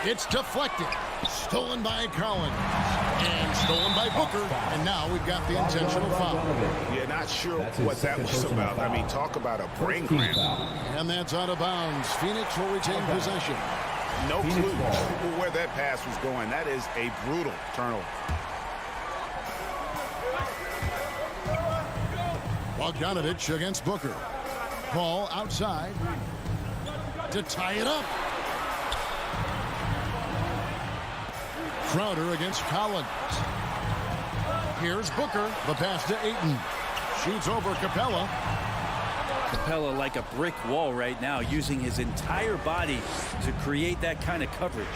It's deflected. Stolen by Collins. And stolen by Booker. And now we've got the intentional foul. Yeah, not sure what that was about. I mean, talk about a brain cramp. And that's out of bounds. Phoenix will retain possession. No clue where that pass was going. That is a brutal turnover. Bogdanovich against Booker. Ball outside to tie it up. Crowder against Collins. Here's Booker. The pass to Ayton. Shoots over Capella. Capella like a brick wall right now, using his entire body to create that kind of coverage.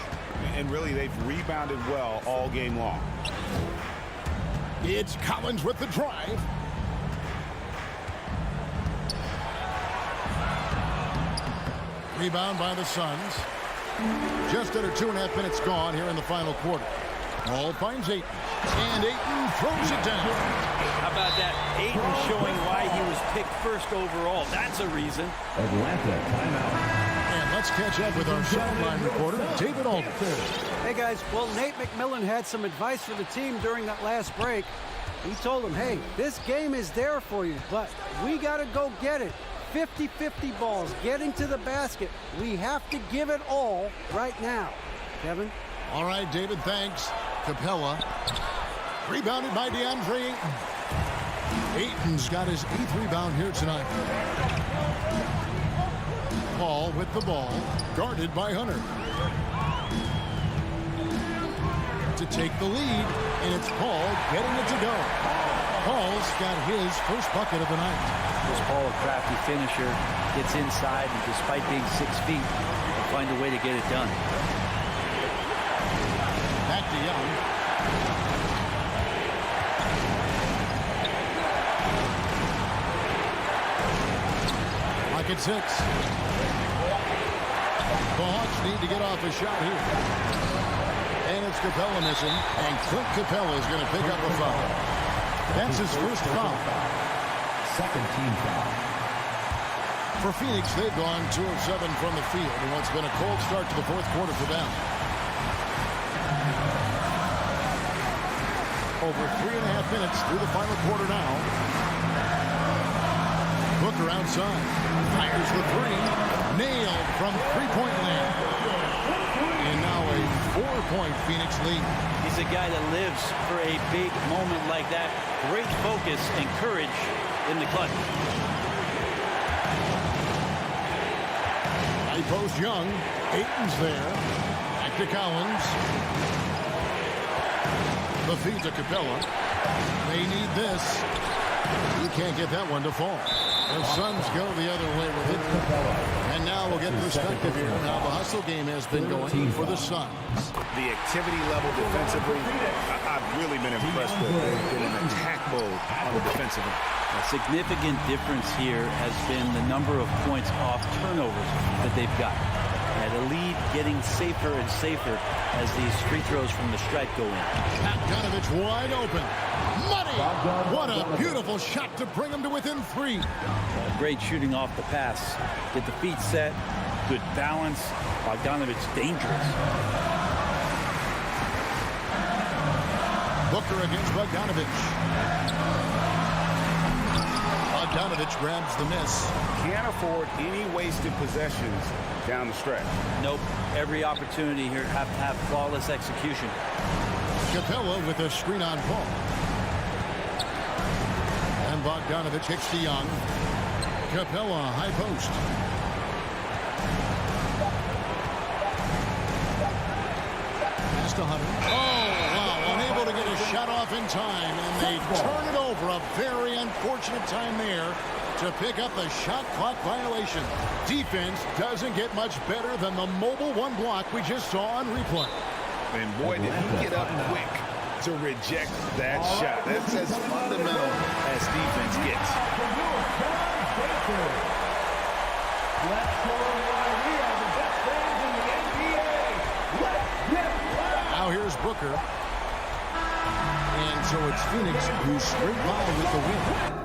And really, they've rebounded well all game long. It's Collins with the drive. Rebound by the Suns. Just under 2.5 minutes gone here in the final quarter. Ball finds Ayton. And Ayton throws it down. How about that? Ayton showing why he was picked first overall. That's a reason. Atlanta timeout. And let's catch up with our sideline reporter, David Aldridge. Hey, guys. Well, Nate McMillan had some advice for the team during that last break. He told them, hey, this game is there for you, but we got to go get it. 50-50 balls, getting to the basket. We have to give it all right now. Kevin? All right, David, thanks. Capella. Rebounded by DeAndre Ayton. Ayton's got his 8th rebound here tonight. Paul with the ball. Guarded by Hunter. To take the lead, and it's Paul getting it to go. Paul's got his first bucket of the night. This Paul, a crafty finisher, gets inside, and despite being 6 feet, will find a way to get it done. Back to Young. Lock at 6. The Hawks need to get off a shot here. And it's Capella missing, and Clint Capella is going to pick up a foul. That's his first foul. Second team foul. For Phoenix, they've gone 2 of 7 from the field in what's been a cold start to the fourth quarter for them. Over 3.5 minutes through the final quarter now. Booker outside. Fires the three. Nailed from three-point land. And now a 4-point Phoenix lead. He's a guy that lives for a big moment like that. Great focus and courage in the clutch. High post Young. Ayton's there. Back to Collins. The feed to Capella. They need this. He can't get that one to fall. The Suns go the other way with it. And now we'll get perspective here on how the hustle game has been going for the Suns. The activity level defensively, I've really been impressed with. They've been in attack mode on the defensive end. A significant difference here has been the number of points off turnovers that they've got. And the lead getting safer and safer as these free throws from the stripe go in. Bogdanovich wide open. Money! What a beautiful shot to bring him to within 3. Great shooting off the pass. Get the feet set. Good balance. Bogdanovich dangerous. Booker against Bogdanovich. Bogdanovich grabs the miss. Can't afford any wasted possessions down the stretch. Nope. Every opportunity here have to have flawless execution. Capella with a screen on Paul. And Bogdanovich kicks to Young. Capella high post. Pass to Hunter. Oh, wow. Unable to get a shot off in time. And they turn it over. A very unfortunate time there to pick up the shot clock violation. Defense doesn't get much better than the mobile one block we just saw on replay. And boy, did he get up quick to reject that shot. That's as fundamental as defense gets. Let's go right here. The best fans in the NBA. Let's Booker. And so it's Phoenix who scrape by with the win.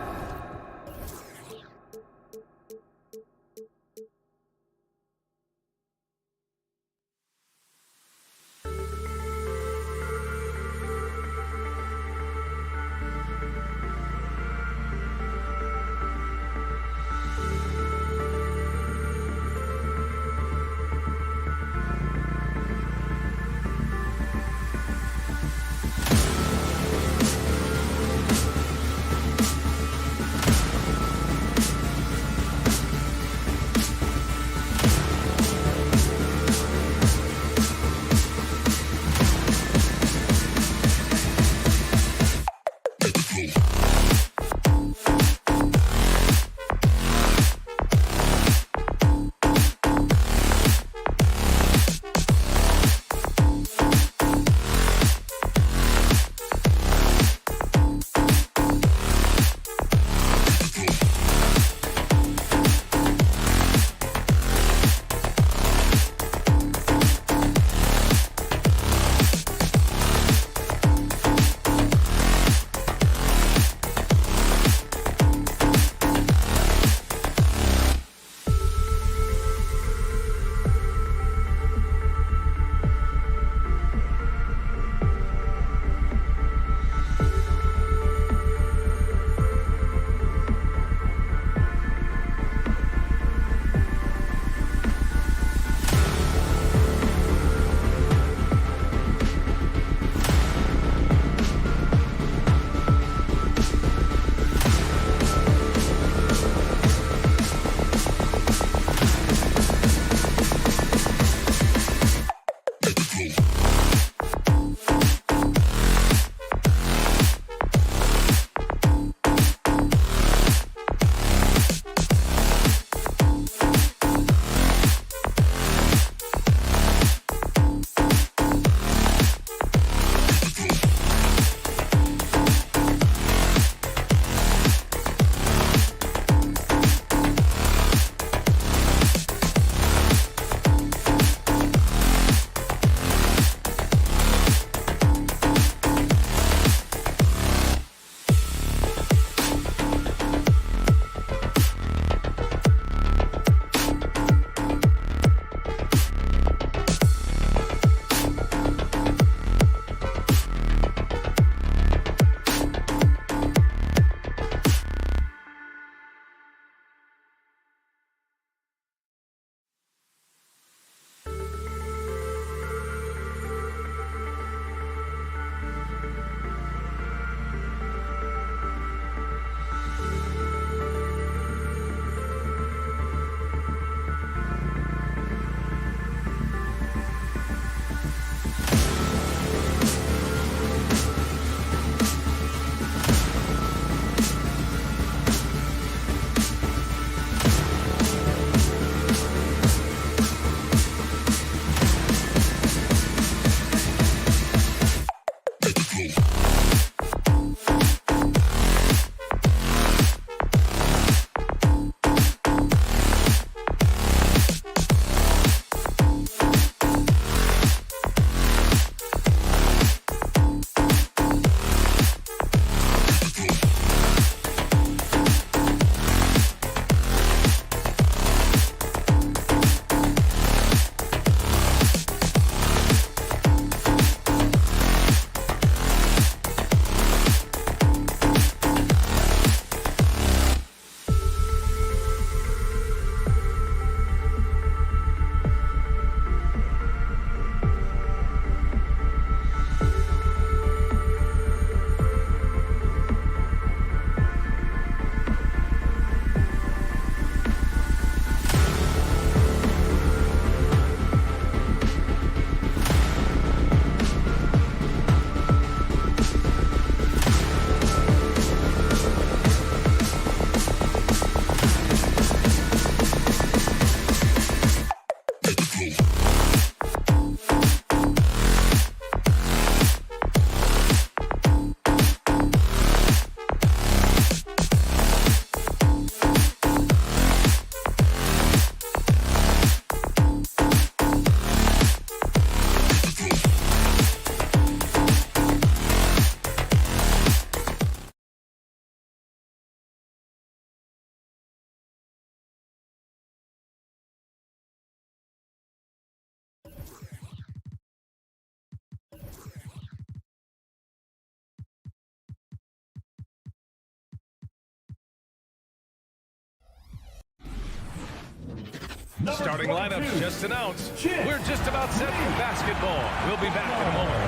Starting lineups just announced. We're just about set for basketball. We'll be back in a moment.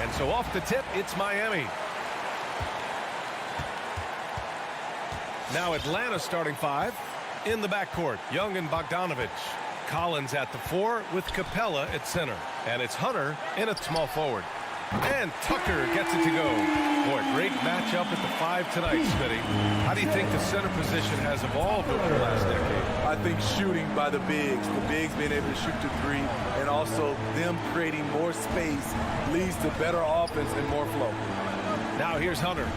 And so off the tip, it's Miami. Now Atlanta starting 5 in the backcourt. Young and Bogdanovich. Collins at the 4 with Capella at center. And it's Hunter in at small forward. And Tucker gets it to go. Boy, great matchup at the 5 tonight, Smitty. How do you think the center position has evolved over the last decade? I think shooting by the bigs being able to shoot the 3, and also them creating more space leads to better offense and more flow. Now here's Hunter.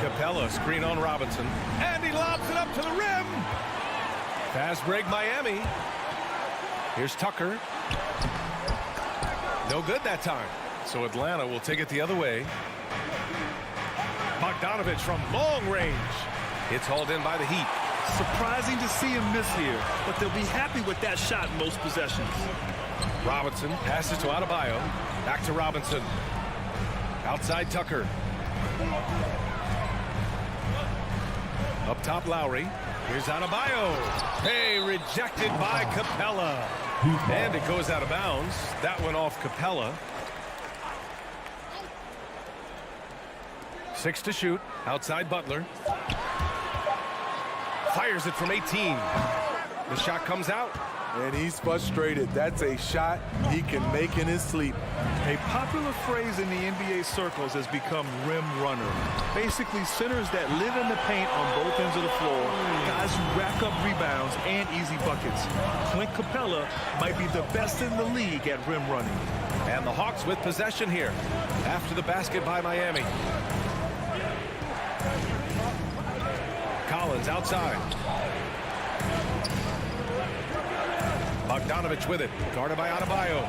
Capella screen on Robinson. And he lobs it up to the rim. Fast break Miami. Here's Tucker. No good that time. So Atlanta will take it the other way. Bogdanovich from long range. It's hauled in by the Heat. Surprising to see him miss here, but they'll be happy with that shot in most possessions. Robinson passes to Adebayo. Back to Robinson. Outside Tucker. Up top Lowry. Here's Adebayo. Hey, rejected by Capella. And it goes out of bounds. That went off Capella. 6 to shoot. Outside Butler. Fires it from 18. The shot comes out. And he's frustrated. That's a shot he can make in his sleep. A popular phrase in the NBA circles has become rim runner. Basically, centers that live in the paint on both ends of the floor, guys who rack up rebounds and easy buckets. Clint Capella might be the best in the league at rim running. And the Hawks with possession here after the basket by Miami. Collins outside. Bogdanovich with it. Guarded by Adebayo.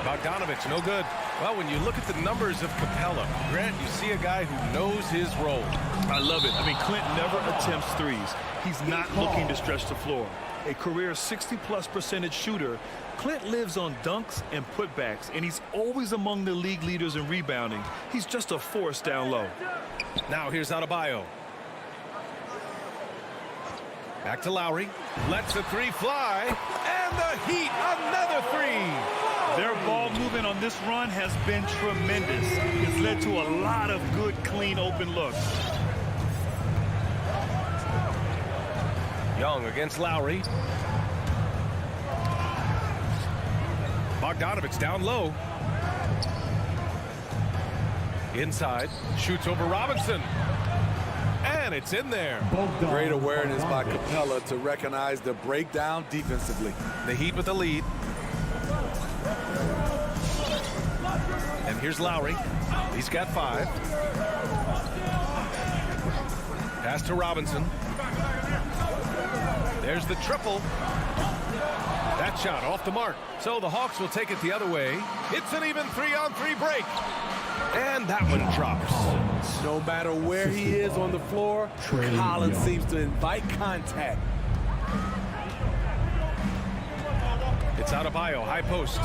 Bogdanovich, no good. Well, when you look at the numbers of Capella, Grant, you see a guy who knows his role. I love it. I mean, Clint never attempts threes. He's not looking to stretch the floor. A career 60+% shooter, Clint lives on dunks and putbacks, and he's always among the league leaders in rebounding. He's just a force down low. Now here's Adebayo. Back to Lowry. Lets the 3 fly. And the Heat, another 3. Their ball movement on this run has been tremendous. It's led to a lot of good, clean, open looks. Young against Lowry. Bogdanovich down low. Inside. Shoots over Robinson. And it's in there. Great awareness by Capella to recognize the breakdown defensively. The Heat with the lead. And here's Lowry. He's got 5. Pass to Robinson. There's the triple. That shot off the mark. So the Hawks will take it the other way. It's an even 3-on-3 break. And that one drops. No matter where he is on the floor, Collins seems to invite contact. It's Adebayo, high post.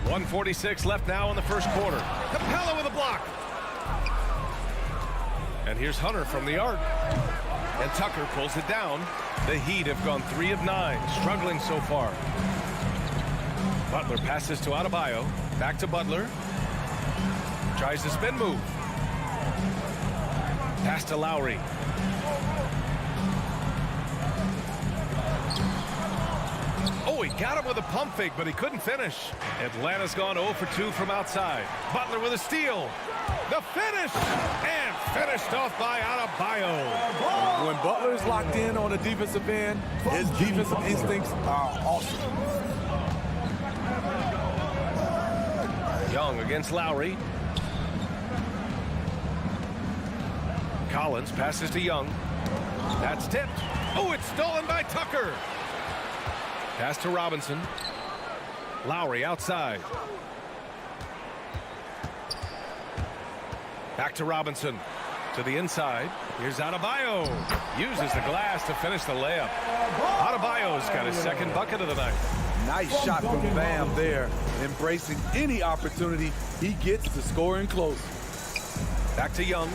1:46 left now in the first quarter. Capella with a block. And here's Hunter from the arc. And Tucker pulls it down. The Heat have gone 3 of 9, struggling so far. Butler passes to Adebayo. Back to Butler. Tries the spin move. Pass to Lowry. Oh, he got him with a pump fake, but he couldn't finish. Atlanta's gone 0 for 2 from outside. Butler with a steal. The finish! And finished off by Adebayo. When Butler's locked in on the defensive end, his defensive instincts are awesome. Young against Lowry. Collins passes to Young. That's tipped. Oh, it's stolen by Tucker. Pass to Robinson. Lowry outside. Back to Robinson. To the inside. Here's Adebayo. Uses the glass to finish the layup. Adebayo's got his second bucket of the night. Nice shot from Bam there, embracing any opportunity he gets to score in close. Back to Young.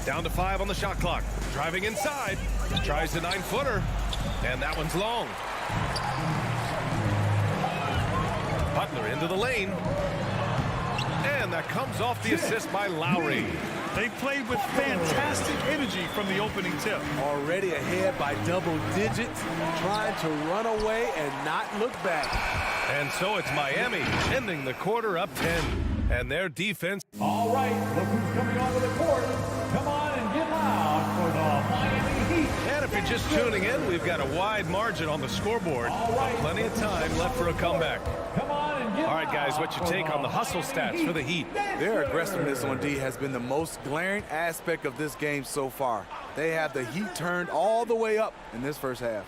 Down to 5 on the shot clock. Driving inside. Tries the 9-footer. And that one's long. Butler into the lane. And that comes off the assist by Lowry. They played with fantastic energy from the opening tip. Already ahead by double digits, trying to run away and not look back. And so it's Miami ending the quarter up 10. And their defense. All right, look who's coming onto the court. Come on and get loud for the Miami Heat. And if you're just tuning in, we've got a wide margin on the scoreboard. Right. Plenty of time left for a comeback. Come on and get All right, guys, what's your take on the hustle stats for the Heat? Their aggressiveness on D has been the most glaring aspect of this game so far. They have the Heat turned all the way up in this first half.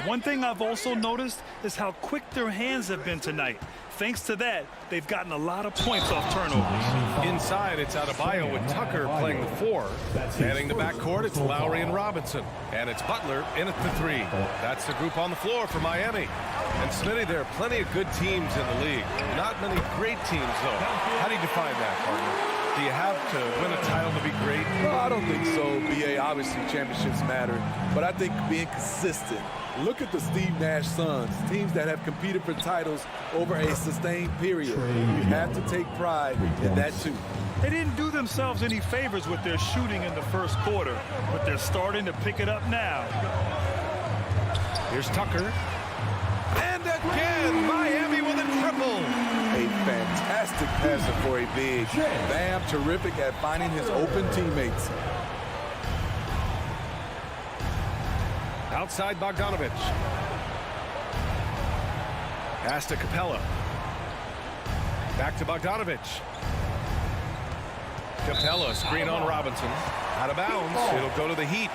One thing I've also noticed is how quick their hands have been tonight. Thanks to that, they've gotten a lot of points off turnovers. Inside, it's Adebayo with Tucker playing the 4. Heading the backcourt, it's Lowry and Robinson. And it's Butler in at the 3. That's the group on the floor for Miami. And Smitty, there are plenty of good teams in the league. Not many great teams, though. How do you define that, partner? Do you have to win a title to be great? No, I don't think so, B.A. Obviously, championships matter. But I think being consistent. Look at the Steve Nash Suns, teams that have competed for titles over a sustained period. You have to take pride in that, too. They didn't do themselves any favors with their shooting in the first quarter, but they're starting to pick it up now. Here's Tucker. And again, Miami with a triple. A fantastic passer for a big. Bam, terrific at finding his open teammates. Outside Bogdanovich. Pass to Capella. Back to Bogdanovich. Capella, screen on Robinson. Out of bounds. It'll go to the Heat.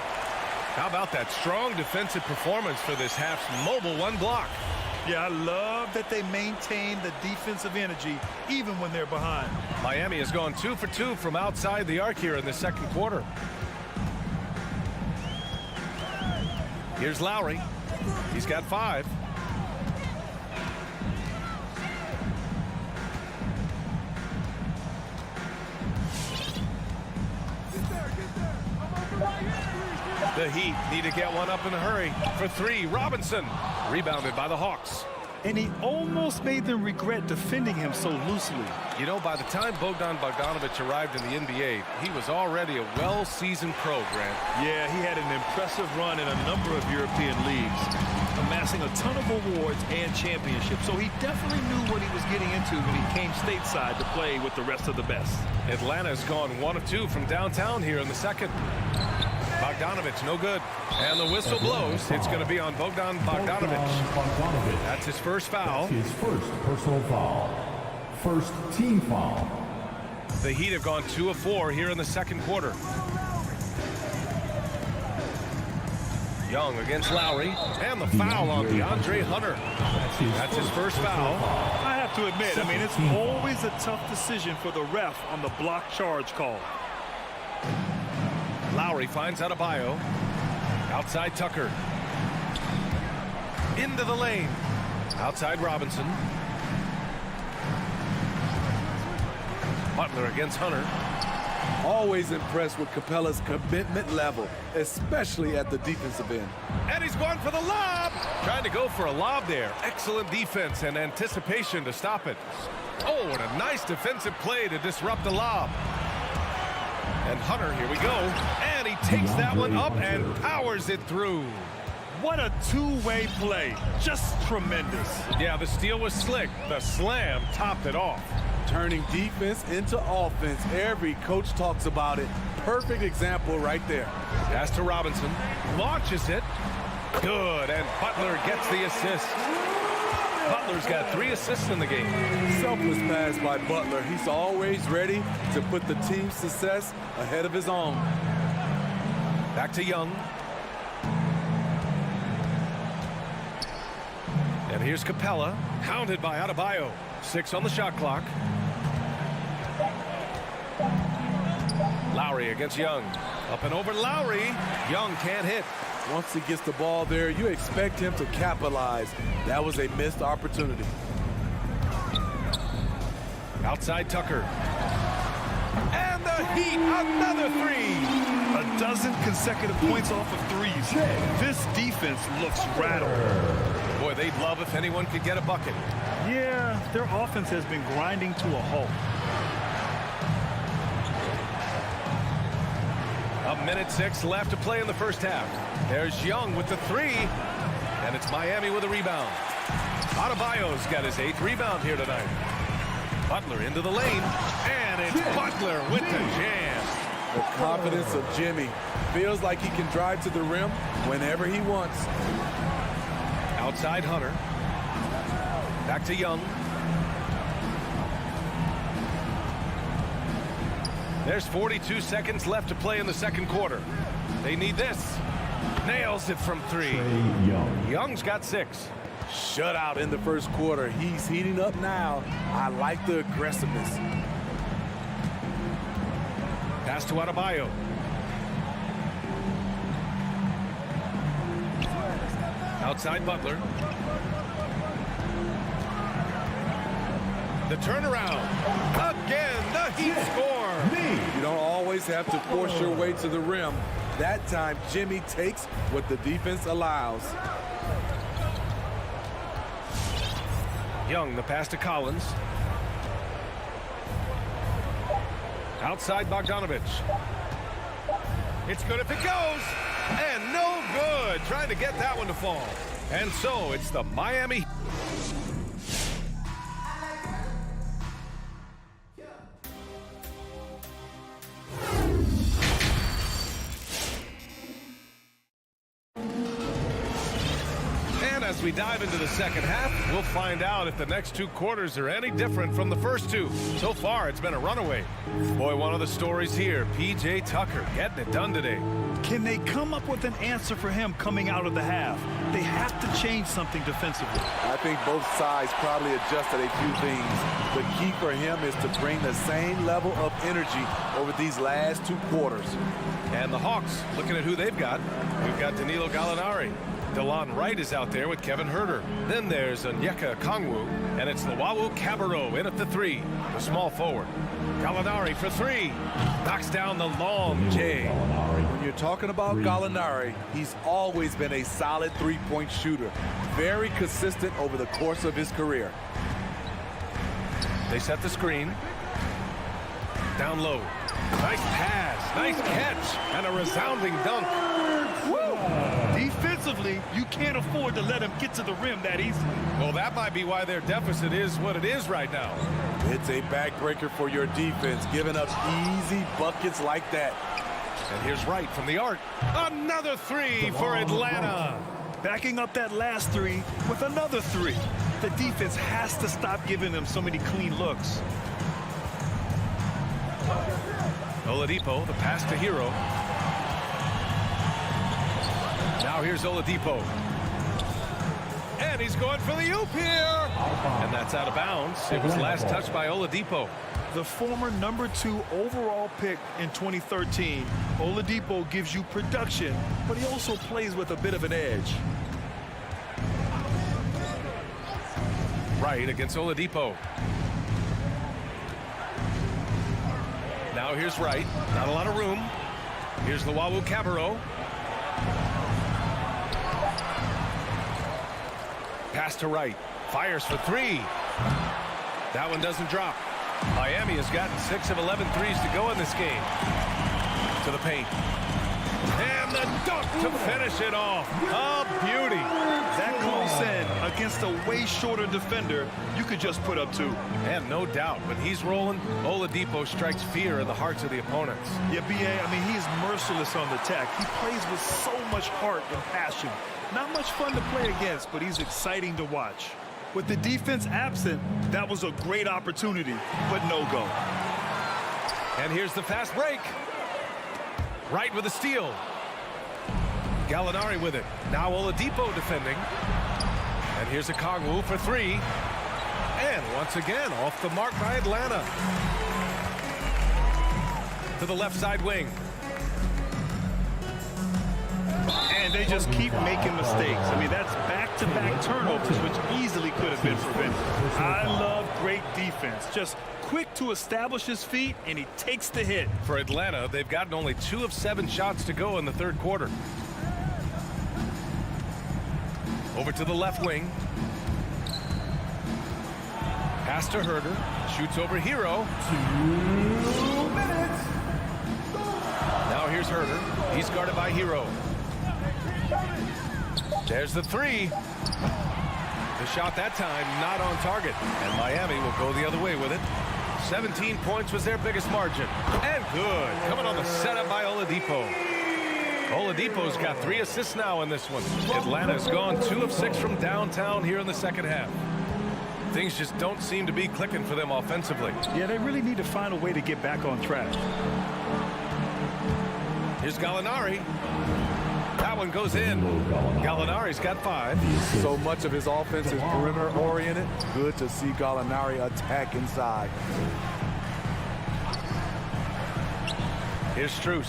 How about that strong defensive performance for this half's mobile 1 block? Yeah, I love that they maintain the defensive energy even when they're behind. Miami has gone 2 for 2 from outside the arc here in the second quarter. Here's Lowry. He's got 5. The Heat need to get one up in a hurry. For 3, Robinson. Rebounded by the Hawks. And he almost made them regret defending him so loosely. You know, by the time Bogdan Bogdanovich arrived in the NBA, he was already a well-seasoned pro, Grant. Yeah, he had an impressive run in a number of European leagues, amassing a ton of awards and championships. So he definitely knew what he was getting into when he came stateside to play with the rest of the best. Atlanta's gone 1 of 2 from downtown here in the second. Bogdanovich, no good. And the whistle blows. It's going to be on Bogdan Bogdanovich. That's his first foul. His first personal foul. First team foul. The Heat have gone 2 of 4 here in the second quarter. Young against Lowry. And the foul on DeAndre Hunter. That's his first foul. I have to admit, I mean, it's always a tough decision for the ref on the block charge call. Lowry finds Adebayo. Outside Tucker. Into the lane. Outside Robinson. Butler against Hunter. Always impressed with Capella's commitment level, especially at the defensive end. And he's going for the lob. Trying to go for a lob there. Excellent defense and anticipation to stop it. Oh, and a nice defensive play to disrupt the lob. And Hunter, here we go. And he takes that one up and powers it through. What a two-way play. Just tremendous. Yeah, the steal was slick. The slam topped it off. Turning defense into offense. Every coach talks about it. Perfect example right there. Pass to Robinson. Launches it. Good. And Butler gets the assist. Butler's got 3 assists in the game. Selfless pass by Butler. He's always ready to put the team's success ahead of his own. Back to Young. And here's Capella, hounded by Adebayo. 6 on the shot clock. Lowry against Young. Up and over Lowry. Young can't hit. Once he gets the ball there, you expect him to capitalize. That was a missed opportunity. Outside Tucker. And the Heat, another three. A dozen consecutive points off of threes. This defense looks rattled. Boy, they'd love if anyone could get a bucket. Yeah, their offense has been grinding to a halt. A minute 6 left to play in the first half. There's Young with the three. And it's Miami with a rebound. Adebayo's got his 8th rebound here tonight. Butler into the lane. And it's Butler with the jam. The confidence of Jimmy. Feels like he can drive to the rim whenever he wants. Outside Hunter. Back to Young. There's 42 seconds left to play in the second quarter. They need this. Nails it from 3. Young's got 6. Shutout in the first quarter. He's heating up now. I like the aggressiveness. Pass to Adebayo. Outside Butler. The turnaround. Again, the Heat score. You don't always have to force your way to the rim. That time, Jimmy takes what the defense allows. Young, the pass to Collins. Outside Bogdanovich. It's good if it goes. And no good. Trying to get that one to fall. And so it's the Miami. As we dive into the second half, we'll find out if the next 2 quarters are any different from the first 2. So far, it's been a runaway. Boy, one of the stories here, P.J. Tucker getting it done today. Can they come up with an answer for him coming out of the half? They have to change something defensively. I think both sides probably adjusted a few things. The key for him is to bring the same level of energy over these last 2 quarters. And the Hawks, looking at who they've got. We've got Danilo Gallinari. DeLon Wright is out there with Kevin Huerter. Then there's Onyeka Okongwu, and it's Luwawu Cabarrot in at the 3, the small forward. Gallinari for 3. Knocks down the long J. When you're talking about Gallinari, he's always been a solid 3-point shooter. Very consistent over the course of his career. They set the screen. Down low. Nice pass, nice catch, and a resounding dunk. Defensively, you can't afford to let him get to the rim that easily. Well, that might be why their deficit is what it is right now. It's a backbreaker for your defense, giving up easy buckets like that. And here's Wright from the arc. Another 3 for Atlanta. Backing up that last 3 with another 3. The defense has to stop giving them so many clean looks. Oladipo, the pass to Hero. Now here's Oladipo. And he's going for the oop here. And that's out of bounds. It was last touched by Oladipo. The former #2 overall pick in 2013, Oladipo gives you production, but he also plays with a bit of an edge. Right against Oladipo. Now here's Wright. Not a lot of room. Here's Luwawu Cabarrot. Pass to Wright. Fires for 3. That one doesn't drop. Miami has gotten 6 of 11 threes to go in this game. To the paint. And the dunk to finish it off. A beauty. That close in against a way shorter defender, you could just put up 2. And no doubt, when he's rolling, Oladipo strikes fear in the hearts of the opponents. Yeah, B.A., I mean, he's merciless on the attack. He plays with so much heart and passion. Not much fun to play against, but he's exciting to watch. With the defense absent, that was a great opportunity, but no go. And here's the fast break. Wright with a steal. Gallinari with it. Now Oladipo defending. And here's Okongwu for 3. And once again, off the mark by Atlanta. to the left side wing. And they just keep making mistakes. I mean, that's back-to-back turnovers, which easily could have been prevented. I love great defense. Just quick to establish his feet, and he takes the hit. For Atlanta, they've gotten only 2 of 7 shots to go in the third quarter. Over to the left wing. Pass to Herder. Shoots over Hero. 2 minutes. Now here's Herder. He's guarded by Hero. There's the 3. The shot that time not on target. And Miami will go the other way with it. 17 points was their biggest margin. And good. Coming on the setup by Oladipo. Oladipo's got 3 assists now in this one. Atlanta's gone 2 of 6 from downtown here in the second half. Things just don't seem to be clicking for them offensively. Yeah, they really need to find a way to get back on track. Here's Gallinari. That one goes in. Gallinari's got 5. So much of his offense is perimeter oriented. Good to see Gallinari attack inside. Here's Strus.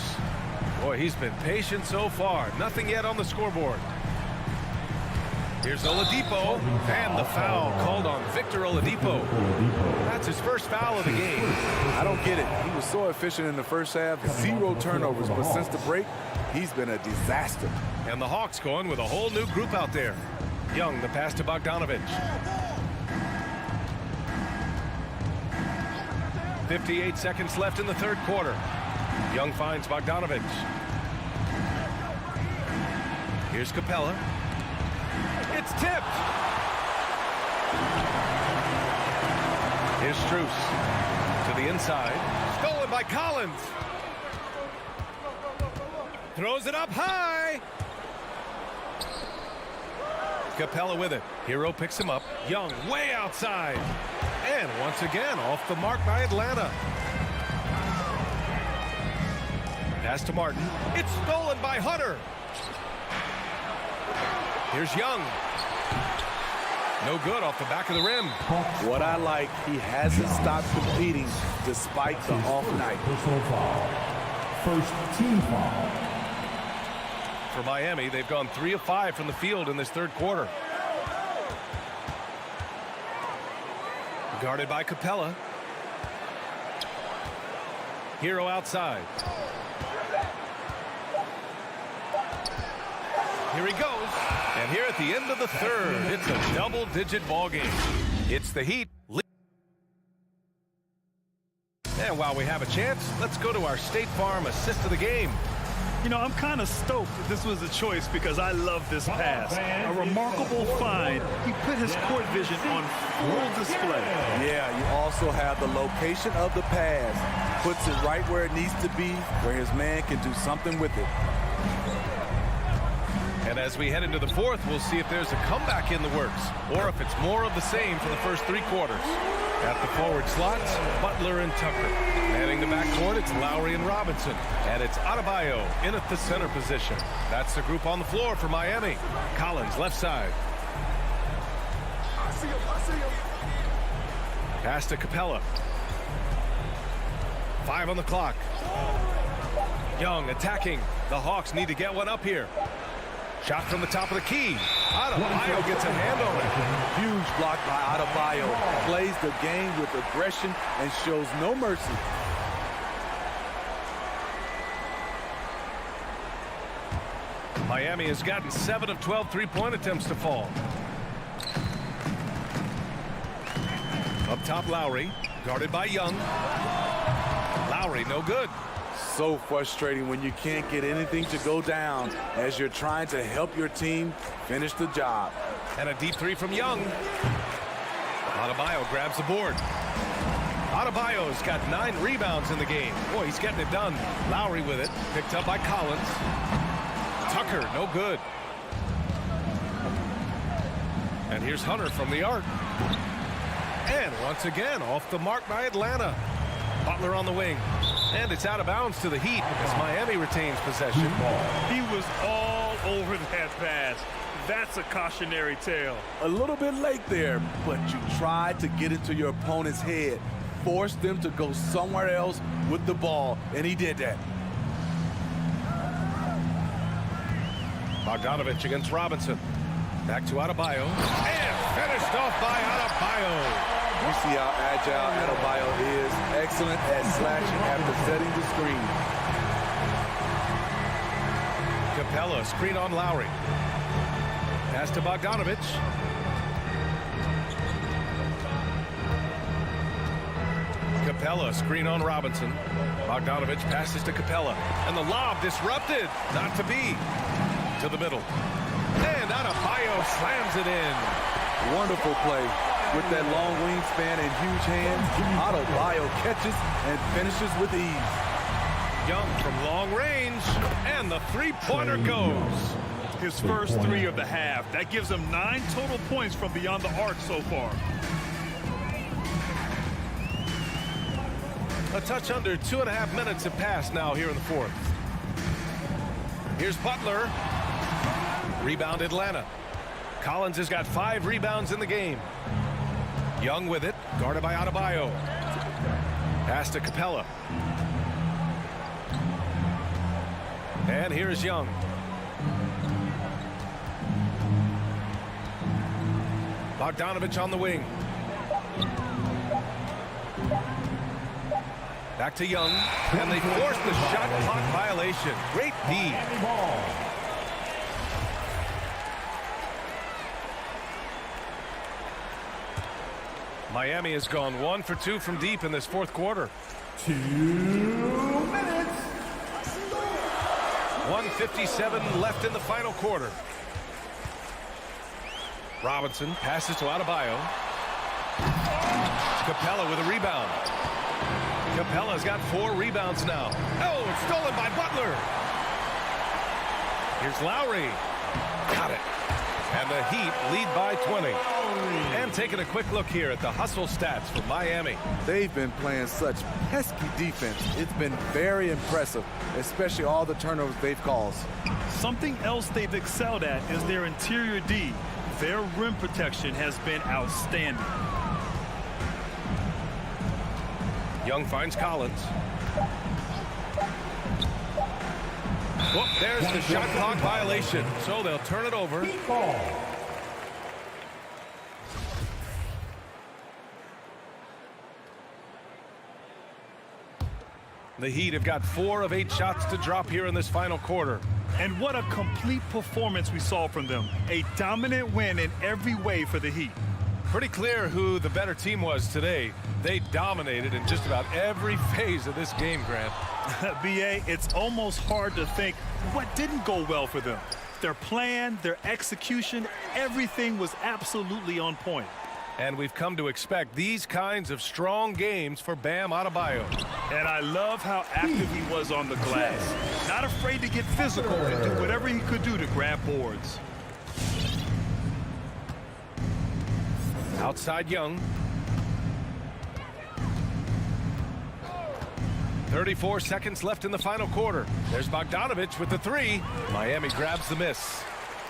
Boy, he's been patient so far. Nothing yet on the scoreboard. Here's Oladipo, and the foul called on Victor Oladipo. That's his first foul of the game. I don't get it. He was so efficient in the first half, 0 turnovers, but since the break, he's been a disaster. And the Hawks going with a whole new group out there. Young, the pass to Bogdanovich. 58 seconds left in the third quarter. Young finds Bogdanovich. Here's Capella. It's tipped. Here's Strus to the inside. Stolen by Collins. Throws it up high. Capella with it. Hero picks him up. Young way outside. And once again off the mark by Atlanta. Pass to Martin. It's stolen by Hunter. Here's Young. No good off the back of the rim. What I like, he hasn't stopped competing despite the off night. Personal foul. First team foul. For Miami, they've gone 3 of 5 from the field in this third quarter. Guarded by Capella. Hero outside. Here he goes. And here at the end of the third, it's a double-digit ball game. It's the Heat. And while we have a chance, let's go to our State Farm assist of the game. You know, I'm kind of stoked that this was a choice because I love this pass. A remarkable find. He put his court vision on full display. Yeah, you also have the location of the pass. Puts it right where it needs to be, where his man can do something with it. And as we head into the fourth, we'll see if there's a comeback in the works or if it's more of the same for the first 3 quarters. At the forward slots, Butler and Tucker. Manning the backcourt, it's Lowry and Robinson. And it's Adebayo in at the center position. That's the group on the floor for Miami. Collins, left side. Pass to Capella. 5 on the clock. Young attacking. The Hawks need to get one up here. Shot from the top of the key. Adebayo gets a hand on it. Huge block by Adebayo. Plays the game with aggression and shows no mercy. Miami has gotten 7 of 12 three-point attempts to fall. Up top, Lowry. Guarded by Young. Lowry, no good. So frustrating when you can't get anything to go down as you're trying to help your team finish the job. And a deep 3 from Young. Adebayo grabs the board. Adebayo's got 9 rebounds in the game. Boy, he's getting it done. Lowry with it. Picked up by Collins. Tucker, no good. And here's Hunter from the arc. And once again, off the mark by Atlanta. Butler on the wing. And it's out of bounds to the Heat as Miami retains possession. He was all over that pass. That's a cautionary tale. A little bit late there, but you tried to get into your opponent's head. forced them to go somewhere else with the ball, and he did that. Bogdanovich against Robinson. Back to Adebayo. And finished off by Adebayo. You see how agile Adebayo is. Excellent at slashing after setting the screen. Capella, screen on Lowry. Pass to Bogdanovich. Capella, screen on Robinson. Bogdanovich passes to Capella. And the lob disrupted. Not to be. To the middle. And Adebayo slams it in. Wonderful play. With that long wingspan and huge hands, Adebayo catches and finishes with ease. Young from long range, and the three-pointer goes. His first 3 of the half. That gives him 9 total points from beyond the arc so far. A touch under 2.5 minutes have passed now here in the fourth. Here's Butler. Rebound Atlanta. Collins has got 5 rebounds in the game. Young with it, guarded by Adebayo. Pass to Capella. And here's Young. Bogdanovich on the wing. Back to Young, and they force the shot clock violation. Great D. Miami has gone 1 for 2 from deep in this fourth quarter. 2 minutes. 1:57 left in the final quarter. Robinson passes to Adebayo. Capella with a rebound. Capella's got 4 rebounds now. Oh, it's stolen by Butler. Here's Lowry. Got it. And the Heat lead by 20. And taking a quick look here at the hustle stats for Miami. They've been playing such pesky defense. It's been very impressive, especially all the turnovers they've caused. Something else they've excelled at is their interior D. Their rim protection has been outstanding. Young finds Collins. Whoop, there's the shot clock violation. So they'll turn it over. The Heat have got 4 of 8 shots to drop here in this final quarter. And what a complete performance we saw from them. A dominant win in every way for the Heat. Pretty clear who the better team was today. They dominated in just about every phase of this game, Grant. B.A., it's almost hard to think what didn't go well for them. Their plan, their execution, everything was absolutely on point. And we've come to expect these kinds of strong games for Bam Adebayo. And I love how active he was on the glass. Not afraid to get physical and do whatever he could do to grab boards. Outside Young. 34 seconds left in the final quarter. There's Bogdanovich with the 3. Miami grabs the miss.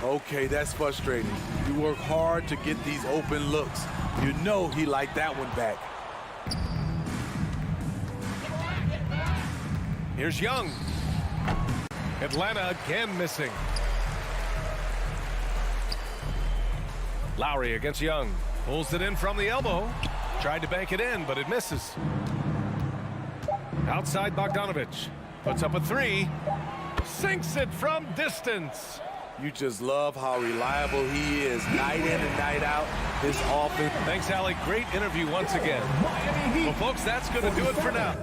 Okay, that's frustrating. You work hard to get these open looks. You know he liked that one back. Here's Young. Atlanta again missing. Lowry against Young. Pulls it in from the elbow. Tried to bank it in, but it misses. Outside Bogdanovich. Puts up a 3. Sinks it from distance. You just love how reliable he is night in and night out. His offense. Thanks, Allie. Great interview once again. Well, folks, that's going to do it for now.